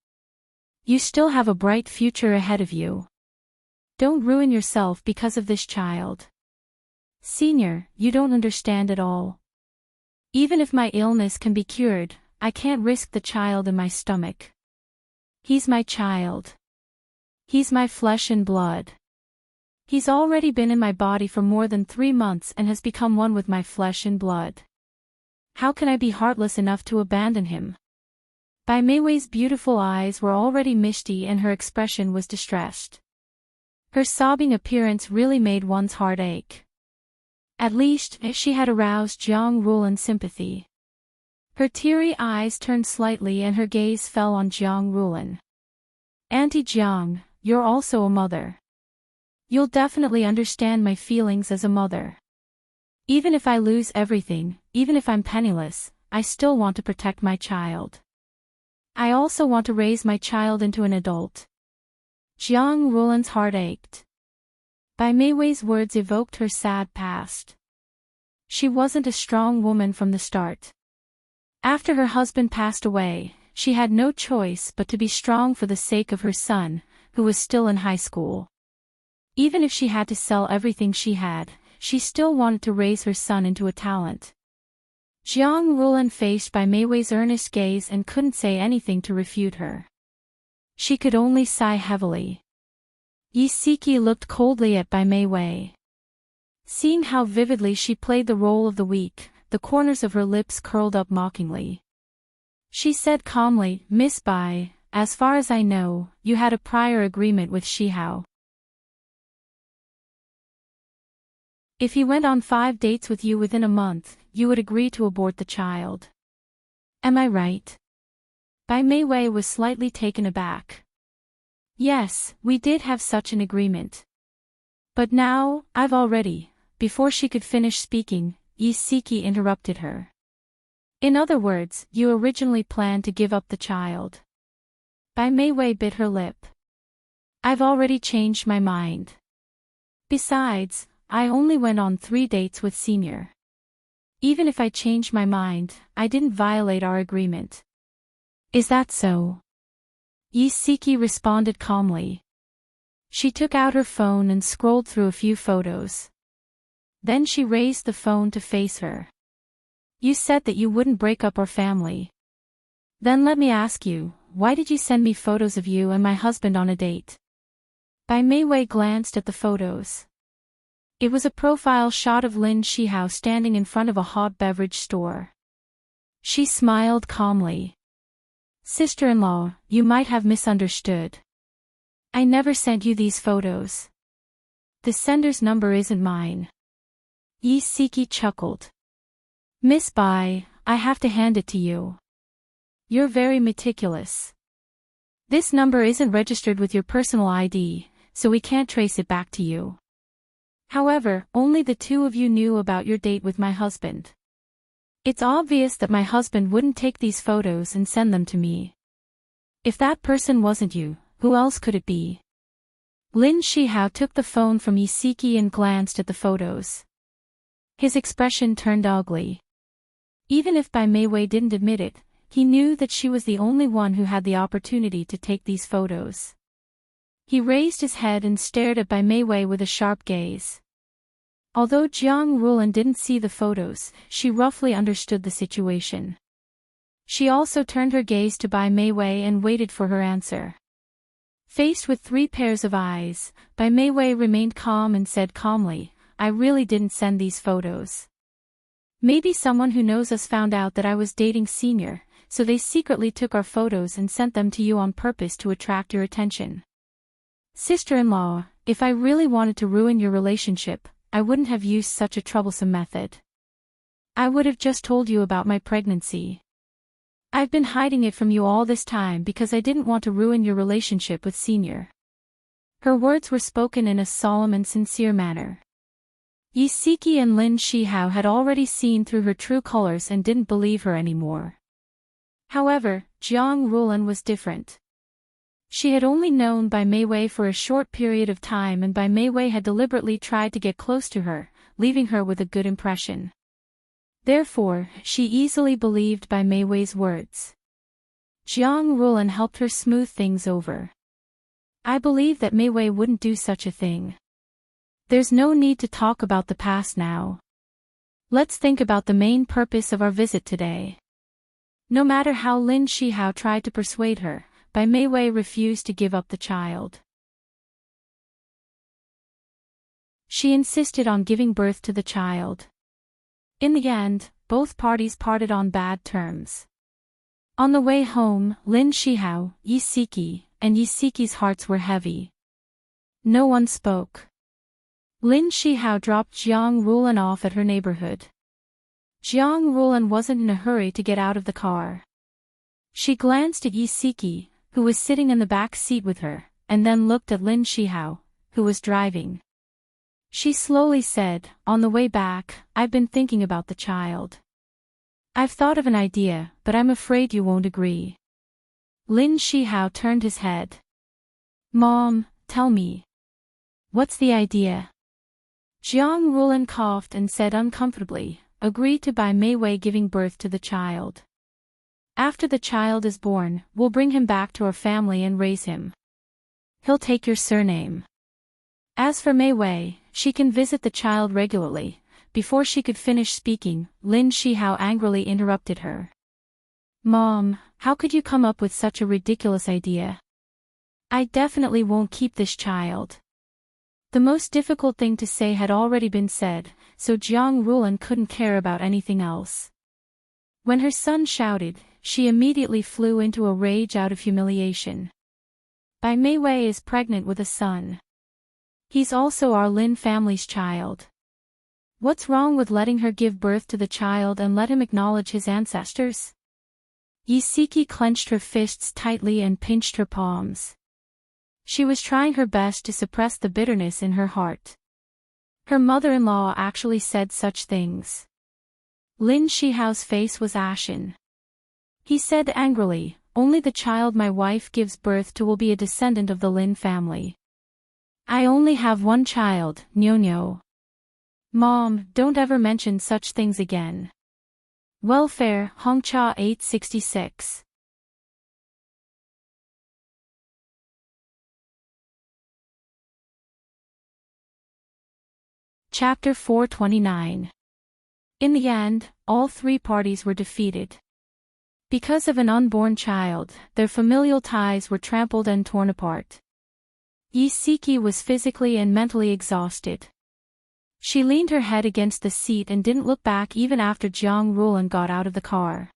You still have a bright future ahead of you. Don't ruin yourself because of this child. Senior, you don't understand at all. Even if my illness can be cured, I can't risk the child in my stomach. He's my child. He's my flesh and blood. He's already been in my body for more than 3 months and has become one with my flesh and blood. How can I be heartless enough to abandon him? Bai Meiwei's beautiful eyes were already misty and her expression was distressed. Her sobbing appearance really made one's heart ache. At least, she had aroused Jiang Rulan's sympathy. Her teary eyes turned slightly and her gaze fell on Jiang Rulan. Auntie Jiang, you're also a mother. You'll definitely understand my feelings as a mother. Even if I lose everything, even if I'm penniless, I still want to protect my child. I also want to raise my child into an adult. Jiang Rulan's heart ached. Bai Meiwei's words evoked her sad past. She wasn't a strong woman from the start. After her husband passed away, she had no choice but to be strong for the sake of her son, who was still in high school. Even if she had to sell everything she had, she still wanted to raise her son into a talent. Jiang Rulan faced Bai Meiwei's earnest gaze and couldn't say anything to refute her. She could only sigh heavily. Yi Siki looked coldly at Bai Meiwei. Seeing how vividly she played the role of the weak, the corners of her lips curled up mockingly. She said calmly, Miss Bai, as far as I know, you had a prior agreement with Shihao. If he went on 5 dates with you within a month, you would agree to abort the child. Am I right? Bai Meiwei was slightly taken aback. Yes, we did have such an agreement. But now, I've already. Before she could finish speaking, Yi Siki interrupted her. In other words, you originally planned to give up the child. Bai Meiwei bit her lip. I've already changed my mind. Besides, I only went on 3 dates with Senior. Even if I changed my mind, I didn't violate our agreement. Is that so? Yi Siki responded calmly. She took out her phone and scrolled through a few photos. Then she raised the phone to face her. You said that you wouldn't break up our family. Then let me ask you, why did you send me photos of you and my husband on a date? Bai Meiwei glanced at the photos. It was a profile shot of Lin Shihao standing in front of a hot beverage store. She smiled calmly. Sister-in-law, you might have misunderstood. I never sent you these photos. The sender's number isn't mine. Yi Siki chuckled. Miss Bai, I have to hand it to you. You're very meticulous. This number isn't registered with your personal ID, so we can't trace it back to you. However, only the 2 of you knew about your date with my husband. It's obvious that my husband wouldn't take these photos and send them to me. If that person wasn't you, who else could it be? Lin Shihao took the phone from Yi Siki and glanced at the photos. His expression turned ugly. Even if Bai Meiwei didn't admit it, he knew that she was the only one who had the opportunity to take these photos. He raised his head and stared at Bai Meiwei with a sharp gaze. Although Jiang Rulan didn't see the photos, she roughly understood the situation. She also turned her gaze to Bai Meiwei and waited for her answer. Faced with 3 pairs of eyes, Bai Meiwei remained calm and said calmly, I really didn't send these photos. Maybe someone who knows us found out that I was dating Senior, so they secretly took our photos and sent them to you on purpose to attract your attention. Sister-in-law, if I really wanted to ruin your relationship, I wouldn't have used such a troublesome method. I would have just told you about my pregnancy. I've been hiding it from you all this time because I didn't want to ruin your relationship with Senior. Her words were spoken in a solemn and sincere manner. Yi Siki and Lin Shihao had already seen through her true colors and didn't believe her anymore. However, Jiang Rulan was different. She had only known Bai Meiwei for a short period of time and Bai Meiwei had deliberately tried to get close to her, leaving her with a good impression. Therefore, she easily believed Bai Meiwei's words. Jiang Rulan helped her smooth things over. I believe that Mei Wei wouldn't do such a thing. There's no need to talk about the past now. Let's think about the main purpose of our visit today. No matter how Lin Shihao tried to persuade her, Bai Mei Wei refused to give up the child. She insisted on giving birth to the child. In the end, both parties parted on bad terms. On the way home, Lin Shihao, Yi Siki, and Yi Siki's hearts were heavy. No one spoke. Lin Shihao dropped Jiang Rulan off at her neighborhood. Jiang Rulan wasn't in a hurry to get out of the car. She glanced at Yi Siki, who was sitting in the back seat with her, and then looked at Lin Shihao, who was driving. She slowly said, "On the way back, I've been thinking about the child. I've thought of an idea, but I'm afraid you won't agree." Lin Shihao turned his head. "Mom, tell me. What's the idea?" Jiang Rulan coughed and said uncomfortably, "Agree to Bai Mei Wei giving birth to the child. After the child is born, we'll bring him back to our family and raise him. He'll take your surname. As for Mei Wei, she can visit the child regularly." Before she could finish speaking, Lin Shihao angrily interrupted her. "Mom, how could you come up with such a ridiculous idea? I definitely won't keep this child." The most difficult thing to say had already been said, so Jiang Rulan couldn't care about anything else. When her son shouted, she immediately flew into a rage out of humiliation. Bai Mei Wei is pregnant with a son. He's also our Lin family's child. What's wrong with letting her give birth to the child and let him acknowledge his ancestors? Yi Siki clenched her fists tightly and pinched her palms. She was trying her best to suppress the bitterness in her heart. Her mother-in-law actually said such things. Lin Shihao's face was ashen. He said angrily, "Only the child my wife gives birth to will be a descendant of the Lin family. I only have one child, Nyo. Mom, don't ever mention such things again." Welfare, Hongcha 866. Chapter 429. In the end, all three parties were defeated. Because of an unborn child, their familial ties were trampled and torn apart. Yi Siki was physically and mentally exhausted. She leaned her head against the seat and didn't look back even after Jiang Rulan got out of the car.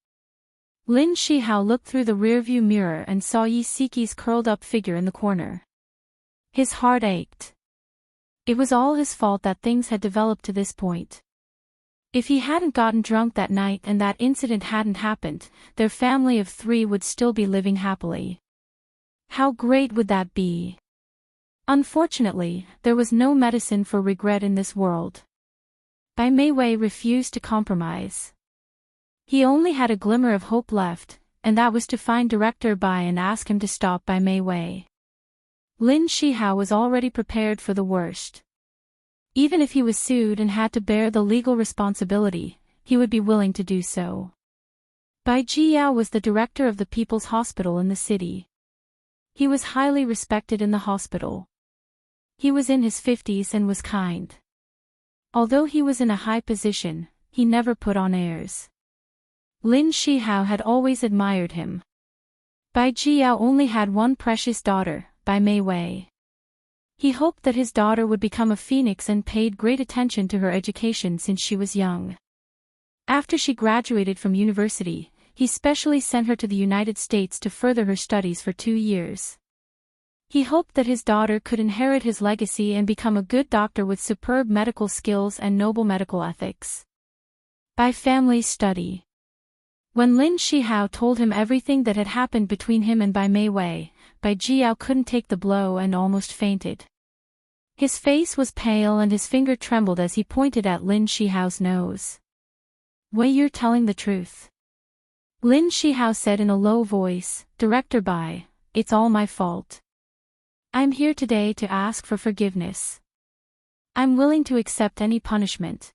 Lin Shihao looked through the rearview mirror and saw Yi Siki's curled-up figure in the corner. His heart ached. It was all his fault that things had developed to this point. If he hadn't gotten drunk that night and that incident hadn't happened, their family of three would still be living happily. How great would that be? Unfortunately, there was no medicine for regret in this world. Bai Mei Wei refused to compromise. He only had a glimmer of hope left, and that was to find Director Bai and ask him to stop Bai Mei Wei. Lin Shihao was already prepared for the worst. Even if he was sued and had to bear the legal responsibility, he would be willing to do so. Bai Jiyao was the director of the People's Hospital in the city. He was highly respected in the hospital. He was in his 50s and was kind. Although he was in a high position, he never put on airs. Lin Shihao had always admired him. Bai Jiyao only had one precious daughter, Bai Mei Wei. He hoped that his daughter would become a phoenix and paid great attention to her education since she was young. After she graduated from university, he specially sent her to the United States to further her studies for 2 years. He hoped that his daughter could inherit his legacy and become a good doctor with superb medical skills and noble medical ethics. Bai family's study. When Lin Shihao told him everything that had happened between him and Bai Mei Wei, Bai Jiyao couldn't take the blow and almost fainted. His face was pale and his finger trembled as he pointed at Lin Shihao's nose. "Wei, you're telling the truth." Lin Shihao said in a low voice, "Director Bai, it's all my fault. I'm here today to ask for forgiveness. I'm willing to accept any punishment."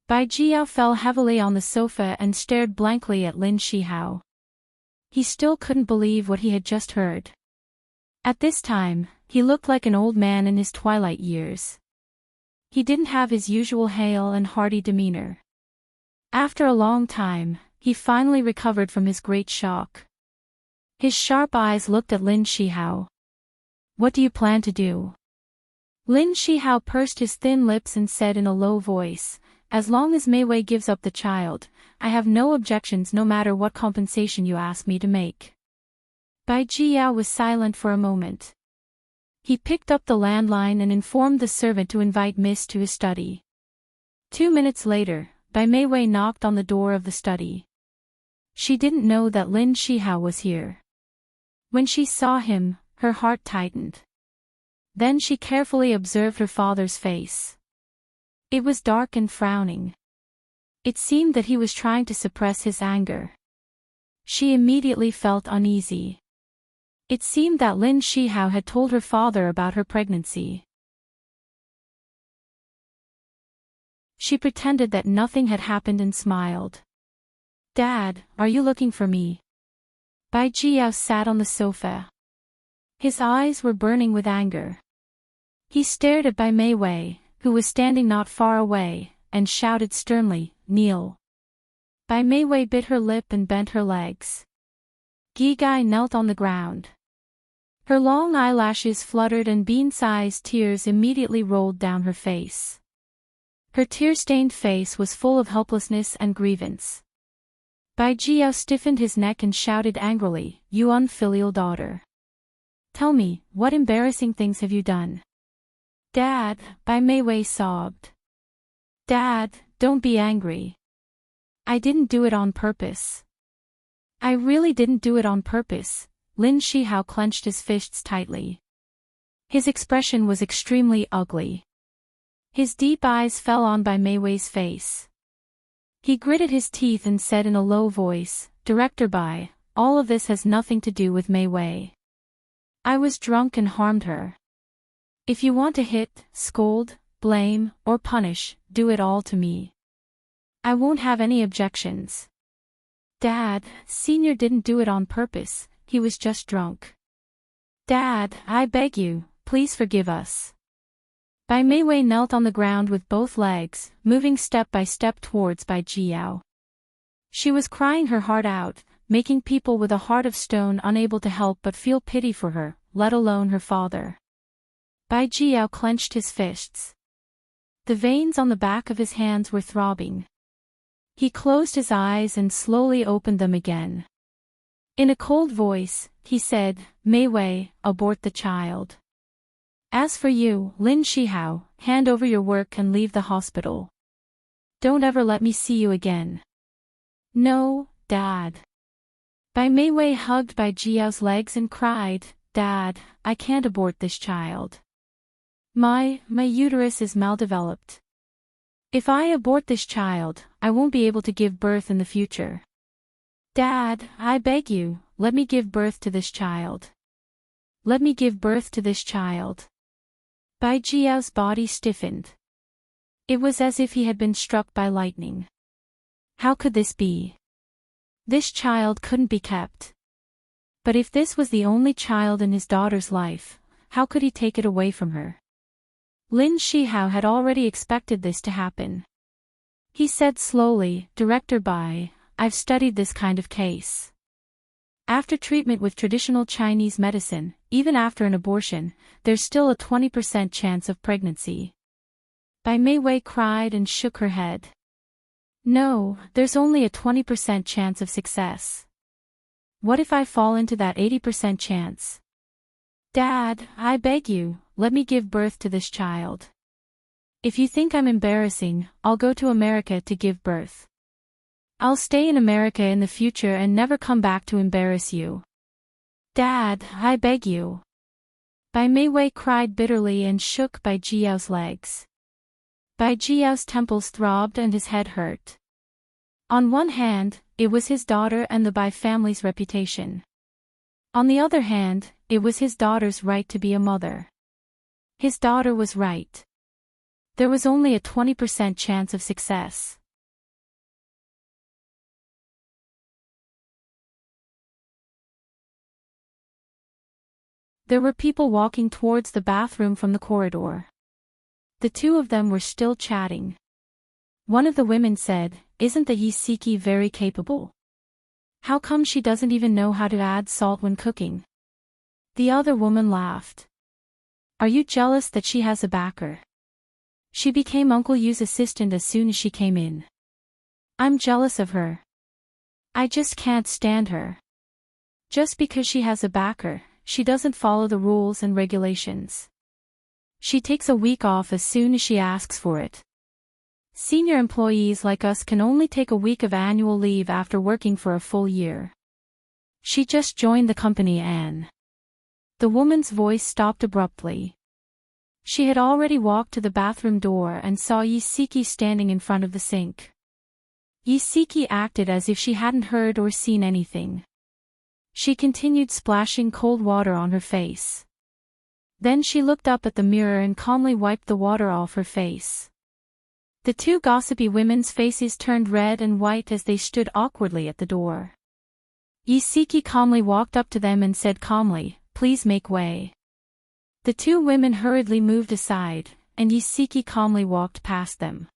Bai Jiyao fell heavily on the sofa and stared blankly at Lin Shihao. He still couldn't believe what he had just heard. At this time, he looked like an old man in his twilight years. He didn't have his usual hale and hearty demeanor. After a long time, he finally recovered from his great shock. His sharp eyes looked at Lin Shihao. "What do you plan to do?" Lin Shihao pursed his thin lips and said in a low voice, "As long as Mei Wei gives up the child, I have no objections no matter what compensation you ask me to make." Bai Jiyao was silent for a moment. He picked up the landline and informed the servant to invite Miss to his study. 2 minutes later, Bai Mei Wei knocked on the door of the study. She didn't know that Lin Shihao was here. When she saw him, her heart tightened. Then she carefully observed her father's face. It was dark and frowning. It seemed that he was trying to suppress his anger. She immediately felt uneasy. It seemed that Lin Shihao had told her father about her pregnancy. She pretended that nothing had happened and smiled. "Dad, are you looking for me?" Bai Jiyao sat on the sofa. His eyes were burning with anger. He stared at Bai Mei Wei, who was standing not far away, and shouted sternly, "Kneel." Bai Mei Wei bit her lip and bent her legs. Gi Gai knelt on the ground. Her long eyelashes fluttered and bean-sized tears immediately rolled down her face. Her tear-stained face was full of helplessness and grievance. Bai Jiyao stiffened his neck and shouted angrily, "You unfilial daughter. Tell me, what embarrassing things have you done?" "Dad," Bai Mei Wei sobbed. "Dad, don't be angry. I didn't do it on purpose. I really didn't do it on purpose." Lin Shihao clenched his fists tightly. His expression was extremely ugly. His deep eyes fell on Bai Mei Wei's face. He gritted his teeth and said in a low voice, "Director Bai, all of this has nothing to do with Mei Wei. I was drunk and harmed her. If you want to hit, scold, blame, or punish, do it all to me. I won't have any objections." "Dad, Senior didn't do it on purpose, he was just drunk. Dad, I beg you, please forgive us." Bai Mei Wei knelt on the ground with both legs, moving step by step towards Bai Jiyao. She was crying her heart out, making people with a heart of stone unable to help but feel pity for her, let alone her father. Bai Jiyao clenched his fists. The veins on the back of his hands were throbbing. He closed his eyes and slowly opened them again. In a cold voice, he said, "Mei Wei, abort the child. As for you, Lin Shihao, hand over your work and leave the hospital. Don't ever let me see you again." "No, Dad." Bai Mei Wei hugged Bai Jiao's legs and cried, "Dad, I can't abort this child. My uterus is maldeveloped. If I abort this child, I won't be able to give birth in the future. Dad, I beg you, let me give birth to this child. Let me give birth to this child." Bai Jiao's body stiffened. It was as if he had been struck by lightning. How could this be? This child couldn't be kept. But if this was the only child in his daughter's life, how could he take it away from her? Lin Shihao had already expected this to happen. He said slowly, "Director Bai, I've studied this kind of case. After treatment with traditional Chinese medicine, even after an abortion, there's still a 20% chance of pregnancy." Bai Mei Wei cried and shook her head. "No, there's only a 20% chance of success. What if I fall into that 80% chance? Dad, I beg you, let me give birth to this child. If you think I'm embarrassing, I'll go to America to give birth. I'll stay in America in the future and never come back to embarrass you. Dad, I beg you." Bai Mei Wei cried bitterly and shook Bai Jiao's legs. Bai Jiao's temples throbbed and his head hurt. On one hand, it was his daughter and the Bai family's reputation. On the other hand, it was his daughter's right to be a mother. His daughter was right. There was only a 20% chance of success. There were people walking towards the bathroom from the corridor. The two of them were still chatting. One of the women said, "Isn't the Yiseki very capable? How come she doesn't even know how to add salt when cooking?" The other woman laughed. "Are you jealous that she has a backer? She became Uncle Yu's assistant as soon as she came in. I'm jealous of her. I just can't stand her. Just because she has a backer, she doesn't follow the rules and regulations. She takes a week off as soon as she asks for it. Senior employees like us can only take a week of annual leave after working for a full year. She just joined the company and—" The woman's voice stopped abruptly. She had already walked to the bathroom door and saw Yiseki standing in front of the sink. Yiseki acted as if she hadn't heard or seen anything. She continued splashing cold water on her face. Then she looked up at the mirror and calmly wiped the water off her face. The two gossipy women's faces turned red and white as they stood awkwardly at the door. Yiseki calmly walked up to them and said calmly, "Please make way." The two women hurriedly moved aside, and Yiseki calmly walked past them.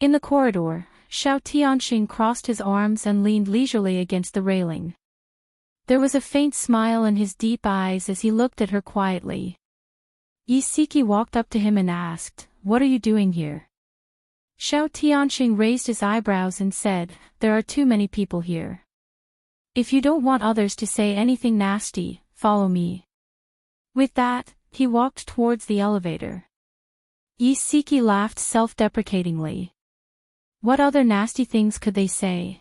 In the corridor, Xiao Tianxing crossed his arms and leaned leisurely against the railing. There was a faint smile in his deep eyes as he looked at her quietly. Yiseki walked up to him and asked, "What are you doing here?" Xiao Tianxing raised his eyebrows and said, "There are too many people here. If you don't want others to say anything nasty, follow me." With that, he walked towards the elevator. Yiseki laughed self-deprecatingly. What other nasty things could they say?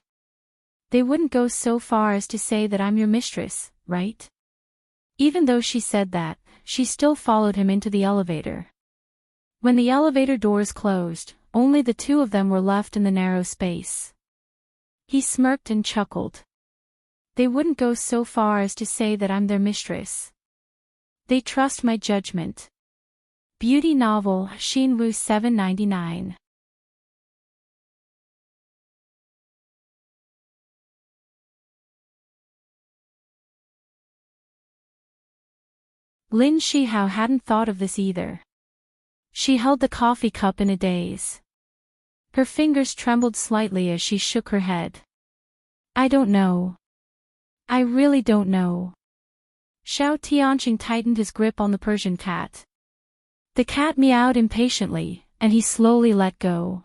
They wouldn't go so far as to say that I'm your mistress, right? Even though she said that, she still followed him into the elevator. When the elevator doors closed, only the two of them were left in the narrow space. He smirked and chuckled. They wouldn't go so far as to say that I'm their mistress. They trust my judgment. Beauty novel, Shinwu 799. Lin Shihao hadn't thought of this either. She held the coffee cup in a daze. Her fingers trembled slightly as she shook her head. "I don't know. I really don't know." Xiao Tianxing tightened his grip on the Persian cat. The cat meowed impatiently, and he slowly let go.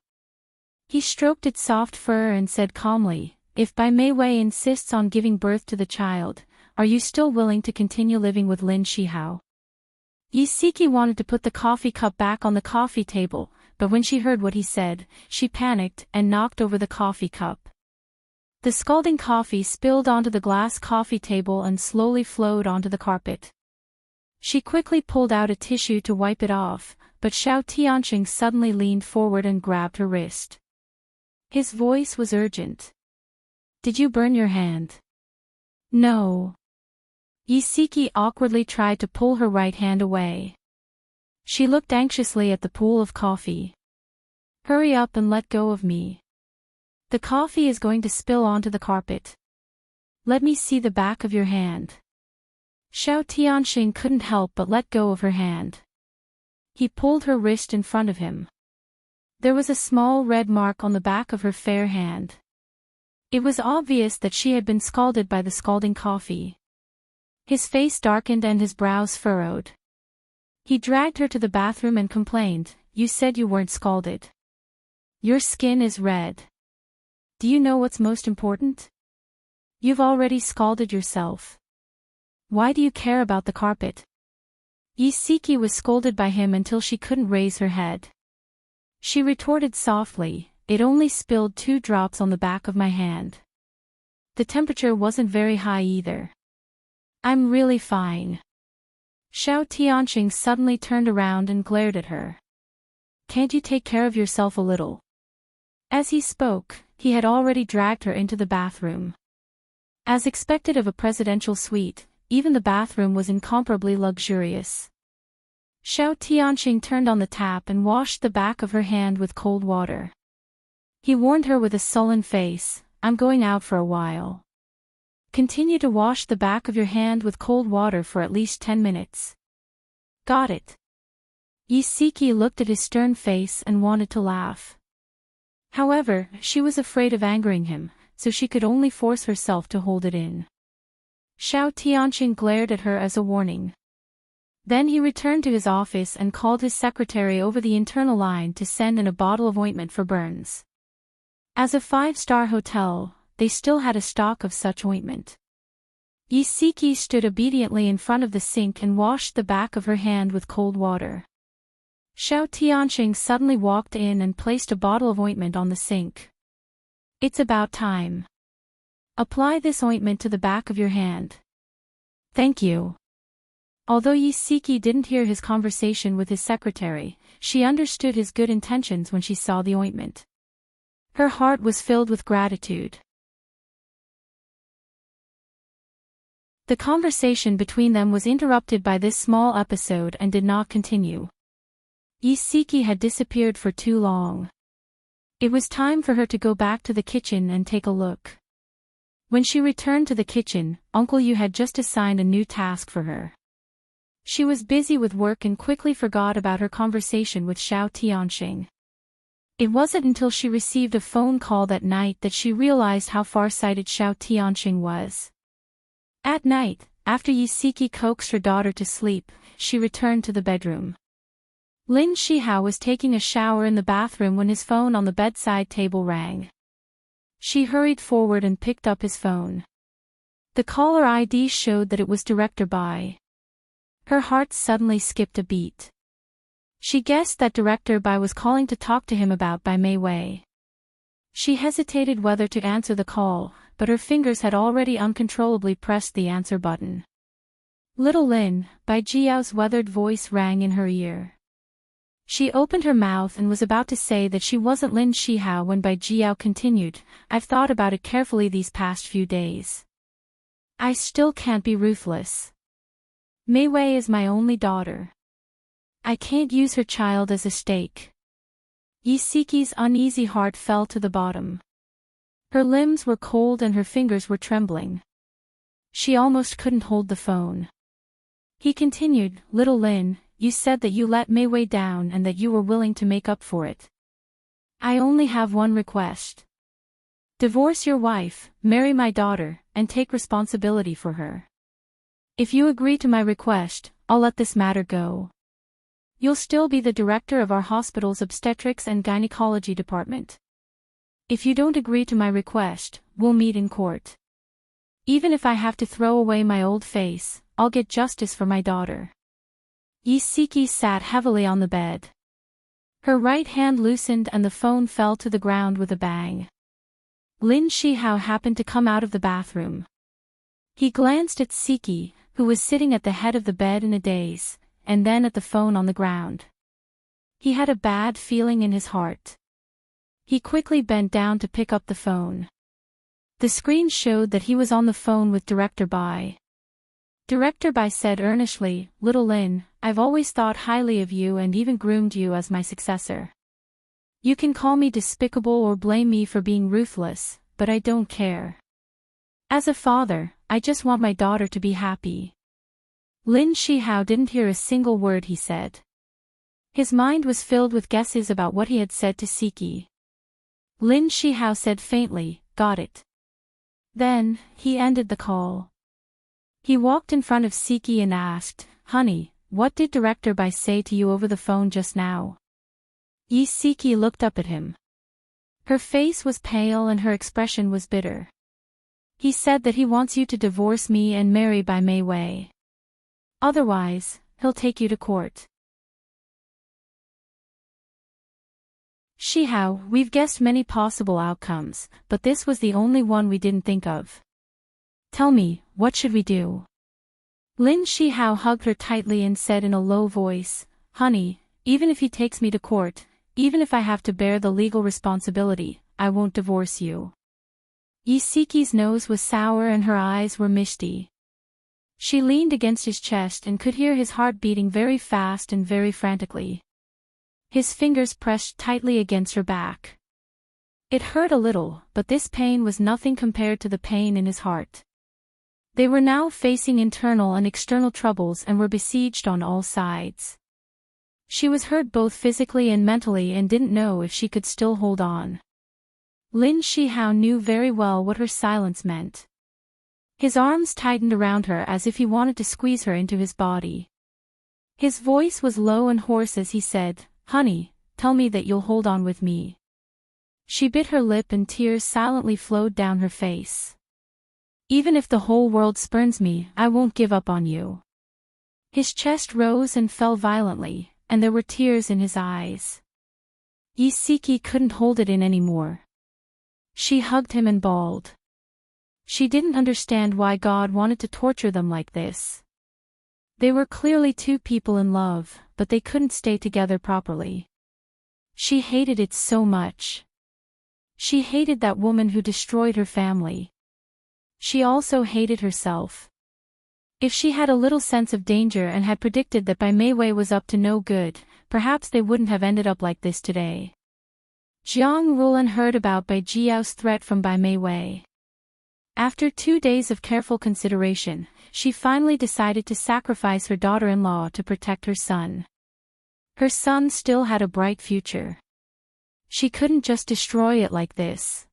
He stroked its soft fur and said calmly, "If Bai Meiwei insists on giving birth to the child, are you still willing to continue living with Lin Shihao?" Yiseki wanted to put the coffee cup back on the coffee table, but when she heard what he said, she panicked and knocked over the coffee cup. The scalding coffee spilled onto the glass coffee table and slowly flowed onto the carpet. She quickly pulled out a tissue to wipe it off, but Xiao Tianxing suddenly leaned forward and grabbed her wrist. His voice was urgent. "Did you burn your hand?" "No." Yiseki awkwardly tried to pull her right hand away. She looked anxiously at the pool of coffee. "Hurry up and let go of me. The coffee is going to spill onto the carpet. Let me see the back of your hand." Xiao Tianxing couldn't help but let go of her hand. He pulled her wrist in front of him. There was a small red mark on the back of her fair hand. It was obvious that she had been scalded by the scalding coffee. His face darkened and his brows furrowed. He dragged her to the bathroom and complained, "You said you weren't scalded. Your skin is red. Do you know what's most important? You've already scalded yourself. Why do you care about the carpet?" Yiseki was scolded by him until she couldn't raise her head. She retorted softly, "It only spilled 2 drops on the back of my hand. The temperature wasn't very high either. I'm really fine." Xiao Tianxing suddenly turned around and glared at her. "Can't you take care of yourself a little?" As he spoke, he had already dragged her into the bathroom. As expected of a presidential suite, even the bathroom was incomparably luxurious. Xiao Tianxing turned on the tap and washed the back of her hand with cold water. He warned her with a sullen face, "I'm going out for a while. Continue to wash the back of your hand with cold water for at least 10 minutes. Got it. Isiki looked at his stern face and wanted to laugh. However, she was afraid of angering him, so she could only force herself to hold it in. Xiao Tianqing glared at her as a warning. Then he returned to his office and called his secretary over the internal line to send in a bottle of ointment for burns. As a 5-star hotel, they still had a stock of such ointment. Isiki stood obediently in front of the sink and washed the back of her hand with cold water. Xiao Tianqing suddenly walked in and placed a bottle of ointment on the sink. It's about time. Apply this ointment to the back of your hand. Thank you. Although Isiki didn't hear his conversation with his secretary, she understood his good intentions when she saw the ointment. Her heart was filled with gratitude. The conversation between them was interrupted by this small episode and did not continue. Isiki had disappeared for too long. It was time for her to go back to the kitchen and take a look. When she returned to the kitchen, Uncle Yu had just assigned a new task for her. She was busy with work and quickly forgot about her conversation with Xiao Tianqing. It wasn't until she received a phone call that night that she realized how far-sighted Xiao Tianqing was. At night, after Isiki coaxed her daughter to sleep, she returned to the bedroom. Lin Shihao was taking a shower in the bathroom when his phone on the bedside table rang. She hurried forward and picked up his phone. The caller ID showed that it was Director Bai. Her heart suddenly skipped a beat. She guessed that Director Bai was calling to talk to him about Bai Mei Wei. She hesitated whether to answer the call, but her fingers had already uncontrollably pressed the answer button. Little Lin, Bai Jiao's weathered voice rang in her ear. She opened her mouth and was about to say that she wasn't Lin Shihao when Bai Jiao continued, I've thought about it carefully these past few days. I still can't be ruthless. Mei Wei is my only daughter. I can't use her child as a stake. Isiki's uneasy heart fell to the bottom. Her limbs were cold and her fingers were trembling. She almost couldn't hold the phone. He continued, Little Lin, you said that you let Mei Wei down and that you were willing to make up for it. I only have one request. Divorce your wife, marry my daughter, and take responsibility for her. If you agree to my request, I'll let this matter go. You'll still be the director of our hospital's obstetrics and gynecology department. If you don't agree to my request, we'll meet in court. Even if I have to throw away my old face, I'll get justice for my daughter. Isiki sat heavily on the bed. Her right hand loosened and the phone fell to the ground with a bang. Lin Shihao happened to come out of the bathroom. He glanced at Siki, who was sitting at the head of the bed in a daze, and then at the phone on the ground. He had a bad feeling in his heart. He quickly bent down to pick up the phone. The screen showed that he was on the phone with Director Bai. Director Bai said earnestly, Little Lin, I've always thought highly of you and even groomed you as my successor. You can call me despicable or blame me for being ruthless, but I don't care. As a father, I just want my daughter to be happy. Lin Shihao didn't hear a single word he said. His mind was filled with guesses about what he had said to Siki. Lin Shihao said faintly, got it. Then, he ended the call. He walked in front of Siki and asked, Honey, what did Director Bai say to you over the phone just now? Siki looked up at him. Her face was pale and her expression was bitter. He said that he wants you to divorce me and marry Bai Mei Wei. Otherwise, he'll take you to court. Shihao, we've guessed many possible outcomes, but this was the only one we didn't think of. Tell me, what should we do? Lin Shihao hugged her tightly and said in a low voice, Honey, even if he takes me to court, even if I have to bear the legal responsibility, I won't divorce you. Isiki's nose was sour and her eyes were misty. She leaned against his chest and could hear his heart beating very fast and very frantically. His fingers pressed tightly against her back. It hurt a little, but this pain was nothing compared to the pain in his heart. They were now facing internal and external troubles and were besieged on all sides. She was hurt both physically and mentally and didn't know if she could still hold on. Lin Shihao knew very well what her silence meant. His arms tightened around her as if he wanted to squeeze her into his body. His voice was low and hoarse as he said, "Honey, tell me that you'll hold on with me." She bit her lip and tears silently flowed down her face. "Even if the whole world spurns me, I won't give up on you." His chest rose and fell violently, and there were tears in his eyes. Yisiki couldn't hold it in anymore. She hugged him and bawled. She didn't understand why God wanted to torture them like this. They were clearly two people in love, but they couldn't stay together properly. She hated it so much. She hated that woman who destroyed her family. She also hated herself. If she had a little sense of danger and had predicted that Bai Meiwei was up to no good, perhaps they wouldn't have ended up like this today. Jiang Rulan heard about Bai Jiao's threat from Bai Meiwei. After 2 days of careful consideration, she finally decided to sacrifice her daughter-in-law to protect her son. Her son still had a bright future. She couldn't just destroy it like this.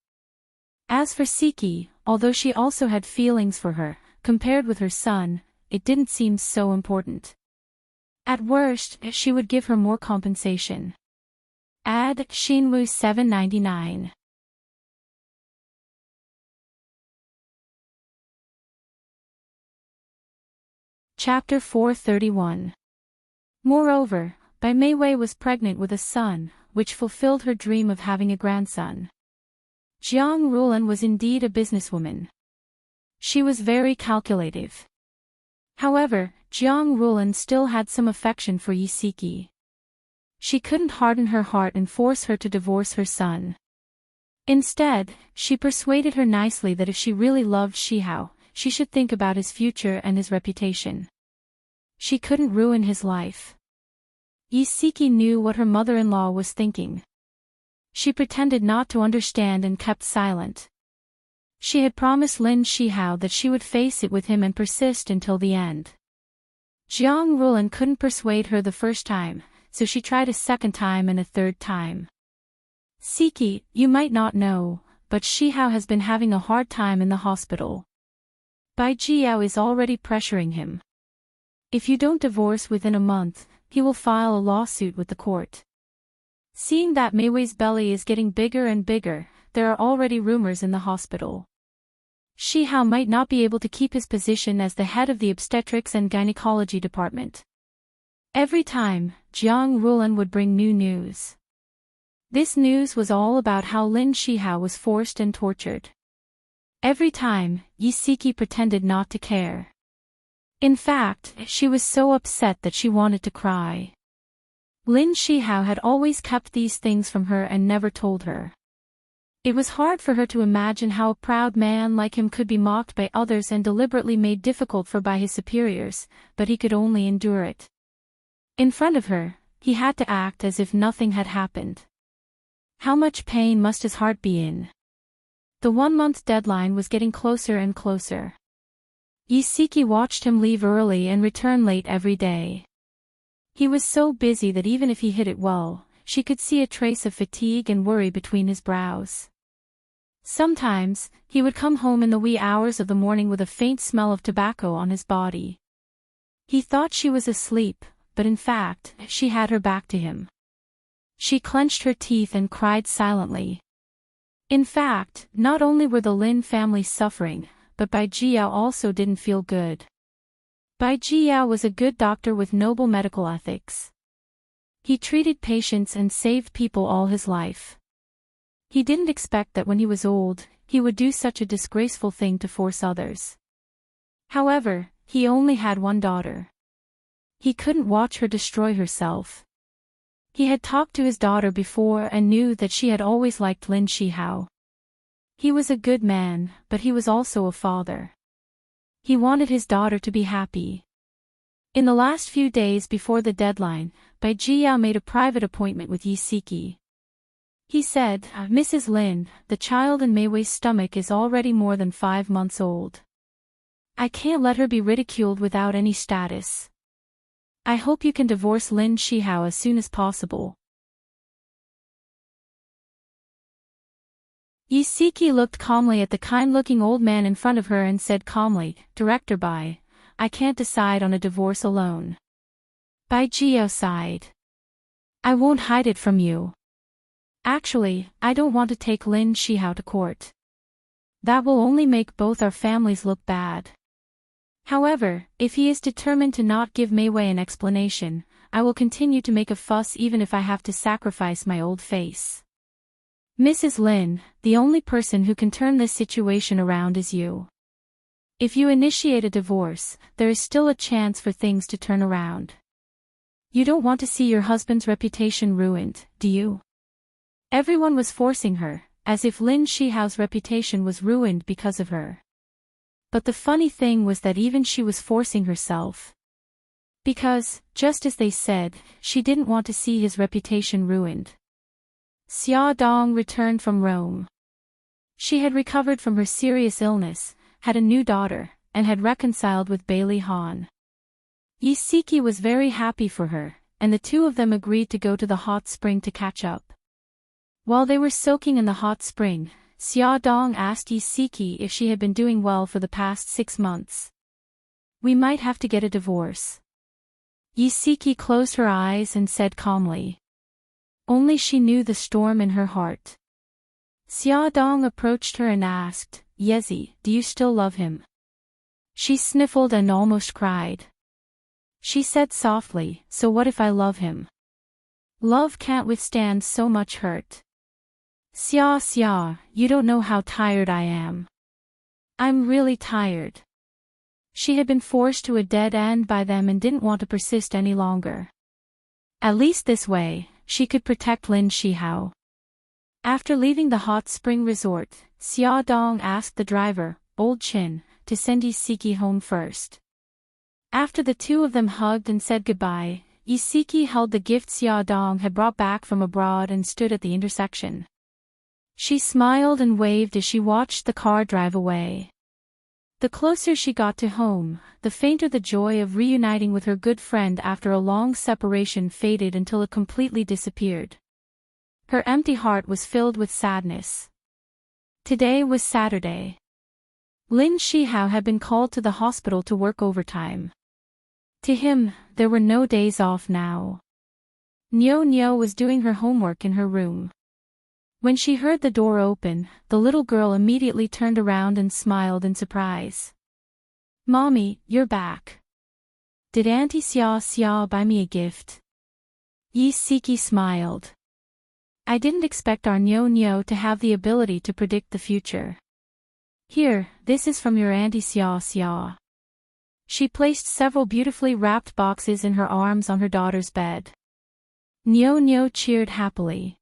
As for Siki, although she also had feelings for her, compared with her son, it didn't seem so important. At worst, she would give her more compensation. Add Shinwu 799. Chapter 431. Moreover, Bai Meiwei was pregnant with a son, which fulfilled her dream of having a grandson. Jiang Rulan was indeed a businesswoman. She was very calculative. However, Jiang Rulan still had some affection for Yisiki. She couldn't harden her heart and force her to divorce her son. Instead, she persuaded her nicely that if she really loved Shihao, she should think about his future and his reputation. She couldn't ruin his life. Yisiki knew what her mother-in-law was thinking. She pretended not to understand and kept silent. She had promised Lin Shihao that she would face it with him and persist until the end. Jiang Rulan couldn't persuade her the first time, so she tried a second time and a third time. "Siki, you might not know, but Shihao has been having a hard time in the hospital. Bai Jiao is already pressuring him. If you don't divorce within a month, he will file a lawsuit with the court." Seeing that Meiwei's belly is getting bigger and bigger, there are already rumors in the hospital. Shihao might not be able to keep his position as the head of the obstetrics and gynecology department. Every time, Jiang Rulan would bring new news. This news was all about how Lin Shihao was forced and tortured. Every time, Yisiki pretended not to care. In fact, she was so upset that she wanted to cry. Lin Shihao had always kept these things from her and never told her. It was hard for her to imagine how a proud man like him could be mocked by others and deliberately made difficult for by his superiors, but he could only endure it. In front of her, he had to act as if nothing had happened. How much pain must his heart be in? The 1-month deadline was getting closer and closer. Yisiki watched him leave early and return late every day. He was so busy that even if he hid it well, she could see a trace of fatigue and worry between his brows. Sometimes, he would come home in the wee hours of the morning with a faint smell of tobacco on his body. He thought she was asleep, but in fact, she had her back to him. She clenched her teeth and cried silently. In fact, not only were the Lin family suffering, but Bai Jiao also didn't feel good. Bai Jiao was a good doctor with noble medical ethics. He treated patients and saved people all his life. He didn't expect that when he was old, he would do such a disgraceful thing to force others. However, he only had one daughter. He couldn't watch her destroy herself. He had talked to his daughter before and knew that she had always liked Lin Shihao. He was a good man, but he was also a father. He wanted his daughter to be happy. In the last few days before the deadline, Bai Jiao made a private appointment with Yisiki. He said, "Mrs. Lin, the child in Meiwei's stomach is already more than 5 months old. I can't let her be ridiculed without any status. I hope you can divorce Lin Shihao as soon as possible. Yisiki looked calmly at the kind-looking old man in front of her and said calmly, Director Bai, I can't decide on a divorce alone. Bai Jiao sighed. I won't hide it from you. Actually, I don't want to take Lin Shihao to court. That will only make both our families look bad. However, if he is determined to not give Mei Wei an explanation, I will continue to make a fuss even if I have to sacrifice my old face. Mrs. Lin, the only person who can turn this situation around is you. If you initiate a divorce, there is still a chance for things to turn around. You don't want to see your husband's reputation ruined, do you? Everyone was forcing her, as if Lin Shihao's reputation was ruined because of her. But the funny thing was that even she was forcing herself. Because, just as they said, she didn't want to see his reputation ruined. Xia Dong returned from Rome. She had recovered from her serious illness, had a new daughter, and had reconciled with Bailey Han. Yisiki was very happy for her, and the two of them agreed to go to the hot spring to catch up. While they were soaking in the hot spring, Xia Dong asked Yisiki if she had been doing well for the past 6 months. We might have to get a divorce. Yisiki closed her eyes and said calmly. Only she knew the storm in her heart. Xia Dong approached her and asked, Yezi, do you still love him? She sniffled and almost cried. She said softly, so what if I love him? Love can't withstand so much hurt. Xia, you don't know how tired I am. I'm really tired. She had been forced to a dead end by them and didn't want to persist any longer. At least this way, she could protect Lin Shihao. After leaving the hot spring resort, Xia Dong asked the driver, Old Chin, to send Yisiki home first. After the two of them hugged and said goodbye, Yisiki held the gift Xia Dong had brought back from abroad and stood at the intersection. She smiled and waved as she watched the car drive away. The closer she got to home, the fainter the joy of reuniting with her good friend after a long separation faded until it completely disappeared. Her empty heart was filled with sadness. Today was Saturday. Lin Shihao had been called to the hospital to work overtime. To him, there were no days off now. Nyo was doing her homework in her room. When she heard the door open, the little girl immediately turned around and smiled in surprise. Mommy, you're back. Did Auntie Xia buy me a gift? Yisiki smiled. I didn't expect our Nyo to have the ability to predict the future. Here, this is from your Auntie Xia. She placed several beautifully wrapped boxes in her arms on her daughter's bed. Nyo cheered happily.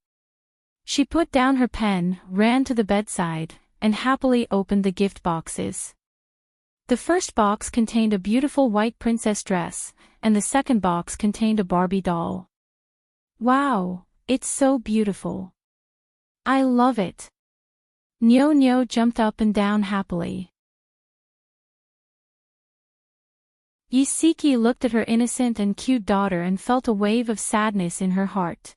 She put down her pen, ran to the bedside, and happily opened the gift boxes. The first box contained a beautiful white princess dress, and the second box contained a Barbie doll. Wow, it's so beautiful. I love it. Nyo jumped up and down happily. Yisiki looked at her innocent and cute daughter and felt a wave of sadness in her heart.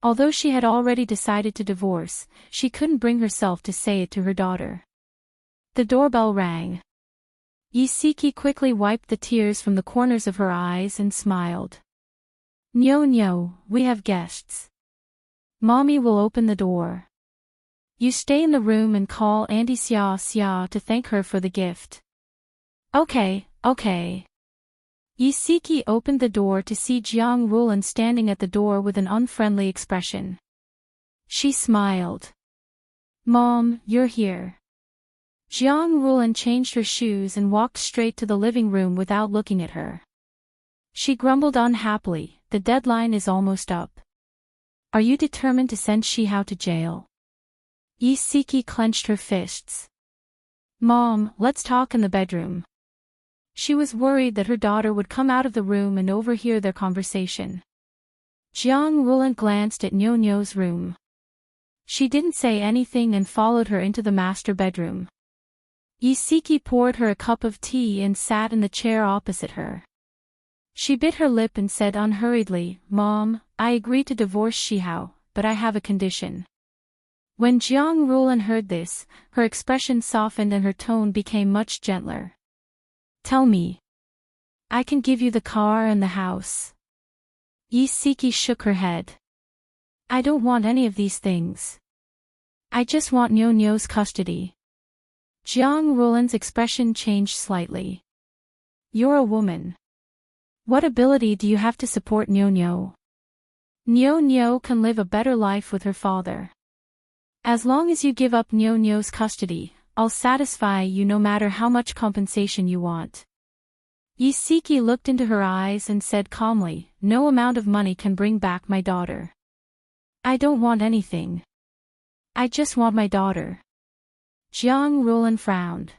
Although she had already decided to divorce, she couldn't bring herself to say it to her daughter. The doorbell rang. Yisiki quickly wiped the tears from the corners of her eyes and smiled. Nyo, we have guests. Mommy will open the door. You stay in the room and call Auntie Xia to thank her for the gift. Okay. Yisiki opened the door to see Jiang Rulan standing at the door with an unfriendly expression. She smiled. Mom, you're here. Jiang Rulan changed her shoes and walked straight to the living room without looking at her. She grumbled unhappily, the deadline is almost up. Are you determined to send Shihao to jail? Yisiki clenched her fists. Mom, let's talk in the bedroom. She was worried that her daughter would come out of the room and overhear their conversation. Jiang Rulan glanced at Nyo's room. She didn't say anything and followed her into the master bedroom. Yisiki poured her a cup of tea and sat in the chair opposite her. She bit her lip and said unhurriedly, "Mom, I agree to divorce Shihao, but I have a condition." When Jiang Rulan heard this, her expression softened and her tone became much gentler. "Tell me. I can give you the car and the house." Yisiki shook her head. "I don't want any of these things. I just want Nyo-Nyo's custody." Jiang Rulan's expression changed slightly. "You're a woman. What ability do you have to support Nyo-Nyo? Nyo-Nyo can live a better life with her father. As long as you give up Nyo-Nyo's custody, I'll satisfy you no matter how much compensation you want." Yisiki looked into her eyes and said calmly, "No amount of money can bring back my daughter. I don't want anything. I just want my daughter." Jiang Rulan frowned.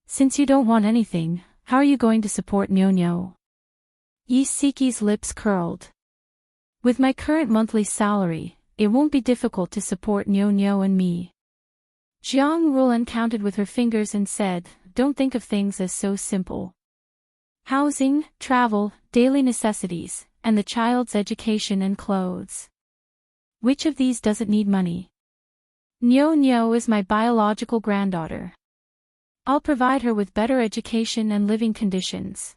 "Since you don't want anything, how are you going to support Nyo-Nyo?" Yisiki's lips curled. "With my current monthly salary, it won't be difficult to support Nyo-Nyo and me." Jiang Rulan counted with her fingers and said, "Don't think of things as so simple. Housing, travel, daily necessities, and the child's education and clothes. Which of these doesn't need money? Nyo-Nyo is my biological granddaughter. I'll provide her with better education and living conditions.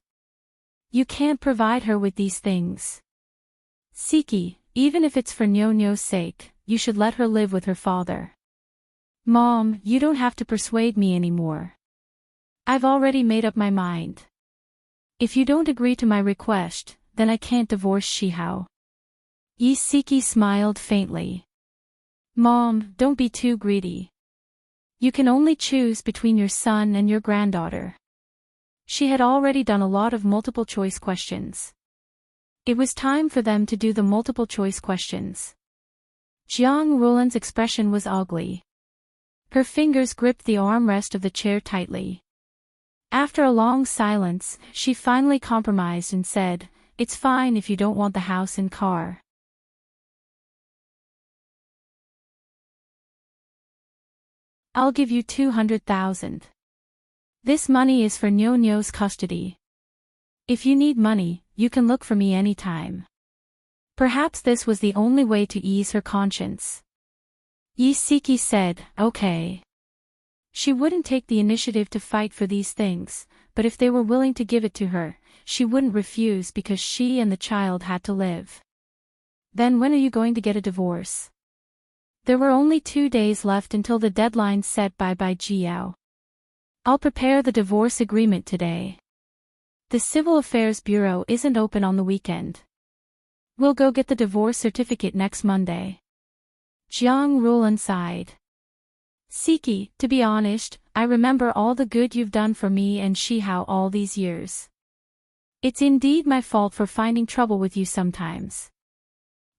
You can't provide her with these things. Siki, even if it's for Nyo-Nyo's sake, you should let her live with her father." "Mom, you don't have to persuade me anymore. I've already made up my mind. If you don't agree to my request, then I can't divorce Shihao." Yisiki smiled faintly. "Mom, don't be too greedy. You can only choose between your son and your granddaughter." She had already done a lot of multiple-choice questions. It was time for them to do the multiple-choice questions. Jiang Rulan's expression was ugly. Her fingers gripped the armrest of the chair tightly. After a long silence, she finally compromised and said, "It's fine if you don't want the house and car. I'll give you 200,000. This money is for Nyo-Nyo's custody. If you need money, you can look for me anytime." Perhaps this was the only way to ease her conscience. Yisiki said, "Okay." She wouldn't take the initiative to fight for these things, but if they were willing to give it to her, she wouldn't refuse because she and the child had to live. "Then when are you going to get a divorce?" There were only 2 days left until the deadline set by Jiao. "I'll prepare the divorce agreement today. The Civil Affairs Bureau isn't open on the weekend. We'll go get the divorce certificate next Monday." Jiang Rulan sighed. "Siki, to be honest, I remember all the good you've done for me and Shihao all these years. It's indeed my fault for finding trouble with you sometimes.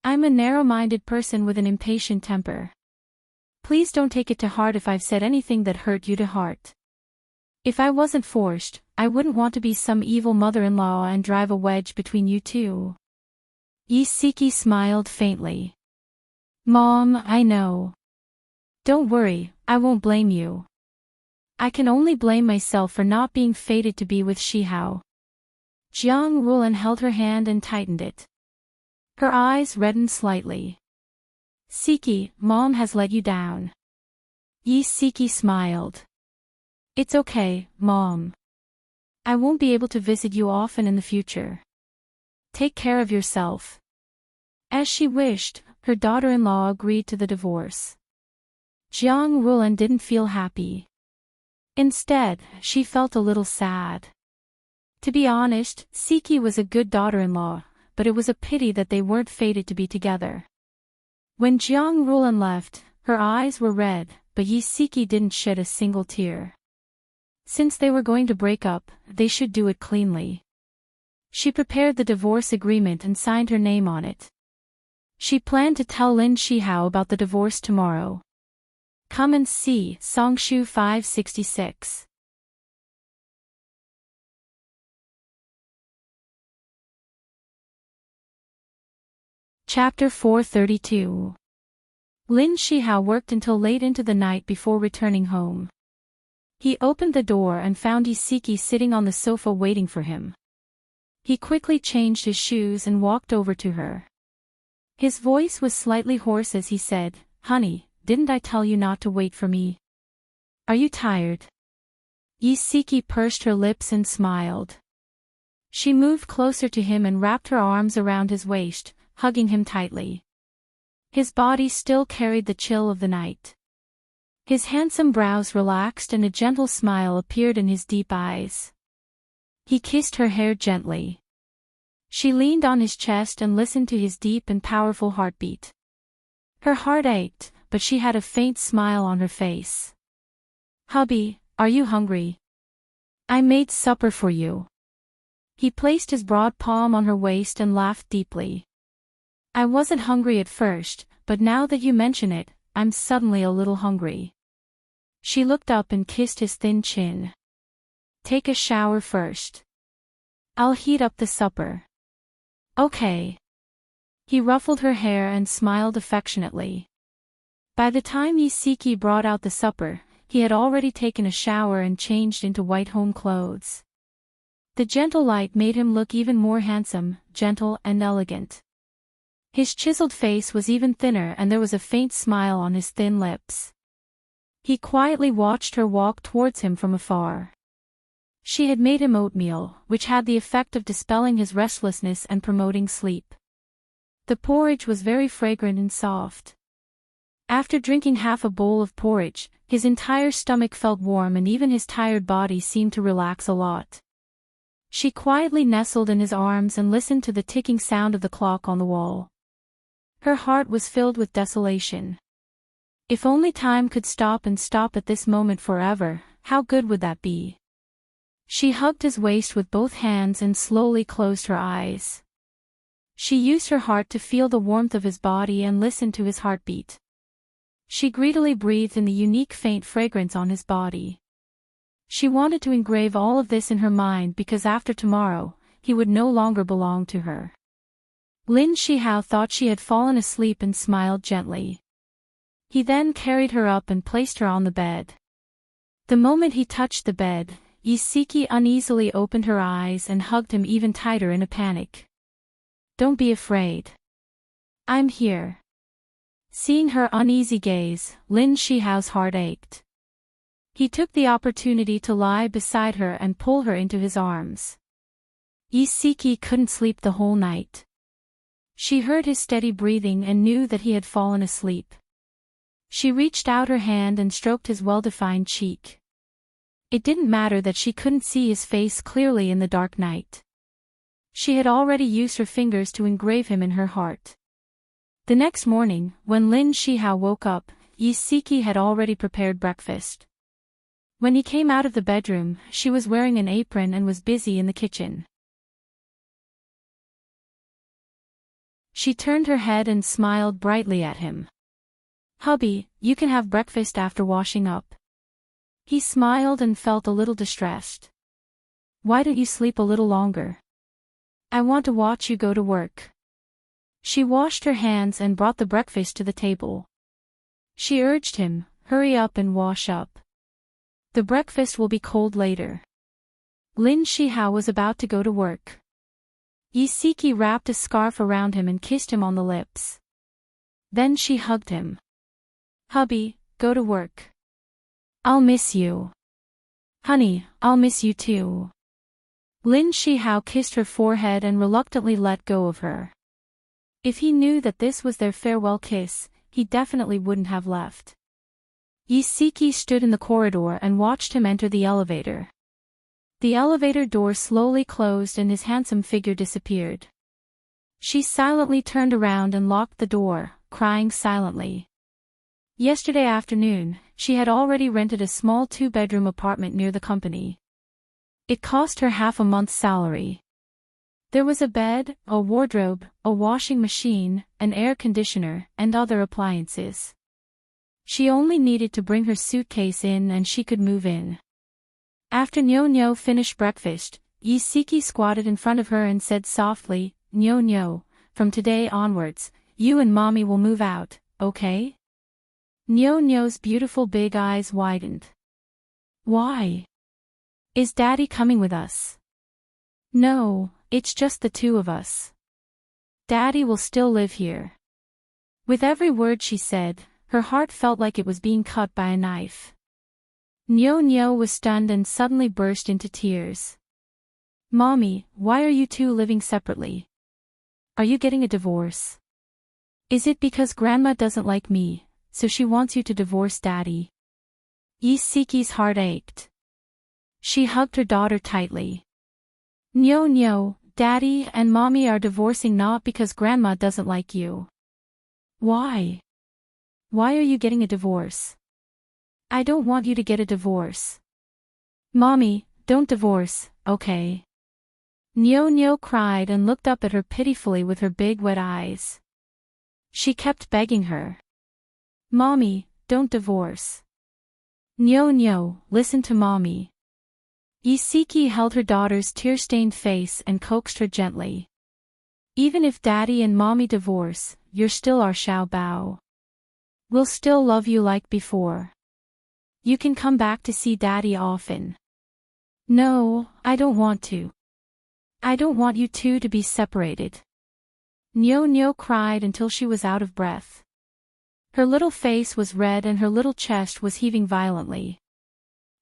I'm a narrow-minded person with an impatient temper. Please don't take it to heart if I've said anything that hurt you to heart. If I wasn't forced, I wouldn't want to be some evil mother-in-law and drive a wedge between you two." Yisiki smiled faintly. "Mom, I know. Don't worry, I won't blame you. I can only blame myself for not being fated to be with Shihao." Jiang Rulan held her hand and tightened it. Her eyes reddened slightly. "Siki, Mom has let you down." Yisiki smiled. "It's okay, Mom. I won't be able to visit you often in the future. Take care of yourself." As she wished, her daughter-in-law agreed to the divorce. Jiang Rulan didn't feel happy. Instead, she felt a little sad. To be honest, Siki was a good daughter-in-law, but it was a pity that they weren't fated to be together. When Jiang Rulan left, her eyes were red, but Yisiki didn't shed a single tear. Since they were going to break up, they should do it cleanly. She prepared the divorce agreement and signed her name on it. She planned to tell Lin Shihao about the divorce tomorrow. Come and see Songshu 566. Chapter 432. Lin Shihao worked until late into the night before returning home. He opened the door and found Isiki sitting on the sofa waiting for him. He quickly changed his shoes and walked over to her. His voice was slightly hoarse as he said, "Honey, didn't I tell you not to wait for me? Are you tired?" Isiki pursed her lips and smiled. She moved closer to him and wrapped her arms around his waist, hugging him tightly. His body still carried the chill of the night. His handsome brows relaxed and a gentle smile appeared in his deep eyes. He kissed her hair gently. She leaned on his chest and listened to his deep and powerful heartbeat. Her heart ached, but she had a faint smile on her face. "Hubby, are you hungry? I made supper for you." He placed his broad palm on her waist and laughed deeply. "I wasn't hungry at first, but now that you mention it, I'm suddenly a little hungry." She looked up and kissed his thin chin. "Take a shower first. I'll heat up the supper." "Okay." He ruffled her hair and smiled affectionately. By the time Isiki brought out the supper, he had already taken a shower and changed into white home clothes. The gentle light made him look even more handsome, gentle and elegant. His chiseled face was even thinner and there was a faint smile on his thin lips. He quietly watched her walk towards him from afar. She had made him oatmeal, which had the effect of dispelling his restlessness and promoting sleep. The porridge was very fragrant and soft. After drinking half a bowl of porridge, his entire stomach felt warm and even his tired body seemed to relax a lot. She quietly nestled in his arms and listened to the ticking sound of the clock on the wall. Her heart was filled with desolation. If only time could stop at this moment forever, how good would that be? She hugged his waist with both hands and slowly closed her eyes. She used her heart to feel the warmth of his body and listen to his heartbeat. She greedily breathed in the unique faint fragrance on his body. She wanted to engrave all of this in her mind because after tomorrow, he would no longer belong to her. Lin Shihao thought she had fallen asleep and smiled gently. He then carried her up and placed her on the bed. The moment he touched the bed, Isiki uneasily opened her eyes and hugged him even tighter in a panic. "Don't be afraid. I'm here." Seeing her uneasy gaze, Lin Shihao's heart ached. He took the opportunity to lie beside her and pull her into his arms. Isiki couldn't sleep the whole night. She heard his steady breathing and knew that he had fallen asleep. She reached out her hand and stroked his well-defined cheek. It didn't matter that she couldn't see his face clearly in the dark night. She had already used her fingers to engrave him in her heart. The next morning, when Lin Shihao woke up, Isiki had already prepared breakfast. When he came out of the bedroom, she was wearing an apron and was busy in the kitchen. She turned her head and smiled brightly at him. "Hubby, you can have breakfast after washing up." He smiled and felt a little distressed. "Why don't you sleep a little longer? I want to watch you go to work." She washed her hands and brought the breakfast to the table. She urged him, "Hurry up and wash up. The breakfast will be cold later." Lin Shihao was about to go to work. Isiki wrapped a scarf around him and kissed him on the lips. Then she hugged him. "Hubby, go to work. I'll miss you." "Honey, I'll miss you too." Lin Shihao kissed her forehead and reluctantly let go of her. If he knew that this was their farewell kiss, he definitely wouldn't have left. Isiki stood in the corridor and watched him enter the elevator. The elevator door slowly closed and his handsome figure disappeared. She silently turned around and locked the door, crying silently. Yesterday afternoon, she had already rented a small 2-bedroom apartment near the company. It cost her half a month's salary. There was a bed, a wardrobe, a washing machine, an air conditioner, and other appliances. She only needed to bring her suitcase in and she could move in. After Nyo finished breakfast, Isiki squatted in front of her and said softly, Nyo, from today onwards, you and Mommy will move out, okay?" Nyo's beautiful big eyes widened. Why? Is Daddy coming with us? No, it's just the two of us. Daddy will still live here. With every word she said, her heart felt like it was being cut by a knife. Nyo was stunned and suddenly burst into tears. Mommy, why are you two living separately? Are you getting a divorce? Is it because Grandma doesn't like me, so she wants you to divorce Daddy? Isiki's heart ached. She hugged her daughter tightly. Nyo, Daddy and Mommy are divorcing not because Grandma doesn't like you. Why? Why are you getting a divorce? I don't want you to get a divorce. Mommy, don't divorce, okay? Nyo cried and looked up at her pitifully with her big wet eyes. She kept begging her. Mommy, don't divorce. Nyo, listen to Mommy. Isiki held her daughter's tear-stained face and coaxed her gently. Even if Daddy and Mommy divorce, you're still our Xiao Bao. We'll still love you like before. You can come back to see Daddy often. No, I don't want to. I don't want you two to be separated. Nyo cried until she was out of breath. Her little face was red and her little chest was heaving violently.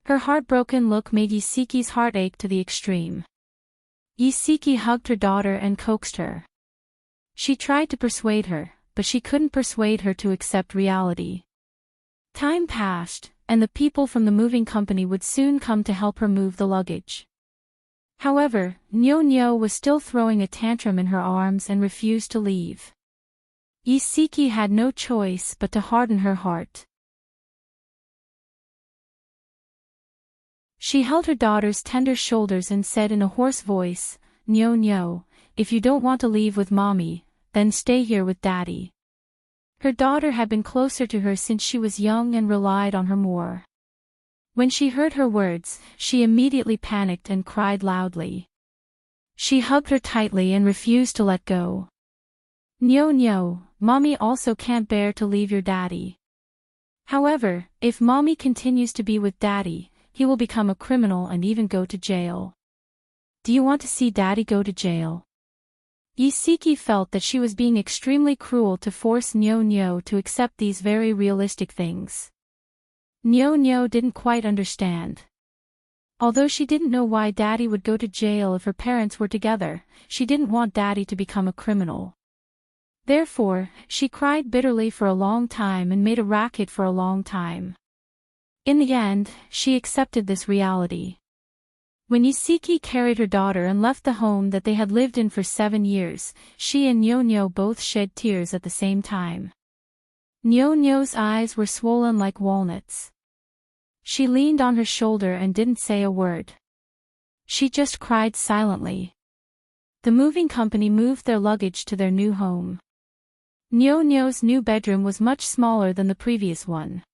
Her heartbroken look made Isiki's heart ache to the extreme. Isiki hugged her daughter and coaxed her. She tried to persuade her, but she couldn't persuade her to accept reality. Time passed, and the people from the moving company would soon come to help her move the luggage. However, Nyo was still throwing a tantrum in her arms and refused to leave. Isiki had no choice but to harden her heart. She held her daughter's tender shoulders and said in a hoarse voice, Nyo, if you don't want to leave with Mommy, then stay here with Daddy. Her daughter had been closer to her since she was young and relied on her more. When she heard her words, she immediately panicked and cried loudly. She hugged her tightly and refused to let go. Nyo, Mommy also can't bear to leave your Daddy. However, if Mommy continues to be with Daddy, he will become a criminal and even go to jail. Do you want to see Daddy go to jail? Isiki felt that she was being extremely cruel to force Nyo to accept these very realistic things. Nyo didn't quite understand. Although she didn't know why Daddy would go to jail if her parents were together, she didn't want Daddy to become a criminal. Therefore, she cried bitterly for a long time and made a racket for a long time. In the end, she accepted this reality. When Isiki carried her daughter and left the home that they had lived in for 7 years, she and Nyo both shed tears at the same time. Nyo's eyes were swollen like walnuts. She leaned on her shoulder and didn't say a word. She just cried silently. The moving company moved their luggage to their new home. Nyo's new bedroom was much smaller than the previous one.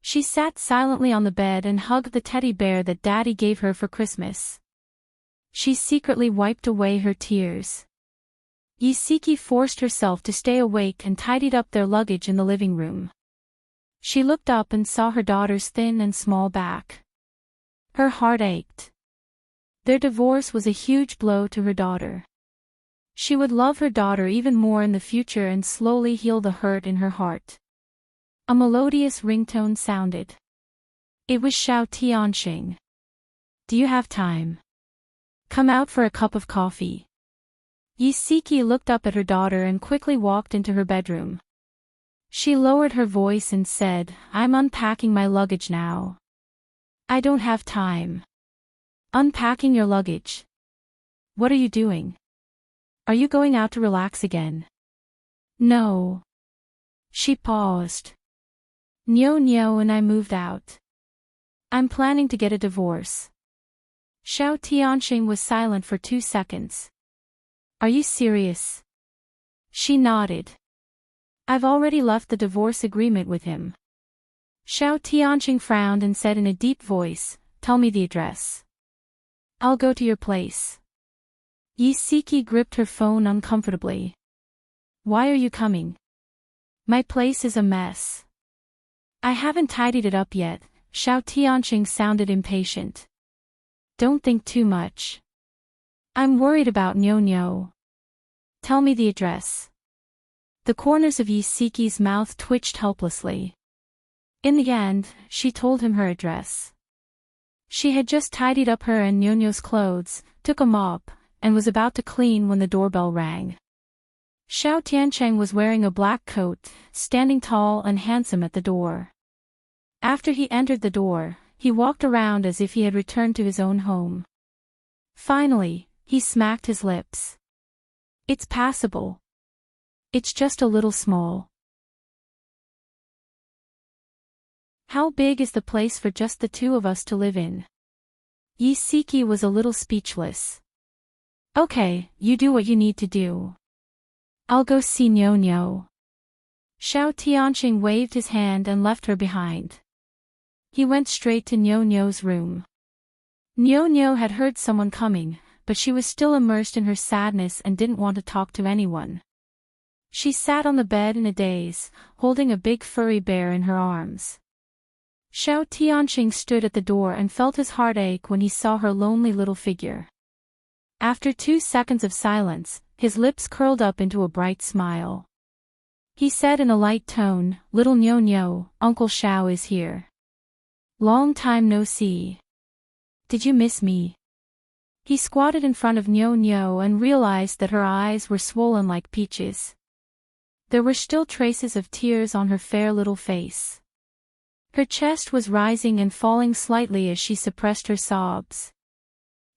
She sat silently on the bed and hugged the teddy bear that Daddy gave her for Christmas. She secretly wiped away her tears. Isiki forced herself to stay awake and tidied up their luggage in the living room. She looked up and saw her daughter's thin and small back. Her heart ached. Their divorce was a huge blow to her daughter. She would love her daughter even more in the future and slowly heal the hurt in her heart. A melodious ringtone sounded. It was Xiao Tianxing. Do you have time? Come out for a cup of coffee. Isiki looked up at her daughter and quickly walked into her bedroom. She lowered her voice and said, I'm unpacking my luggage now. I don't have time. Unpacking your luggage? What are you doing? Are you going out to relax again? No. She paused. Nyo and I moved out. I'm planning to get a divorce. Xiao Tianxing was silent for 2 seconds. Are you serious? She nodded. I've already left the divorce agreement with him. Xiao Tianxing frowned and said in a deep voice, Tell me the address. I'll go to your place. Isiki gripped her phone uncomfortably. Why are you coming? My place is a mess. I haven't tidied it up yet, Xiao Tianqing sounded impatient. Don't think too much. I'm worried about Nyo. Tell me the address. The corners of Yi Siki's mouth twitched helplessly. In the end, she told him her address. She had just tidied up her and Nyo's clothes, took a mop, and was about to clean when the doorbell rang. Xiao Tiancheng was wearing a black coat, standing tall and handsome at the door. After he entered the door, he walked around as if he had returned to his own home. Finally, he smacked his lips. It's passable. It's just a little small. How big is the place for just the two of us to live in? Yi Siki was a little speechless. Okay, you do what you need to do. I'll go see Nyo. Xiao Tianqing waved his hand and left her behind. He went straight to Nyo's room. Nyo had heard someone coming, but she was still immersed in her sadness and didn't want to talk to anyone. She sat on the bed in a daze, holding a big furry bear in her arms. Xiao Tianqing stood at the door and felt his heart ache when he saw her lonely little figure. After 2 seconds of silence, his lips curled up into a bright smile. He said in a light tone, "Little Nyo, Uncle Xiao is here. Long time no see. Did you miss me?" He squatted in front of Nyo and realized that her eyes were swollen like peaches. There were still traces of tears on her fair little face. Her chest was rising and falling slightly as she suppressed her sobs.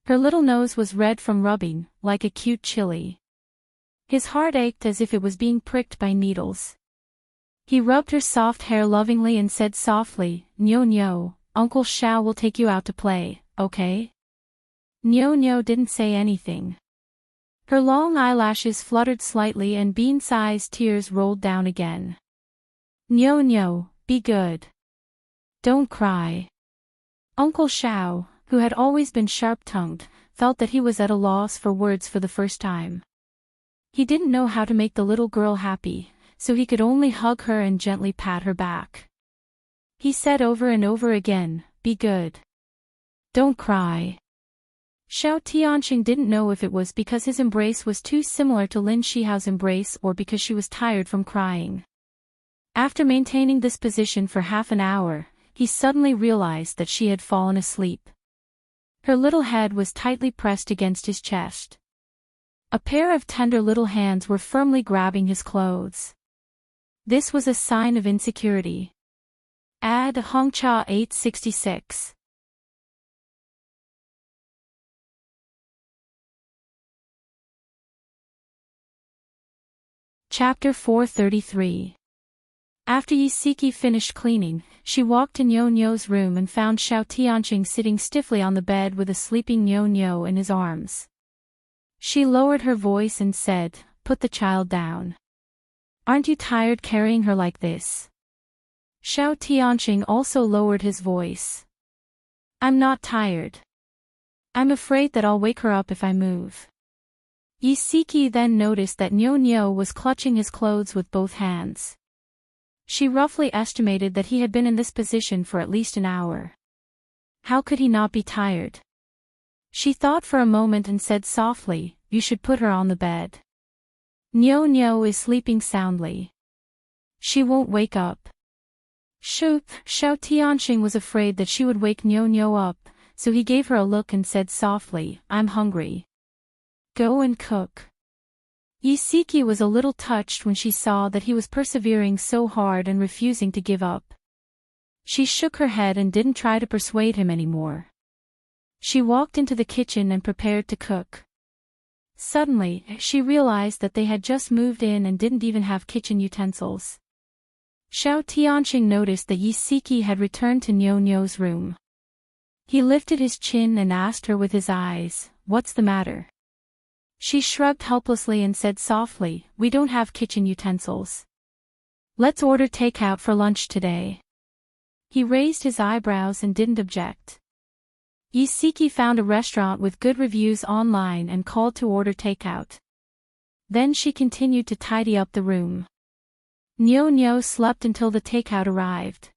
Her little nose was red from rubbing, like a cute chili. His heart ached as if it was being pricked by needles. He rubbed her soft hair lovingly and said softly, "Nyo, Uncle Xiao will take you out to play, okay?" Nyo didn't say anything. Her long eyelashes fluttered slightly and bean-sized tears rolled down again. "Nyo, be good. Don't cry." Uncle Xiao, who had always been sharp-tongued, felt that he was at a loss for words for the first time. He didn't know how to make the little girl happy, so he could only hug her and gently pat her back. He said over and over again, "Be good. Don't cry." Xiao Tianqing didn't know if it was because his embrace was too similar to Lin Shihao's embrace or because she was tired from crying. After maintaining this position for half an hour, he suddenly realized that she had fallen asleep. Her little head was tightly pressed against his chest. A pair of tender little hands were firmly grabbing his clothes. This was a sign of insecurity. Add Hongcha 866. Chapter 433. After Yi Siki finished cleaning, she walked to Nyo's room and found Xiao Tianqing sitting stiffly on the bed with a sleeping Nyo in his arms. She lowered her voice and said, "Put the child down. Aren't you tired carrying her like this?" Xiao Tianqing also lowered his voice. "I'm not tired. I'm afraid that I'll wake her up if I move." Yi Siki then noticed that Nyo was clutching his clothes with both hands. She roughly estimated that he had been in this position for at least an hour. How could he not be tired? She thought for a moment and said softly, "You should put her on the bed. Nyo is sleeping soundly. She won't wake up." Xiao Tianqing was afraid that she would wake Nyo up, so he gave her a look and said softly, "I'm hungry. Go and cook." Yi Siki was a little touched when she saw that he was persevering so hard and refusing to give up. She shook her head and didn't try to persuade him anymore. She walked into the kitchen and prepared to cook. Suddenly, she realized that they had just moved in and didn't even have kitchen utensils. Xiao Tianqing noticed that Yi Siki had returned to Nyo's room. He lifted his chin and asked her with his eyes, "What's the matter?" She shrugged helplessly and said softly, "We don't have kitchen utensils. Let's order takeout for lunch today." He raised his eyebrows and didn't object. Yi Siki found a restaurant with good reviews online and called to order takeout. Then she continued to tidy up the room. Nyo slept until the takeout arrived.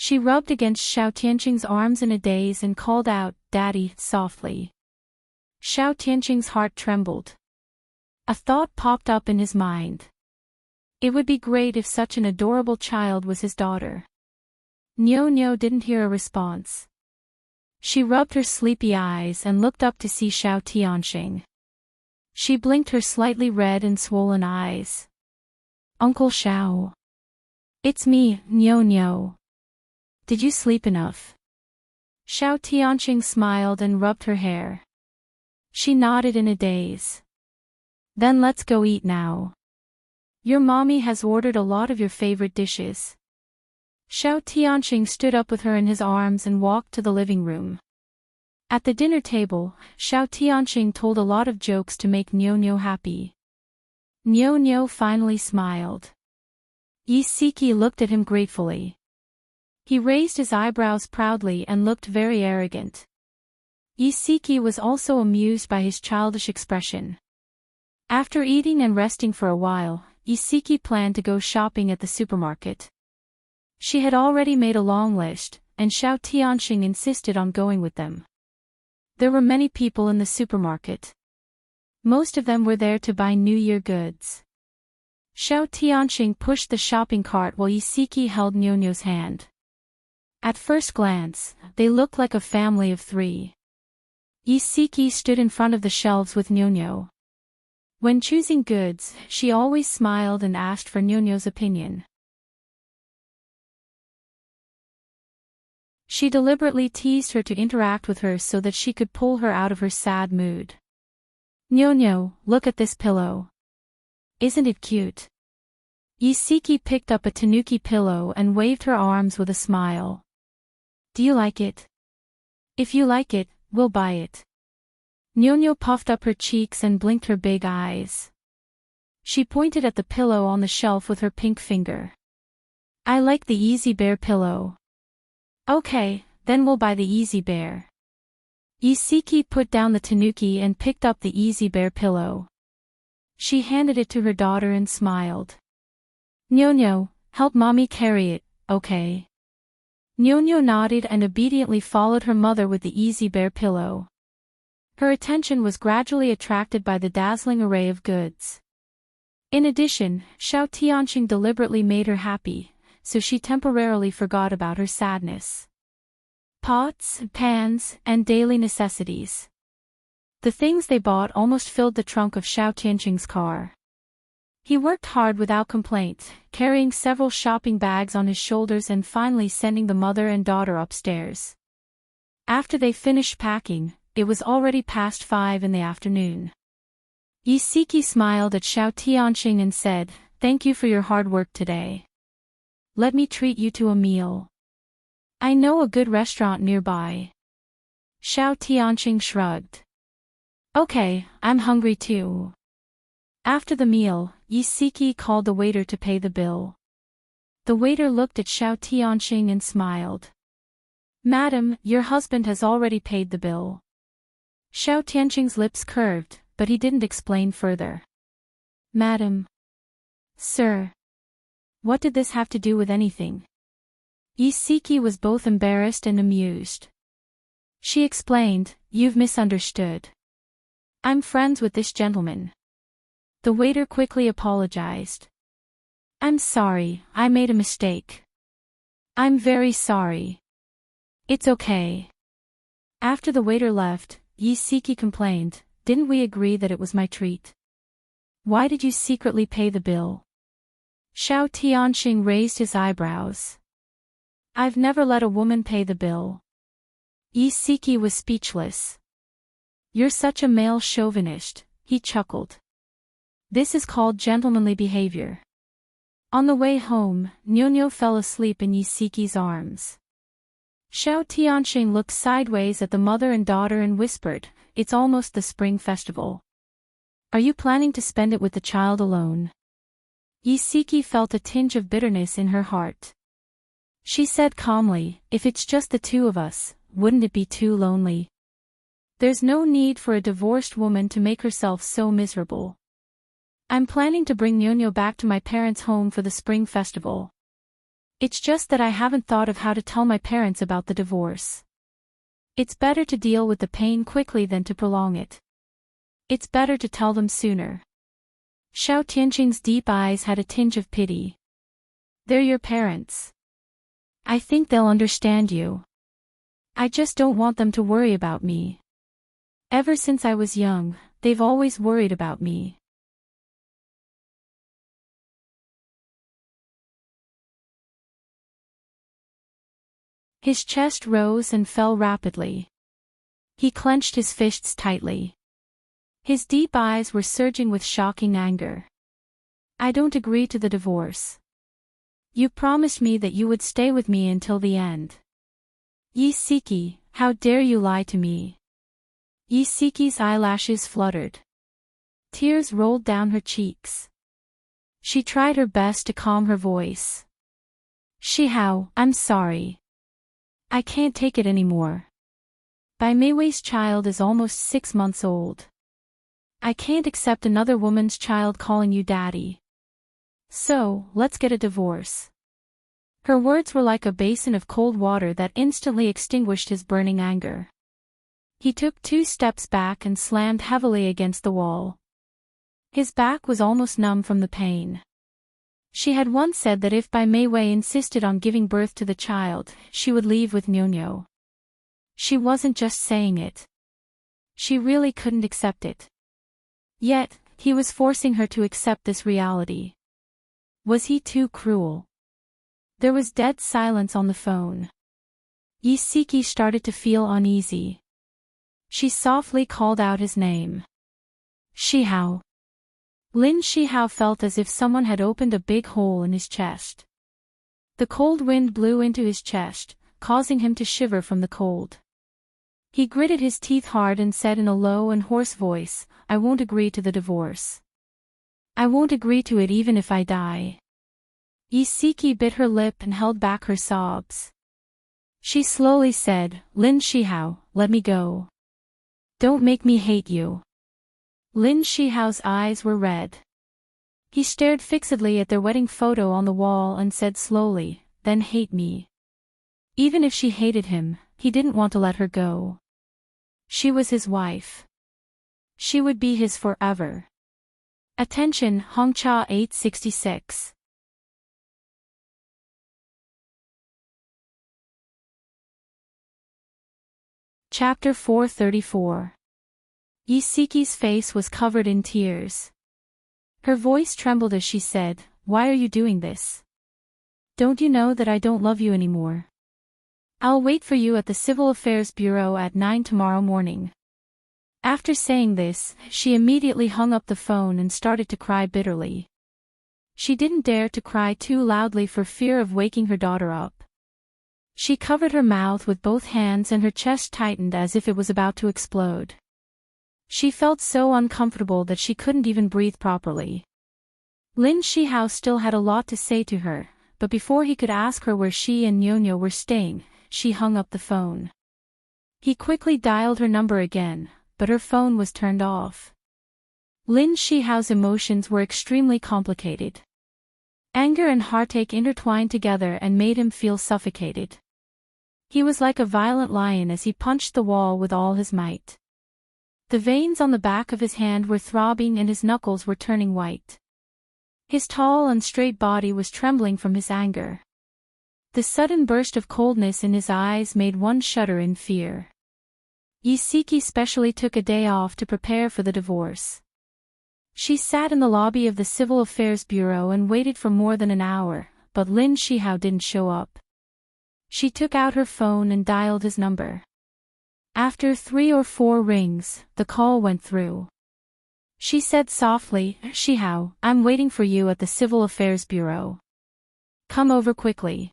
She rubbed against Xiao Tianqing's arms in a daze and called out, "Daddy," softly. Xiao Tianqing's heart trembled. A thought popped up in his mind. It would be great if such an adorable child was his daughter. Niu didn't hear a response. She rubbed her sleepy eyes and looked up to see Xiao Tianqing. She blinked her slightly red and swollen eyes. "Uncle Xiao. It's me, Niu. Did you sleep enough?" Xiao Tianqing smiled and rubbed her hair. She nodded in a daze. "Then let's go eat now. Your mommy has ordered a lot of your favorite dishes." Xiao Tianqing stood up with her in his arms and walked to the living room. At the dinner table, Xiao Tianqing told a lot of jokes to make Niu happy. Niu finally smiled. Yi Siki looked at him gratefully. He raised his eyebrows proudly and looked very arrogant. Yi Siki was also amused by his childish expression. After eating and resting for a while, Yi Siki planned to go shopping at the supermarket. She had already made a long list, and Xiao Tianqing insisted on going with them. There were many people in the supermarket. Most of them were there to buy New Year goods. Xiao Tianqing pushed the shopping cart while Yi Siki held Niu's hand. At first glance, they looked like a family of three. Yi Siki stood in front of the shelves with Niu. When choosing goods, she always smiled and asked for Niu's opinion. She deliberately teased her to interact with her so that she could pull her out of her sad mood. "Niu, look at this pillow. Isn't it cute?" Yi Siki picked up a tanuki pillow and waved her arms with a smile. "Do you like it? If you like it, we'll buy it." Niu puffed up her cheeks and blinked her big eyes. She pointed at the pillow on the shelf with her pink finger. "I like the Easy Bear pillow." "Okay, then we'll buy the Easy Bear." Yi Siki put down the tanuki and picked up the Easy Bear pillow. She handed it to her daughter and smiled. "Niu, help mommy carry it, okay?" Niu nodded and obediently followed her mother with the Easy Bear pillow. Her attention was gradually attracted by the dazzling array of goods. In addition, Xiao Tianqing deliberately made her happy, so she temporarily forgot about her sadness. Pots, pans, and daily necessities. The things they bought almost filled the trunk of Xiao Tianqing's car. He worked hard without complaint, carrying several shopping bags on his shoulders and finally sending the mother and daughter upstairs. After they finished packing, it was already past 5 in the afternoon. Yi Siki smiled at Xiao Tianqing and said, "Thank you for your hard work today. Let me treat you to a meal. I know a good restaurant nearby." Xiao Tianqing shrugged. "Okay, I'm hungry too." After the meal, Yi Siki called the waiter to pay the bill. The waiter looked at Xiao Tianqing and smiled. "Madam, your husband has already paid the bill." Xiao Tianqing's lips curved, but he didn't explain further. "Madam. Sir. What did this have to do with anything?" Yi Siki was both embarrassed and amused. She explained, "You've misunderstood. I'm friends with this gentleman." The waiter quickly apologized. "I'm sorry, I made a mistake." "I'm very sorry." "It's okay." After the waiter left, Yi Siki complained, "Didn't we agree that it was my treat? Why did you secretly pay the bill?" Xiao Tianqing raised his eyebrows. "I've never let a woman pay the bill." Yi Siki was speechless. "You're such a male chauvinist," he chuckled. "This is called gentlemanly behavior." On the way home, Niu fell asleep in Yi Siki's arms. Xiao Tianqing looked sideways at the mother and daughter and whispered, "It's almost the spring festival. Are you planning to spend it with the child alone?" Yi Siki felt a tinge of bitterness in her heart. She said calmly, "If it's just the two of us, wouldn't it be too lonely? There's no need for a divorced woman to make herself so miserable. I'm planning to bring Niu back to my parents' home for the spring festival." It's just that I haven't thought of how to tell my parents about the divorce. It's better to deal with the pain quickly than to prolong it. It's better to tell them sooner. Xiao Tianqing's deep eyes had a tinge of pity. They're your parents. I think they'll understand you. I just don't want them to worry about me. Ever since I was young, they've always worried about me. His chest rose and fell rapidly. He clenched his fists tightly. His deep eyes were surging with shocking anger. I don't agree to the divorce. You promised me that you would stay with me until the end. Yi Siki, how dare you lie to me? Yi Siki's eyelashes fluttered. Tears rolled down her cheeks. She tried her best to calm her voice. Shihao, I'm sorry. I can't take it anymore. Bai Meiwei's child is almost 6 months old. I can't accept another woman's child calling you daddy. So, let's get a divorce. Her words were like a basin of cold water that instantly extinguished his burning anger. He took 2 steps back and slammed heavily against the wall. His back was almost numb from the pain. She had once said that if Bai Meiwei insisted on giving birth to the child, she would leave with Nyonyo. She wasn't just saying it. She really couldn't accept it. Yet, he was forcing her to accept this reality. Was he too cruel? There was dead silence on the phone. Yi Siki started to feel uneasy. She softly called out his name. Shihao. Lin Shihao felt as if someone had opened a big hole in his chest. The cold wind blew into his chest, causing him to shiver from the cold. He gritted his teeth hard and said in a low and hoarse voice, I won't agree to the divorce. I won't agree to it even if I die. Yi Siki bit her lip and held back her sobs. She slowly said, Lin Shihao, let me go. Don't make me hate you. Lin Shihao's eyes were red. He stared fixedly at their wedding photo on the wall and said slowly, then hate me. Even if she hated him, he didn't want to let her go. She was his wife. She would be his forever. Attention, Hongcha 866. Chapter 434. Yi Siki's face was covered in tears. Her voice trembled as she said, Why are you doing this? Don't you know that I don't love you anymore? I'll wait for you at the Civil Affairs Bureau at 9 tomorrow morning. After saying this, she immediately hung up the phone and started to cry bitterly. She didn't dare to cry too loudly for fear of waking her daughter up. She covered her mouth with both hands and her chest tightened as if it was about to explode. She felt so uncomfortable that she couldn't even breathe properly. Lin Shihao still had a lot to say to her, but before he could ask her where she and Nyonyo were staying, she hung up the phone. He quickly dialed her number again, but her phone was turned off. Lin Shihao's emotions were extremely complicated. Anger and heartache intertwined together and made him feel suffocated. He was like a violent lion as he punched the wall with all his might. The veins on the back of his hand were throbbing and his knuckles were turning white. His tall and straight body was trembling from his anger. The sudden burst of coldness in his eyes made one shudder in fear. Yi Siki specially took a day off to prepare for the divorce. She sat in the lobby of the Civil Affairs Bureau and waited for more than an hour, but Lin Shihao didn't show up. She took out her phone and dialed his number. After 3 or 4 rings, the call went through. She said softly, Shihao, I'm waiting for you at the Civil Affairs Bureau. Come over quickly.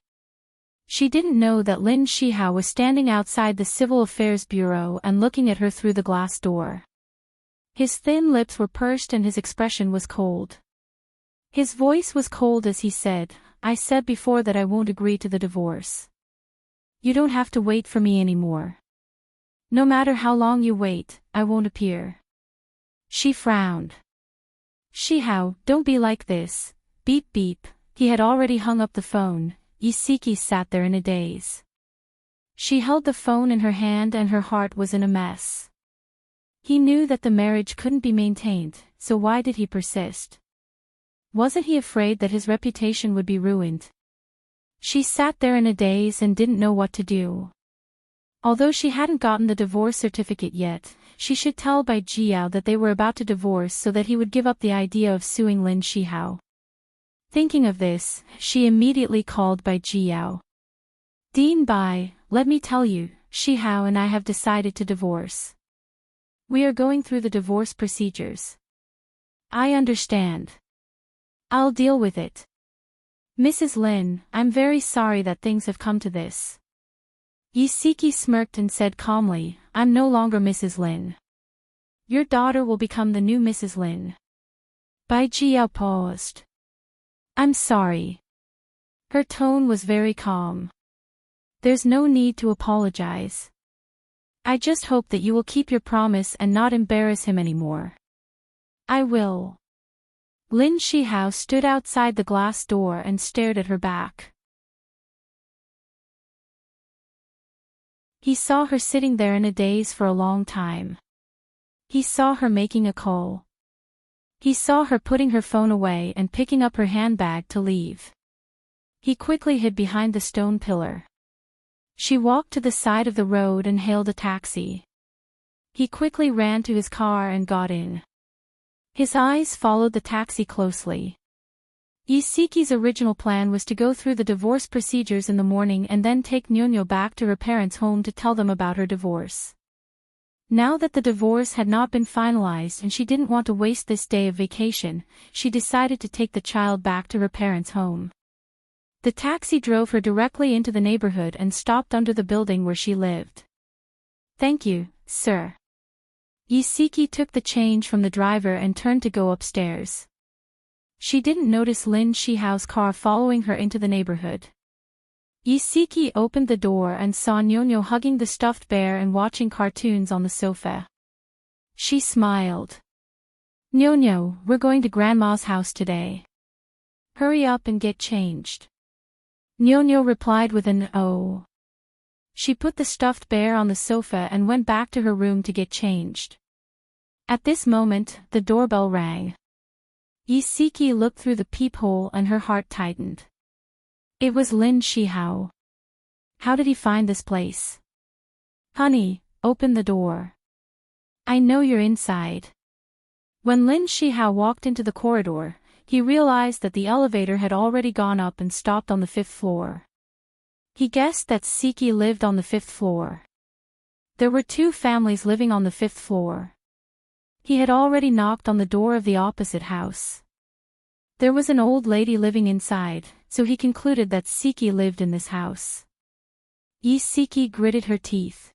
She didn't know that Lin Shihao was standing outside the Civil Affairs Bureau and looking at her through the glass door. His thin lips were pursed and his expression was cold. His voice was cold as he said, I said before that I won't agree to the divorce. You don't have to wait for me anymore. No matter how long you wait, I won't appear. She frowned. Shihao, don't be like this. Beep beep. He had already hung up the phone. Isiki sat there in a daze. She held the phone in her hand and her heart was in a mess. He knew that the marriage couldn't be maintained, so why did he persist? Wasn't he afraid that his reputation would be ruined? She sat there in a daze and didn't know what to do. Although she hadn't gotten the divorce certificate yet, she should tell Bai Jiao that they were about to divorce so that he would give up the idea of suing Lin Shihao. Thinking of this, she immediately called Bai Jiao. Dean Bai, let me tell you, Shihao and I have decided to divorce. We are going through the divorce procedures. I understand. I'll deal with it. Mrs. Lin, I'm very sorry that things have come to this. Isiki smirked and said calmly, I'm no longer Mrs. Lin. Your daughter will become the new Mrs. Lin. Bai Jiao paused. I'm sorry. Her tone was very calm. There's no need to apologize. I just hope that you will keep your promise and not embarrass him anymore. I will. Lin Shihao stood outside the glass door and stared at her back. He saw her sitting there in a daze for a long time. He saw her making a call. He saw her putting her phone away and picking up her handbag to leave. He quickly hid behind the stone pillar. She walked to the side of the road and hailed a taxi. He quickly ran to his car and got in. His eyes followed the taxi closely. Isiki's original plan was to go through the divorce procedures in the morning and then take Nyonyo back to her parents' home to tell them about her divorce. Now that the divorce had not been finalized and she didn't want to waste this day of vacation, she decided to take the child back to her parents' home. The taxi drove her directly into the neighborhood and stopped under the building where she lived. Thank you, sir. Isiki took the change from the driver and turned to go upstairs. She didn't notice Lin Shihao's car following her into the neighborhood. Isiki opened the door and saw Nyonyo hugging the stuffed bear and watching cartoons on the sofa. She smiled. Nyonyo, we're going to Grandma's house today. Hurry up and get changed. Nyonyo replied with an "oh." She put the stuffed bear on the sofa and went back to her room to get changed. At this moment, the doorbell rang. Isiki looked through the peephole and her heart tightened. It was Lin Shihao. How did he find this place? Honey, open the door. I know you're inside. When Lin Shihao walked into the corridor, he realized that the elevator had already gone up and stopped on the 5th floor. He guessed that Siki lived on the 5th floor. There were 2 families living on the 5th floor. He had already knocked on the door of the opposite house. There was an old lady living inside, so he concluded that Siki lived in this house. Isiki gritted her teeth.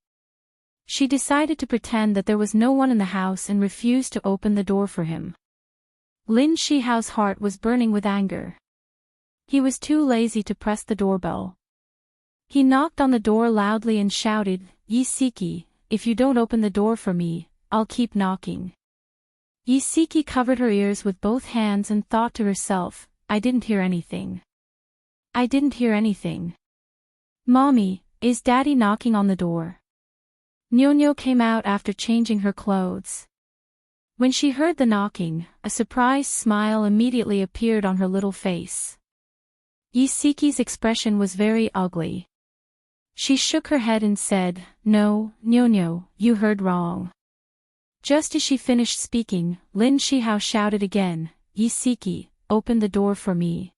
She decided to pretend that there was no one in the house and refused to open the door for him. Lin Shihao's heart was burning with anger. He was too lazy to press the doorbell. He knocked on the door loudly and shouted, Isiki, if you don't open the door for me, I'll keep knocking. Isiki covered her ears with both hands and thought to herself, I didn't hear anything. I didn't hear anything. Mommy, is Daddy knocking on the door? Nyonyo came out after changing her clothes. When she heard the knocking, a surprised smile immediately appeared on her little face. Isiki's expression was very ugly. She shook her head and said, No, Nyonyo, you heard wrong. Just as she finished speaking, Lin Shihao shouted again, Isiki, open the door for me.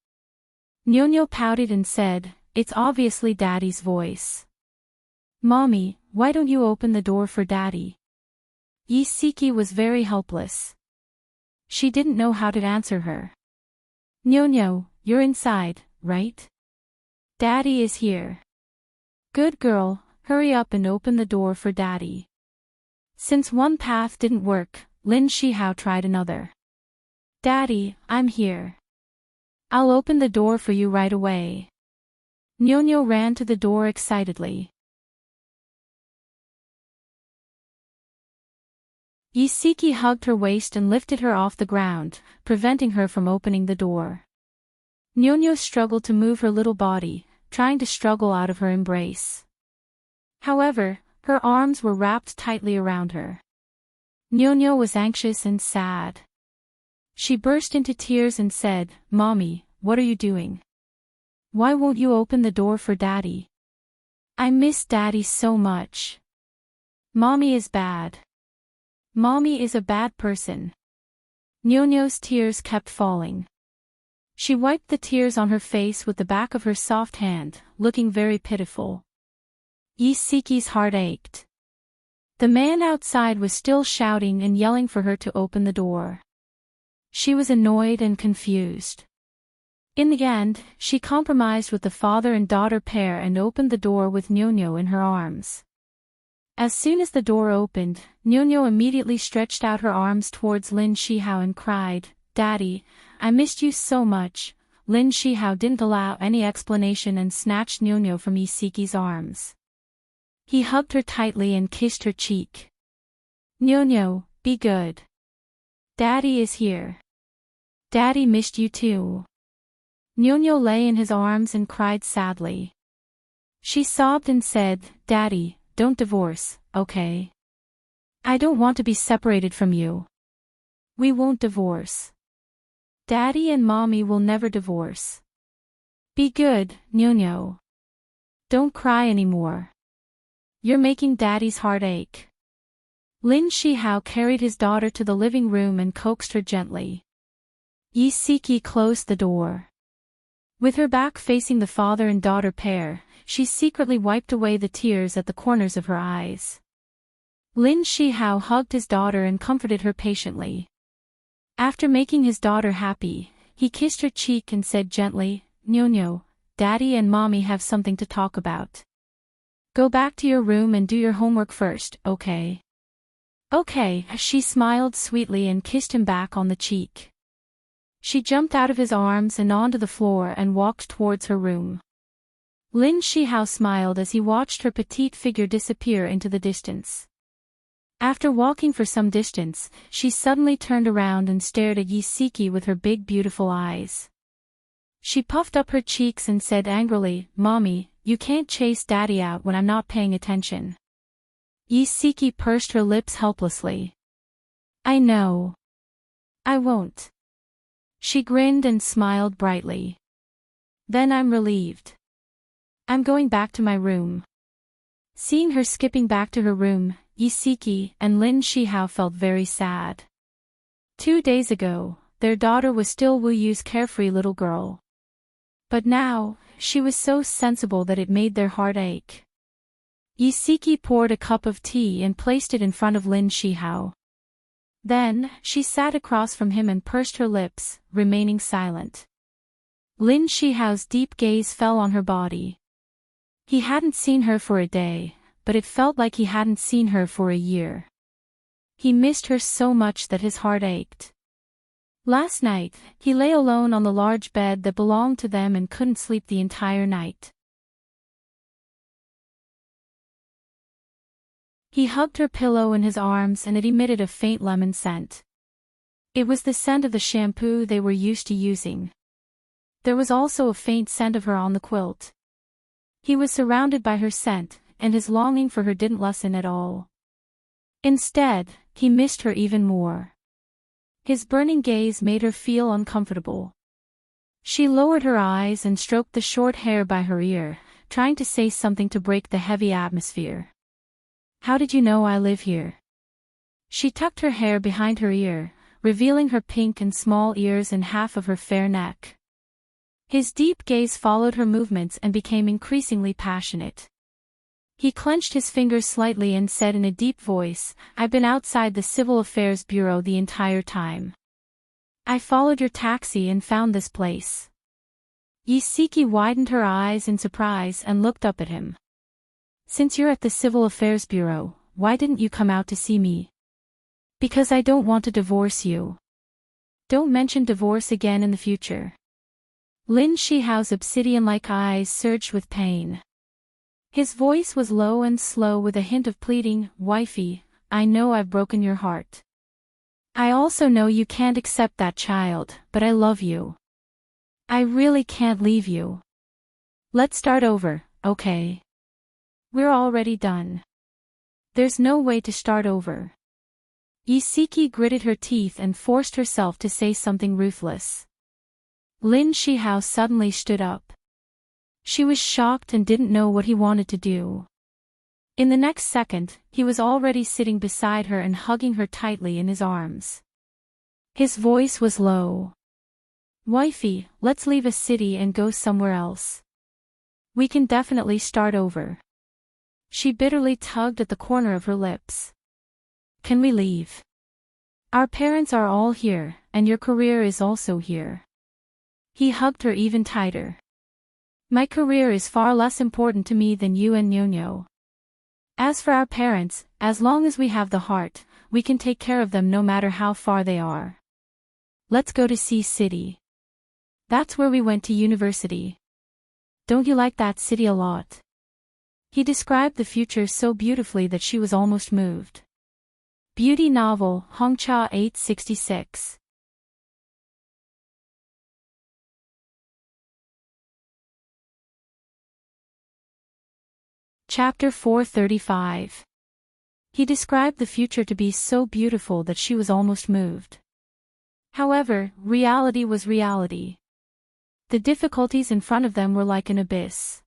Nyonyo pouted and said, It's obviously Daddy's voice. Mommy, why don't you open the door for Daddy? Isiki was very helpless. She didn't know how to answer her. Nyonyo, you're inside, right? Daddy is here. Good girl, hurry up and open the door for Daddy. Since one path didn't work, Lin Shihao tried another. Daddy, I'm here. I'll open the door for you right away. Nyonyo ran to the door excitedly. Isiki hugged her waist and lifted her off the ground, preventing her from opening the door. Nyonyo struggled to move her little body, trying to struggle out of her embrace. However, her arms were wrapped tightly around her. Nyo was anxious and sad. She burst into tears and said, "Mommy, what are you doing? Why won't you open the door for Daddy? I miss Daddy so much. Mommy is bad. Mommy is a bad person." Nyo's tears kept falling. She wiped the tears on her face with the back of her soft hand, looking very pitiful. Isiki's heart ached. The man outside was still shouting and yelling for her to open the door. She was annoyed and confused. In the end, she compromised with the father and daughter pair and opened the door with Nyo in her arms. As soon as the door opened, Nyo immediately stretched out her arms towards Lin Shihao and cried, "Daddy, I missed you so much." Lin Shihao didn't allow any explanation and snatched Nyo from Isiki's arms. He hugged her tightly and kissed her cheek. "Nyo, be good. Daddy is here. Daddy missed you too." Nyo lay in his arms and cried sadly. She sobbed and said, "Daddy, don't divorce, okay? I don't want to be separated from you. We won't divorce. Daddy and Mommy will never divorce. Be good, Nyo. Don't cry anymore. You're making Daddy's heart ache." Lin Shihao carried his daughter to the living room and coaxed her gently. Isiki closed the door. With her back facing the father and daughter pair, she secretly wiped away the tears at the corners of her eyes. Lin Shihao hugged his daughter and comforted her patiently. After making his daughter happy, he kissed her cheek and said gently, "Nyo, Daddy and Mommy have something to talk about. Go back to your room and do your homework first, okay?" "Okay," she smiled sweetly and kissed him back on the cheek. She jumped out of his arms and onto the floor and walked towards her room. Lin Shihao smiled as he watched her petite figure disappear into the distance. After walking for some distance, she suddenly turned around and stared at Isiki with her big beautiful eyes. She puffed up her cheeks and said angrily, "Mommy, you can't chase Daddy out when I'm not paying attention." Isiki pursed her lips helplessly. "I know. I won't." She grinned and smiled brightly. "Then I'm relieved. I'm going back to my room." Seeing her skipping back to her room, Isiki and Lin Shihao felt very sad. 2 days ago, their daughter was still Wu Yu's carefree little girl. But now, she was so sensible that it made their heart ache. Isiki poured a cup of tea and placed it in front of Lin Shihao. Then, she sat across from him and pursed her lips, remaining silent. Lin Shihao's deep gaze fell on her body. He hadn't seen her for a day, but it felt like he hadn't seen her for a year. He missed her so much that his heart ached. Last night, he lay alone on the large bed that belonged to them and couldn't sleep the entire night. He hugged her pillow in his arms and it emitted a faint lemon scent. It was the scent of the shampoo they were used to using. There was also a faint scent of her on the quilt. He was surrounded by her scent, and his longing for her didn't lessen at all. Instead, he missed her even more. His burning gaze made her feel uncomfortable. She lowered her eyes and stroked the short hair by her ear, trying to say something to break the heavy atmosphere. "How did you know I live here?" She tucked her hair behind her ear, revealing her pink and small ears and half of her fair neck. His deep gaze followed her movements and became increasingly passionate. He clenched his fingers slightly and said in a deep voice, "I've been outside the Civil Affairs Bureau the entire time. I followed your taxi and found this place." Isiki widened her eyes in surprise and looked up at him. "Since you're at the Civil Affairs Bureau, why didn't you come out to see me?" "Because I don't want to divorce you. Don't mention divorce again in the future." Lin Shihao's obsidian-like eyes surged with pain. His voice was low and slow with a hint of pleading, "Wifey, I know I've broken your heart. I also know you can't accept that child, but I love you. I really can't leave you." Let's start over, okay? We're already done. There's no way to start over. Isiki gritted her teeth and forced herself to say something ruthless. Lin Shihao suddenly stood up. She was shocked and didn't know what he wanted to do. In the next second, he was already sitting beside her and hugging her tightly in his arms. His voice was low. Wifey, let's leave a city and go somewhere else. We can definitely start over. She bitterly tugged at the corner of her lips. Can we leave? Our parents are all here, and your career is also here. He hugged her even tighter. My career is far less important to me than you and Nyonyo. As for our parents, as long as we have the heart, we can take care of them no matter how far they are. Let's go to Sea City. That's where we went to university. Don't you like that city a lot? He described the future so beautifully that she was almost moved. Beauty novel, Hongcha 866. Chapter 435. He described the future to be so beautiful that she was almost moved. However, reality was reality. The difficulties in front of them were like an abyss.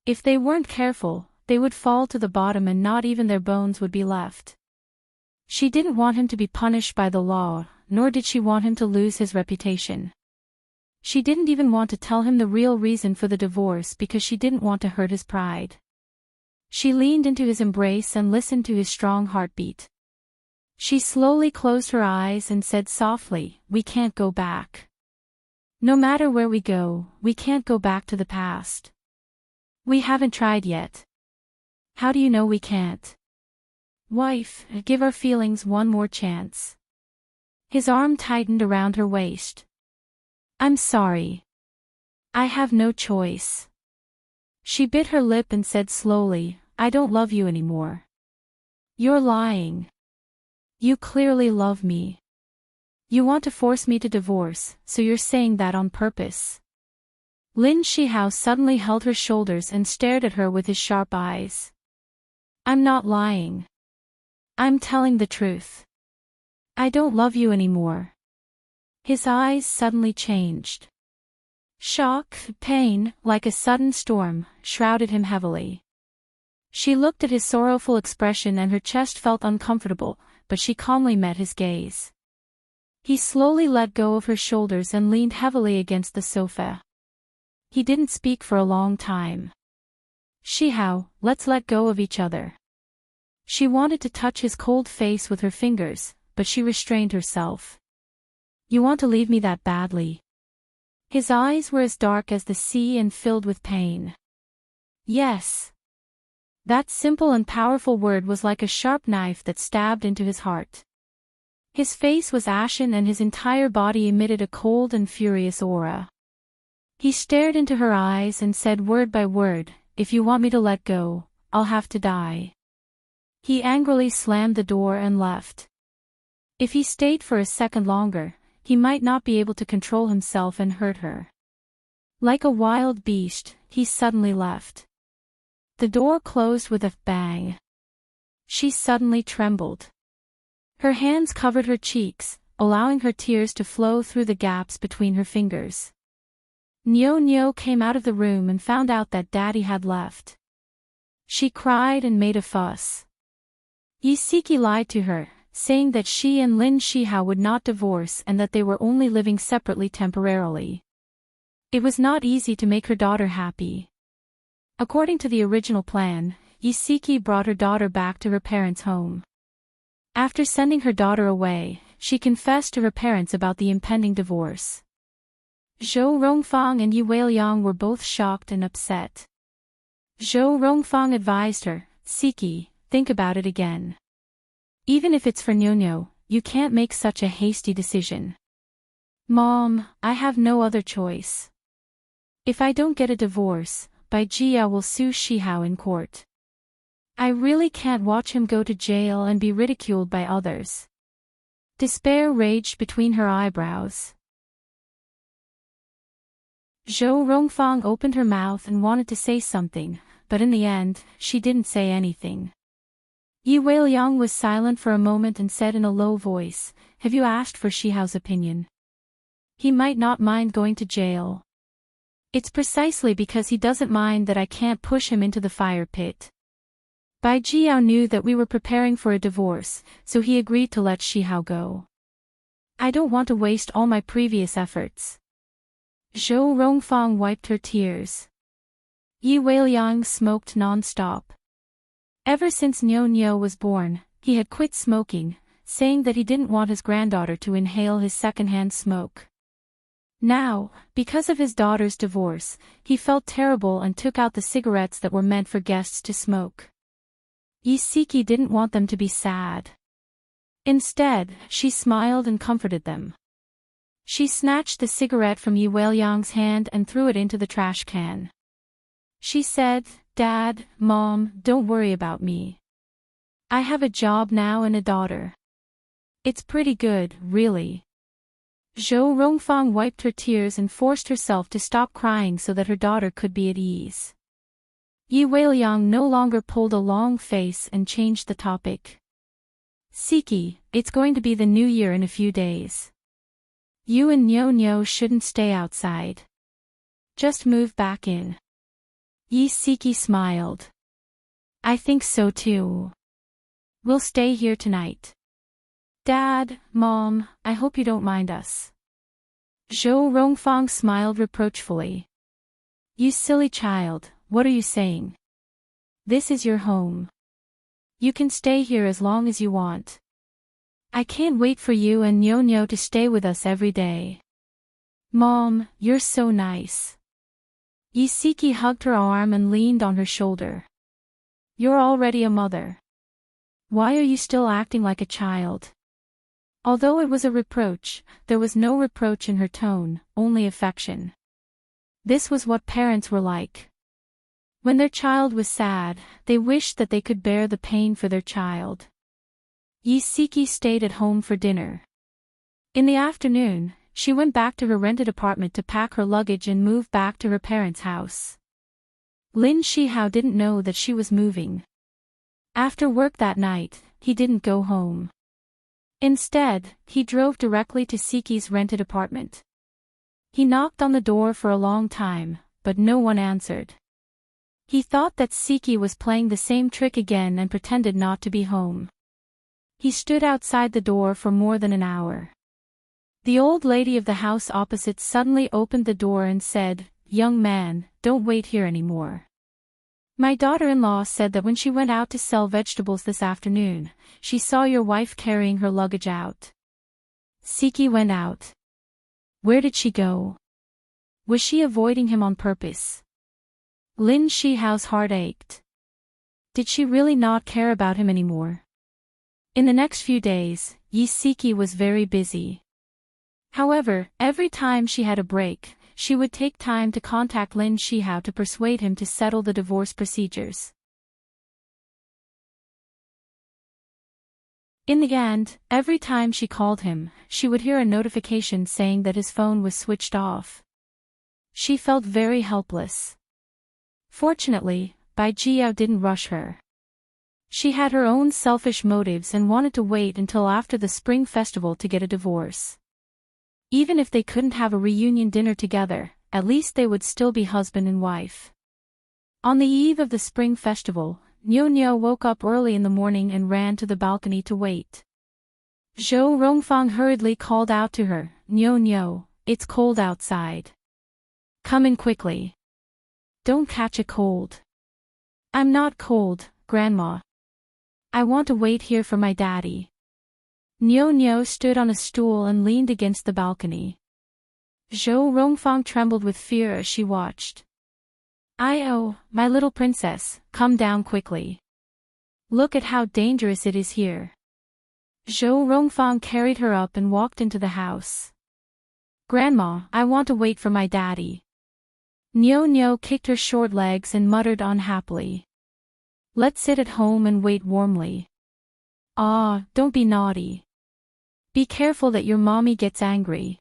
If they weren't careful, they would fall to the bottom and not even their bones would be left. She didn't want him to be punished by the law, nor did she want him to lose his reputation. She didn't even want to tell him the real reason for the divorce because she didn't want to hurt his pride. She leaned into his embrace and listened to his strong heartbeat. She slowly closed her eyes and said softly, "We can't go back. No matter where we go, we can't go back to the past. We haven't tried yet. How do you know we can't? Wife, give our feelings one more chance." His arm tightened around her waist. "I'm sorry. I have no choice." She bit her lip and said slowly, "I don't love you anymore." "You're lying. You clearly love me. You want to force me to divorce, so you're saying that on purpose." Lin Shihao suddenly held her shoulders and stared at her with his sharp eyes. "I'm not lying. I'm telling the truth. I don't love you anymore." His eyes suddenly changed. Shock, pain, like a sudden storm, shrouded him heavily. She looked at his sorrowful expression and her chest felt uncomfortable, but she calmly met his gaze. He slowly let go of her shoulders and leaned heavily against the sofa. He didn't speak for a long time. "Shihao, let's let go of each other." She wanted to touch his cold face with her fingers, but she restrained herself. "You want to leave me that badly?" His eyes were as dark as the sea and filled with pain. "Yes." That simple and powerful word was like a sharp knife that stabbed into his heart. His face was ashen and his entire body emitted a cold and furious aura. He stared into her eyes and said word by word, "If you want me to let go, I'll have to die." He angrily slammed the door and left. If he stayed for a second longer, he might not be able to control himself and hurt her. Like a wild beast, he suddenly left. The door closed with a bang. She suddenly trembled. Her hands covered her cheeks, allowing her tears to flow through the gaps between her fingers. Nyo came out of the room and found out that Daddy had left. She cried and made a fuss. Isiki lied to her, saying that she and Lin Shihao would not divorce and that they were only living separately temporarily. It was not easy to make her daughter happy. According to the original plan, Isiki brought her daughter back to her parents' home. After sending her daughter away, she confessed to her parents about the impending divorce. Zhou Rongfang and Yi Weiliang were both shocked and upset. Zhou Rongfang advised her, "Siki, think about it again. Even if it's for Nyonyo, you can't make such a hasty decision." "Mom, I have no other choice. If I don't get a divorce, Bai Jia will sue Shihao in court. I really can't watch him go to jail and be ridiculed by others." Despair raged between her eyebrows. Zhou Rongfang opened her mouth and wanted to say something, but in the end, she didn't say anything. Yi Weiliang was silent for a moment and said in a low voice, "Have you asked for Shihao's opinion? He might not mind going to jail. It's precisely because he doesn't mind that I can't push him into the fire pit." Bai Jiao knew that we were preparing for a divorce, so he agreed to let Shihao go. "I don't want to waste all my previous efforts." Zhou Rongfang wiped her tears. Yi Weiliang smoked non-stop. Ever since Niu was born, he had quit smoking, saying that he didn't want his granddaughter to inhale his second-hand smoke. Now, because of his daughter's divorce, he felt terrible and took out the cigarettes that were meant for guests to smoke. Yi Siki didn't want them to be sad. Instead, she smiled and comforted them. She snatched the cigarette from Yi Weiliang's hand and threw it into the trash can. She said, "Dad, Mom, don't worry about me. I have a job now and a daughter. It's pretty good, really." Zhou Rongfang wiped her tears and forced herself to stop crying so that her daughter could be at ease. Yi Weiliang no longer pulled a long face and changed the topic. "Siki, it's going to be the new year in a few days. You and Niu shouldn't stay outside. Just move back in." Yi Siki smiled. "I think so too. We'll stay here tonight. Dad, Mom, I hope you don't mind us." Zhou Rongfang smiled reproachfully. "You silly child, what are you saying? This is your home. You can stay here as long as you want. I can't wait for you and Niu to stay with us every day. Mom, you're so nice." Yi Siki hugged her arm and leaned on her shoulder. "You're already a mother. Why are you still acting like a child?" Although it was a reproach, there was no reproach in her tone, only affection. This was what parents were like. When their child was sad, they wished that they could bear the pain for their child. Yi Siki stayed at home for dinner. In the afternoon, she went back to her rented apartment to pack her luggage and move back to her parents' house. Lin Shihao didn't know that she was moving. After work that night, he didn't go home. Instead, he drove directly to Siki's rented apartment. He knocked on the door for a long time, but no one answered. He thought that Siki was playing the same trick again and pretended not to be home. He stood outside the door for more than an hour. The old lady of the house opposite suddenly opened the door and said, "Young man, don't wait here anymore. My daughter-in-law said that when she went out to sell vegetables this afternoon, she saw your wife carrying her luggage out." Siki went out. Where did she go? Was she avoiding him on purpose? Lin Shihao's heart ached. Did she really not care about him anymore? In the next few days, Yi Siki was very busy. However, every time she had a break, she would take time to contact Lin Shihao to persuade him to settle the divorce procedures. In the end, every time she called him, she would hear a notification saying that his phone was switched off. She felt very helpless. Fortunately, Bai Jiao didn't rush her. She had her own selfish motives and wanted to wait until after the Spring Festival to get a divorce. Even if they couldn't have a reunion dinner together, at least they would still be husband and wife. On the eve of the Spring Festival, Niu woke up early in the morning and ran to the balcony to wait. Zhou Rongfang hurriedly called out to her, "Niu, it's cold outside. Come in quickly. Don't catch a cold." "I'm not cold, Grandma. I want to wait here for my daddy." Niu stood on a stool and leaned against the balcony. Zhou Rongfang trembled with fear as she watched. "Oh, my little princess, come down quickly. Look at how dangerous it is here." Zhou Rongfang carried her up and walked into the house. "Grandma, I want to wait for my daddy." Niu kicked her short legs and muttered unhappily. "Let's sit at home and wait warmly." "Ah, don't be naughty. Be careful that your mommy gets angry."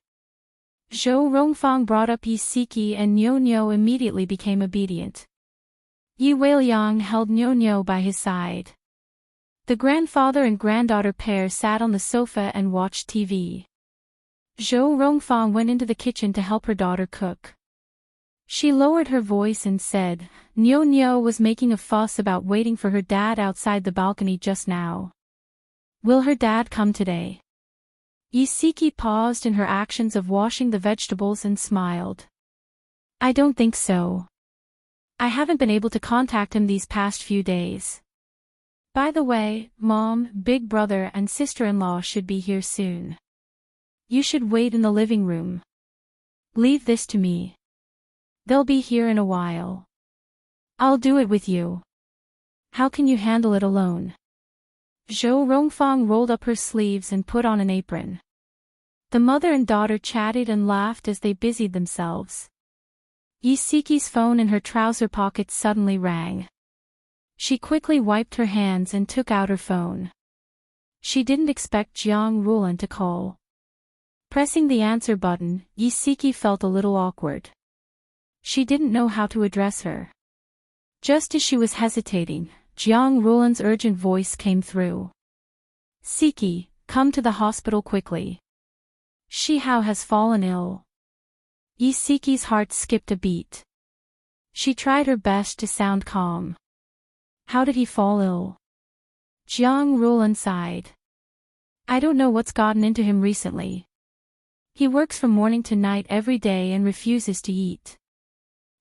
Zhou Rongfang brought up Yi Siki and Niu immediately became obedient. Yi Weiliang held Niu by his side. The grandfather and granddaughter pair sat on the sofa and watched TV. Zhou Rongfang went into the kitchen to help her daughter cook. She lowered her voice and said, Niu was making a fuss about waiting for her dad outside the balcony just now. Will her dad come today? Yi Siki paused in her actions of washing the vegetables and smiled. I don't think so. I haven't been able to contact him these past few days. By the way, Mom, big brother and sister-in-law should be here soon. You should wait in the living room. Leave this to me. They'll be here in a while. I'll do it with you. How can you handle it alone? Zhou Rongfang rolled up her sleeves and put on an apron. The mother and daughter chatted and laughed as they busied themselves. Yi Siki's phone in her trouser pocket suddenly rang. She quickly wiped her hands and took out her phone. She didn't expect Jiang Rulan to call. Pressing the answer button, Yi Siki felt a little awkward. She didn't know how to address her. Just as she was hesitating, Jiang Rulan's urgent voice came through. Siki, come to the hospital quickly. Shihao has fallen ill. Yi Siki's heart skipped a beat. She tried her best to sound calm. How did he fall ill? Jiang Rulan sighed. I don't know what's gotten into him recently. He works from morning to night every day and refuses to eat.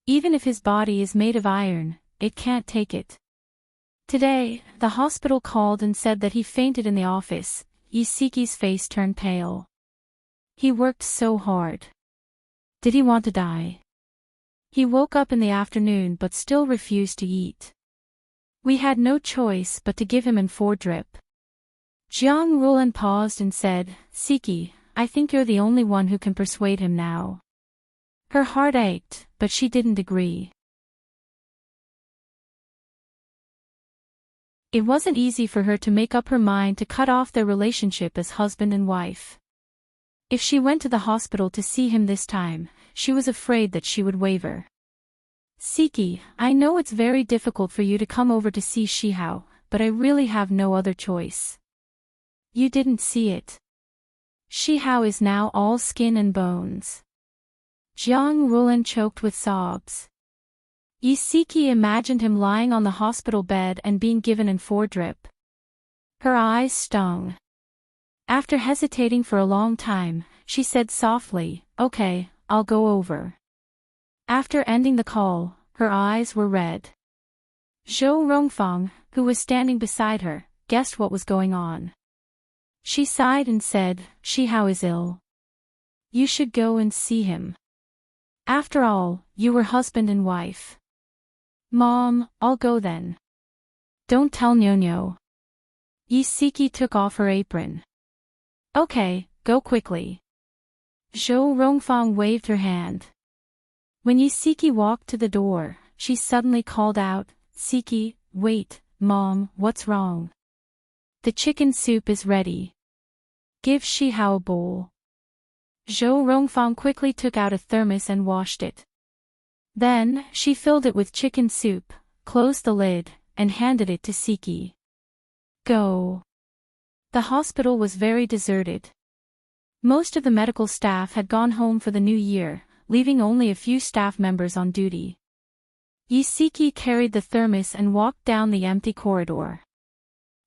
Even if his body is made of iron, it can't take it. Today, the hospital called and said that he fainted in the office. Yi Siki's face turned pale. He worked so hard. Did he want to die? He woke up in the afternoon but still refused to eat. We had no choice but to give him N4 drip. Jiang Rulan paused and said, Siki, I think you're the only one who can persuade him now. Her heart ached, but she didn't agree. It wasn't easy for her to make up her mind to cut off their relationship as husband and wife. If she went to the hospital to see him this time, she was afraid that she would waver. Siki, I know it's very difficult for you to come over to see Shihao, but I really have no other choice. You didn't see it. Shihao is now all skin and bones. Jiang Rulan choked with sobs. Yi Siki imagined him lying on the hospital bed and being given N4 drip. Her eyes stung. After hesitating for a long time, she said softly, Okay, I'll go over. After ending the call, her eyes were red. Zhou Rongfang, who was standing beside her, guessed what was going on. She sighed and said, Shihao is ill. You should go and see him. After all, you were husband and wife. Mom, I'll go then. Don't tell Niu. Yi Siki took off her apron. Okay, go quickly. Zhou Rongfang waved her hand. When Yi Siki walked to the door, she suddenly called out, Siki, wait, Mom, what's wrong? The chicken soup is ready. Give Shihao a bowl. Zhou Rongfang quickly took out a thermos and washed it. Then, she filled it with chicken soup, closed the lid, and handed it to Siki. Go. The hospital was very deserted. Most of the medical staff had gone home for the new year, leaving only a few staff members on duty. Yi Siki carried the thermos and walked down the empty corridor.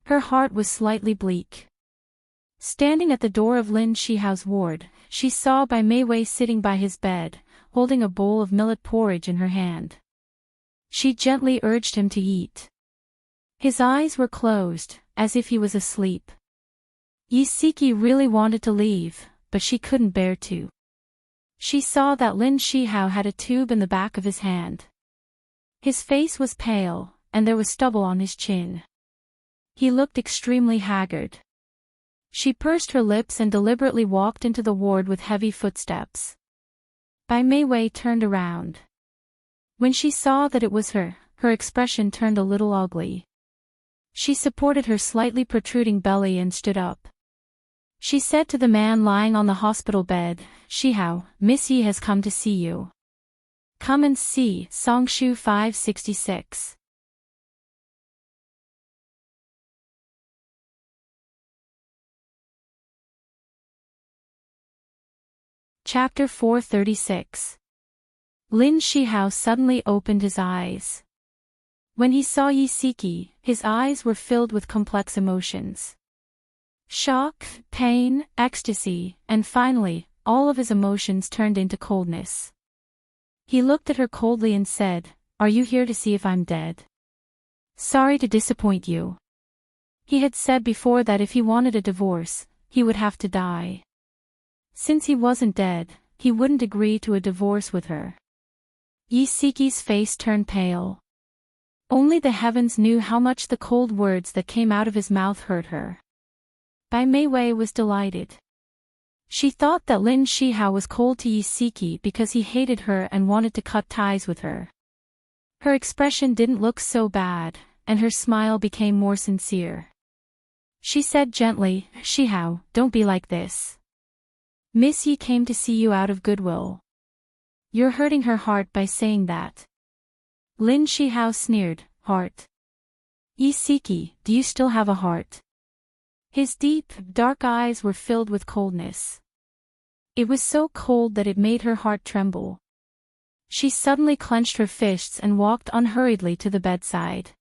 Her heart was slightly bleak. Standing at the door of Lin Shihao's ward, she saw Bai Meiwei sitting by his bed, holding a bowl of millet porridge in her hand. She gently urged him to eat. His eyes were closed, as if he was asleep. Yi Siki really wanted to leave, but she couldn't bear to. She saw that Lin Shihao had a tube in the back of his hand. His face was pale, and there was stubble on his chin. He looked extremely haggard. She pursed her lips and deliberately walked into the ward with heavy footsteps. Bai Meiwei turned around. When she saw that it was her, her expression turned a little ugly. She supported her slightly protruding belly and stood up. She said to the man lying on the hospital bed, "Shihao, Miss Yi has come to see you. Come and see." Songshu 566. Chapter 436. Lin Shihao suddenly opened his eyes. When he saw Yisiki, his eyes were filled with complex emotions. Shock, pain, ecstasy, and finally, all of his emotions turned into coldness. He looked at her coldly and said, "Are you here to see if I'm dead?" "Sorry to disappoint you." He had said before that if he wanted a divorce, he would have to die. Since he wasn't dead, he wouldn't agree to a divorce with her. Yisiki's face turned pale. Only the heavens knew how much the cold words that came out of his mouth hurt her. Bai Meiwei was delighted. She thought that Lin Shihao was cold to Yisiki because he hated her and wanted to cut ties with her. Her expression didn't look so bad, and her smile became more sincere. She said gently, "Shihao, don't be like this. Miss Yi came to see you out of goodwill. You're hurting her heart by saying that." Lin Shihao sneered, "Heart? Yisiki, do you still have a heart?" His deep, dark eyes were filled with coldness. It was so cold that it made her heart tremble. She suddenly clenched her fists and walked unhurriedly to the bedside.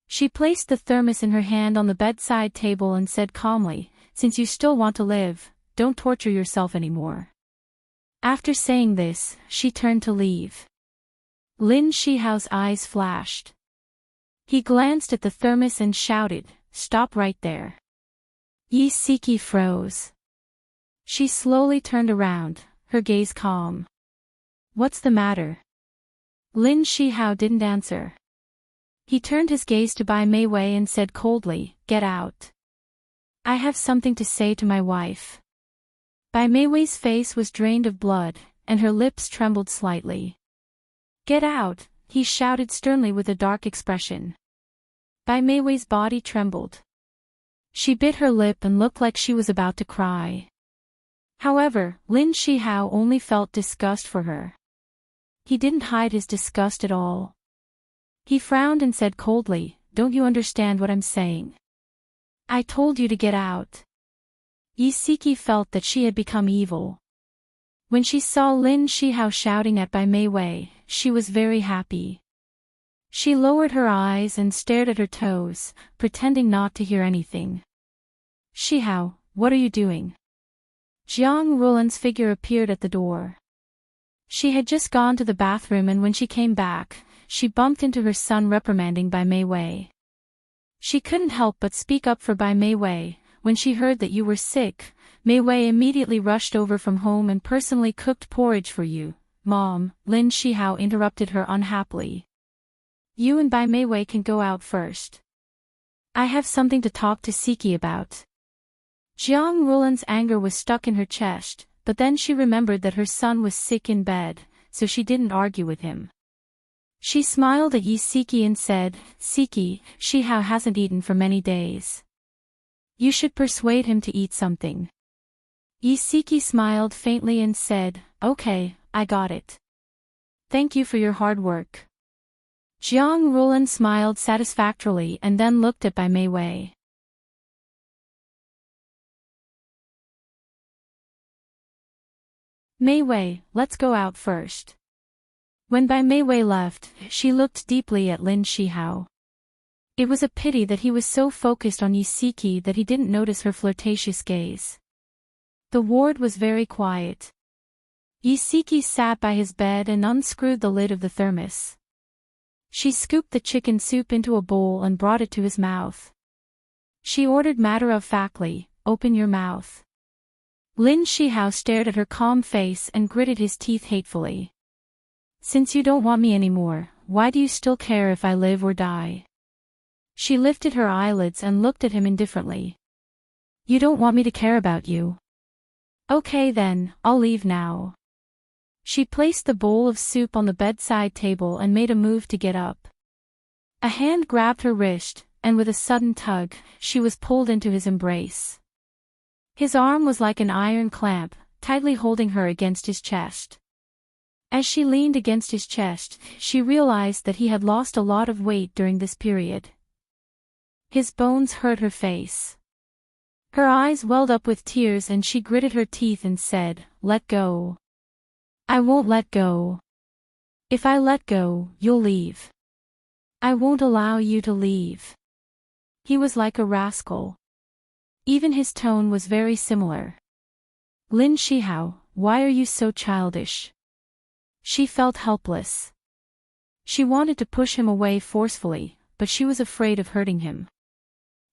She placed the thermos in her hand on the bedside table and said calmly, "Since you still want to live, don't torture yourself anymore." After saying this, she turned to leave. Lin Shihao's eyes flashed. He glanced at the thermos and shouted, "Stop right there." Yisiki froze. She slowly turned around, her gaze calm. "What's the matter?" Lin Shihao didn't answer. He turned his gaze to Bai Meiwei and said coldly, "Get out. I have something to say to my wife." Bai Meiwei's face was drained of blood, and her lips trembled slightly. "Get out," he shouted sternly with a dark expression. Bai Meiwei's body trembled. She bit her lip and looked like she was about to cry. However, Lin Shihao only felt disgust for her. He didn't hide his disgust at all. He frowned and said coldly, "Don't you understand what I'm saying? I told you to get out." Yisiki felt that she had become evil. When she saw Lin Shihao shouting at Bai Meiwei, she was very happy. She lowered her eyes and stared at her toes, pretending not to hear anything. "Shihao, what are you doing?" Jiang Rulan's figure appeared at the door. She had just gone to the bathroom and when she came back, she bumped into her son reprimanding Bai Meiwei. She couldn't help but speak up for Bai Meiwei. "When she heard that you were sick, Meiwei immediately rushed over from home and personally cooked porridge for you." "Mom," Lin Shihao interrupted her unhappily. "You and Bai Meiwei can go out first. I have something to talk to Siki about." Jiang Rulan's anger was stuck in her chest, but then she remembered that her son was sick in bed, so she didn't argue with him. She smiled at Yisiki and said, "Siki, Shihao hasn't eaten for many days. You should persuade him to eat something." Yisiki smiled faintly and said, "Okay, I got it. Thank you for your hard work." Jiang Rulan smiled satisfactorily and then looked at Bai Meiwei. "Meiwei, let's go out first." When Bai Meiwei left, she looked deeply at Lin Shihao. It was a pity that he was so focused on Yisiki that he didn't notice her flirtatious gaze. The ward was very quiet. Yisiki sat by his bed and unscrewed the lid of the thermos. She scooped the chicken soup into a bowl and brought it to his mouth. She ordered matter-of-factly, "Open your mouth." Lin Shihao stared at her calm face and gritted his teeth hatefully. "Since you don't want me anymore, why do you still care if I live or die?" She lifted her eyelids and looked at him indifferently. "You don't want me to care about you? Okay then, I'll leave now." She placed the bowl of soup on the bedside table and made a move to get up. A hand grabbed her wrist, and with a sudden tug, she was pulled into his embrace. His arm was like an iron clamp, tightly holding her against his chest. As she leaned against his chest, she realized that he had lost a lot of weight during this period. His bones hurt her face. Her eyes welled up with tears and she gritted her teeth and said, "Let go. I won't let go. If I let go, you'll leave. I won't allow you to leave." He was like a rascal. Even his tone was very similar. "Lin Shihao, why are you so childish?" She felt helpless. She wanted to push him away forcefully, but she was afraid of hurting him.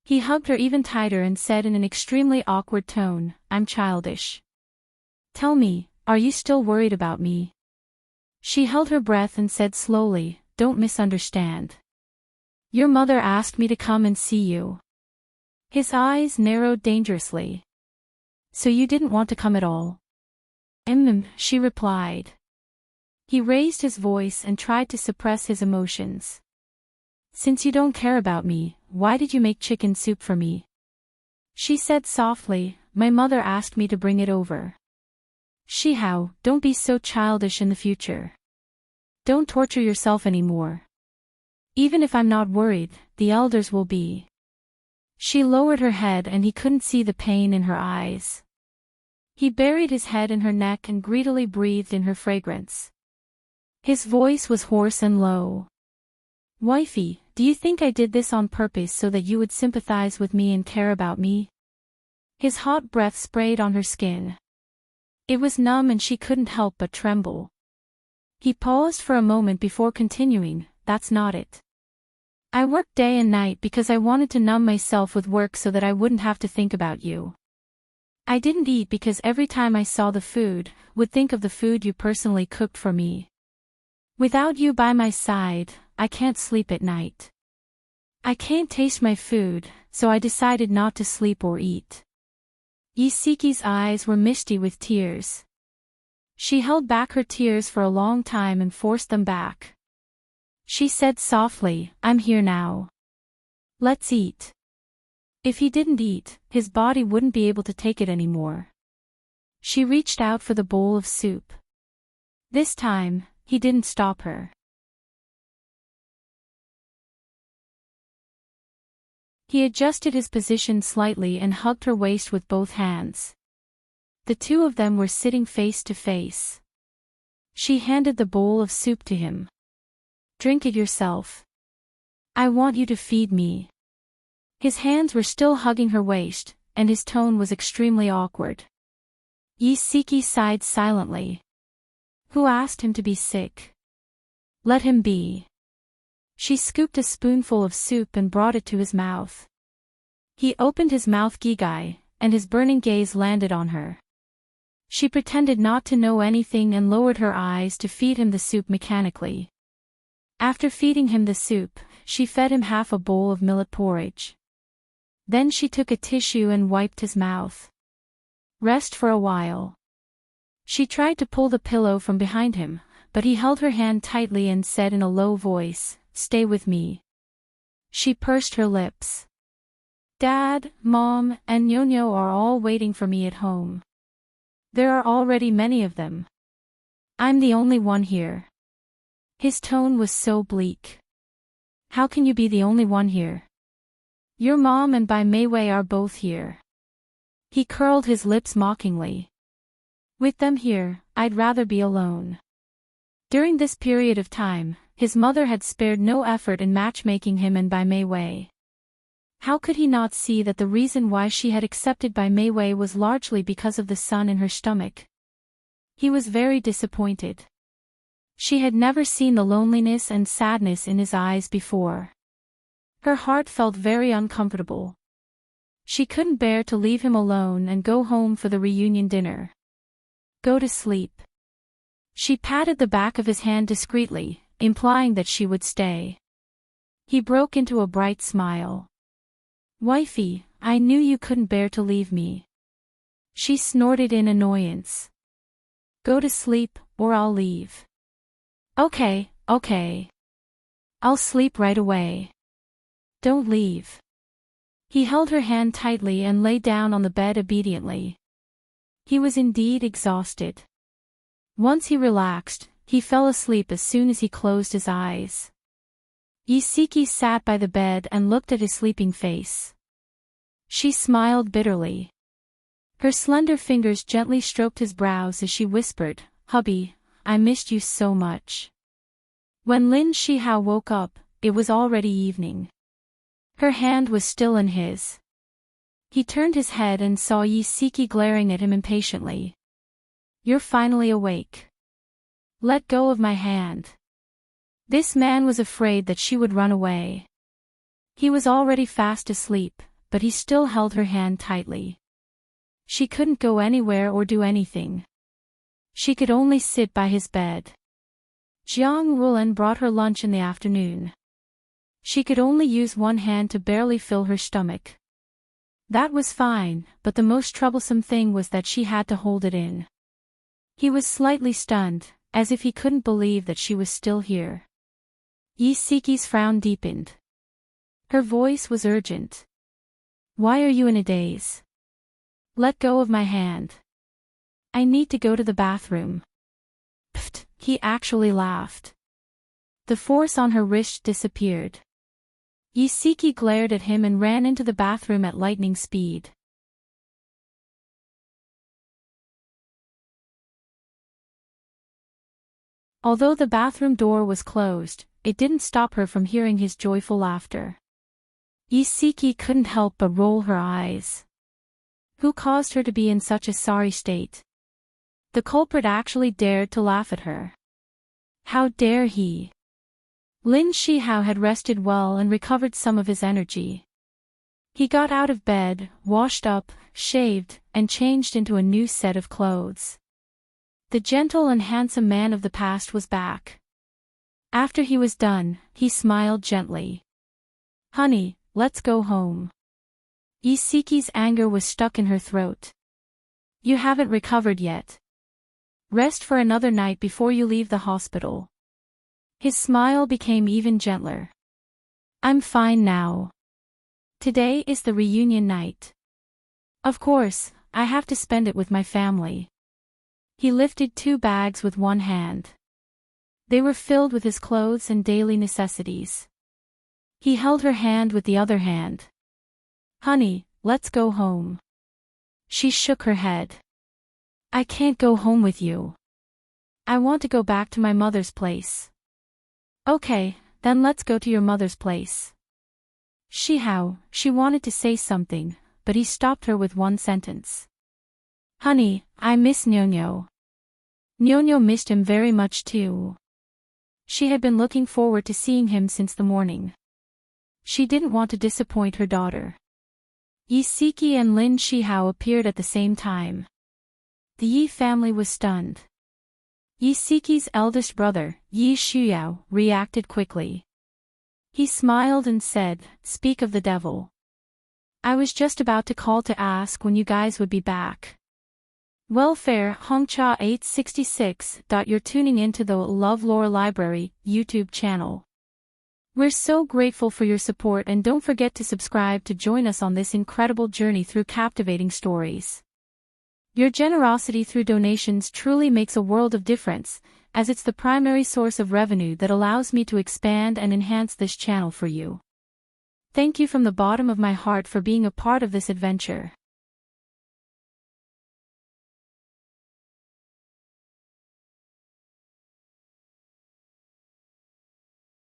He hugged her even tighter and said in an extremely awkward tone, "I'm childish. Tell me, are you still worried about me?" She held her breath and said slowly, "Don't misunderstand. Your mother asked me to come and see you." His eyes narrowed dangerously. "So you didn't want to come at all?" She replied. He raised his voice and tried to suppress his emotions. "Since you don't care about me, why did you make chicken soup for me?" She said softly, "My mother asked me to bring it over." "Shihao, don't be so childish in the future. Don't torture yourself anymore. Even if I'm not worried, the elders will be." She lowered her head and he couldn't see the pain in her eyes. He buried his head in her neck and greedily breathed in her fragrance. His voice was hoarse and low. "Wifey, do you think I did this on purpose so that you would sympathize with me and care about me?" His hot breath sprayed on her skin. It was numb and she couldn't help but tremble. He paused for a moment before continuing, "That's not it. I worked day and night because I wanted to numb myself with work so that I wouldn't have to think about you. I didn't eat because every time I saw the food, would think of the food you personally cooked for me. Without you by my side, I can't sleep at night. I can't taste my food, so I decided not to sleep or eat." Yisiki's eyes were misty with tears. She held back her tears for a long time and forced them back. She said softly, "I'm here now. Let's eat." If he didn't eat, his body wouldn't be able to take it anymore. She reached out for the bowl of soup. This time, he didn't stop her. He adjusted his position slightly and hugged her waist with both hands. The two of them were sitting face to face. She handed the bowl of soup to him. "Drink it yourself. I want you to feed me." His hands were still hugging her waist, and his tone was extremely awkward. Yisiki sighed silently. Who asked him to be sick? Let him be. She scooped a spoonful of soup and brought it to his mouth. He opened his mouth gigai, and his burning gaze landed on her. She pretended not to know anything and lowered her eyes to feed him the soup mechanically. After feeding him the soup, she fed him half a bowl of millet porridge. Then she took a tissue and wiped his mouth. "Rest for a while." She tried to pull the pillow from behind him, but he held her hand tightly and said in a low voice, "Stay with me." She pursed her lips. "Dad, Mom, and Nyo-Nyo are all waiting for me at home. There are already many of them. I'm the only one here." His tone was so bleak. "How can you be the only one here? Your mom and Bai Meiwei are both here." He curled his lips mockingly. "With them here, I'd rather be alone." During this period of time, his mother had spared no effort in matchmaking him and Bai Meiwei. How could he not see that the reason why she had accepted Bai Meiwei was largely because of the son in her stomach? He was very disappointed. She had never seen the loneliness and sadness in his eyes before. Her heart felt very uncomfortable. She couldn't bear to leave him alone and go home for the reunion dinner. "Go to sleep." She patted the back of his hand discreetly, implying that she would stay. He broke into a bright smile. "Wifey, I knew you couldn't bear to leave me." She snorted in annoyance. "Go to sleep, or I'll leave." Okay. I'll sleep right away. Don't leave." He held her hand tightly and lay down on the bed obediently. He was indeed exhausted. Once he relaxed, he fell asleep as soon as he closed his eyes. Isiki sat by the bed and looked at his sleeping face. She smiled bitterly. Her slender fingers gently stroked his brows as she whispered, "Hubby, I missed you so much." When Lin Shihao woke up, it was already evening. Her hand was still in his. He turned his head and saw Isiki glaring at him impatiently. "You're finally awake. Let go of my hand." This man was afraid that she would run away. He was already fast asleep, but he still held her hand tightly. She couldn't go anywhere or do anything. She could only sit by his bed. Jiang Rulan brought her lunch in the afternoon. She could only use one hand to barely fill her stomach. That was fine, but the most troublesome thing was that she had to hold it in. He was slightly stunned, as if he couldn't believe that she was still here. Isiki's frown deepened. Her voice was urgent. "Why are you in a daze? Let go of my hand. I need to go to the bathroom." Pfft, he actually laughed. The force on her wrist disappeared. Isiki glared at him and ran into the bathroom at lightning speed. Although the bathroom door was closed, it didn't stop her from hearing his joyful laughter. Isiki couldn't help but roll her eyes. Who caused her to be in such a sorry state? The culprit actually dared to laugh at her. How dare he? Lin Shihao had rested well and recovered some of his energy. He got out of bed, washed up, shaved, and changed into a new set of clothes. The gentle and handsome man of the past was back. After he was done, he smiled gently. "Honey, let's go home." Isiki's anger was stuck in her throat. "You haven't recovered yet. Rest for another night before you leave the hospital." His smile became even gentler. "I'm fine now. Today is the reunion night. Of course, I have to spend it with my family." He lifted 2 bags with one hand. They were filled with his clothes and daily necessities. He held her hand with the other hand. "Honey, let's go home." She shook her head. "I can't go home with you. I want to go back to my mother's place." "Okay, then let's go to your mother's place." Shihao, she wanted to say something, but he stopped her with one sentence. "Honey, I miss Nyonyo." Nyonyo missed him very much too. She had been looking forward to seeing him since the morning. She didn't want to disappoint her daughter. Isiki and Lin Shihao appeared at the same time. The Yi family was stunned. Isiki's eldest brother, Yi Shuyao, reacted quickly. He smiled and said, "Speak of the devil. I was just about to call to ask when you guys would be back." Welfare Hongcha 866. You're tuning into the LoveLore Library YouTube channel. We're so grateful for your support, and don't forget to subscribe to join us on this incredible journey through captivating stories. Your generosity through donations truly makes a world of difference, as it's the primary source of revenue that allows me to expand and enhance this channel for you. Thank you from the bottom of my heart for being a part of this adventure.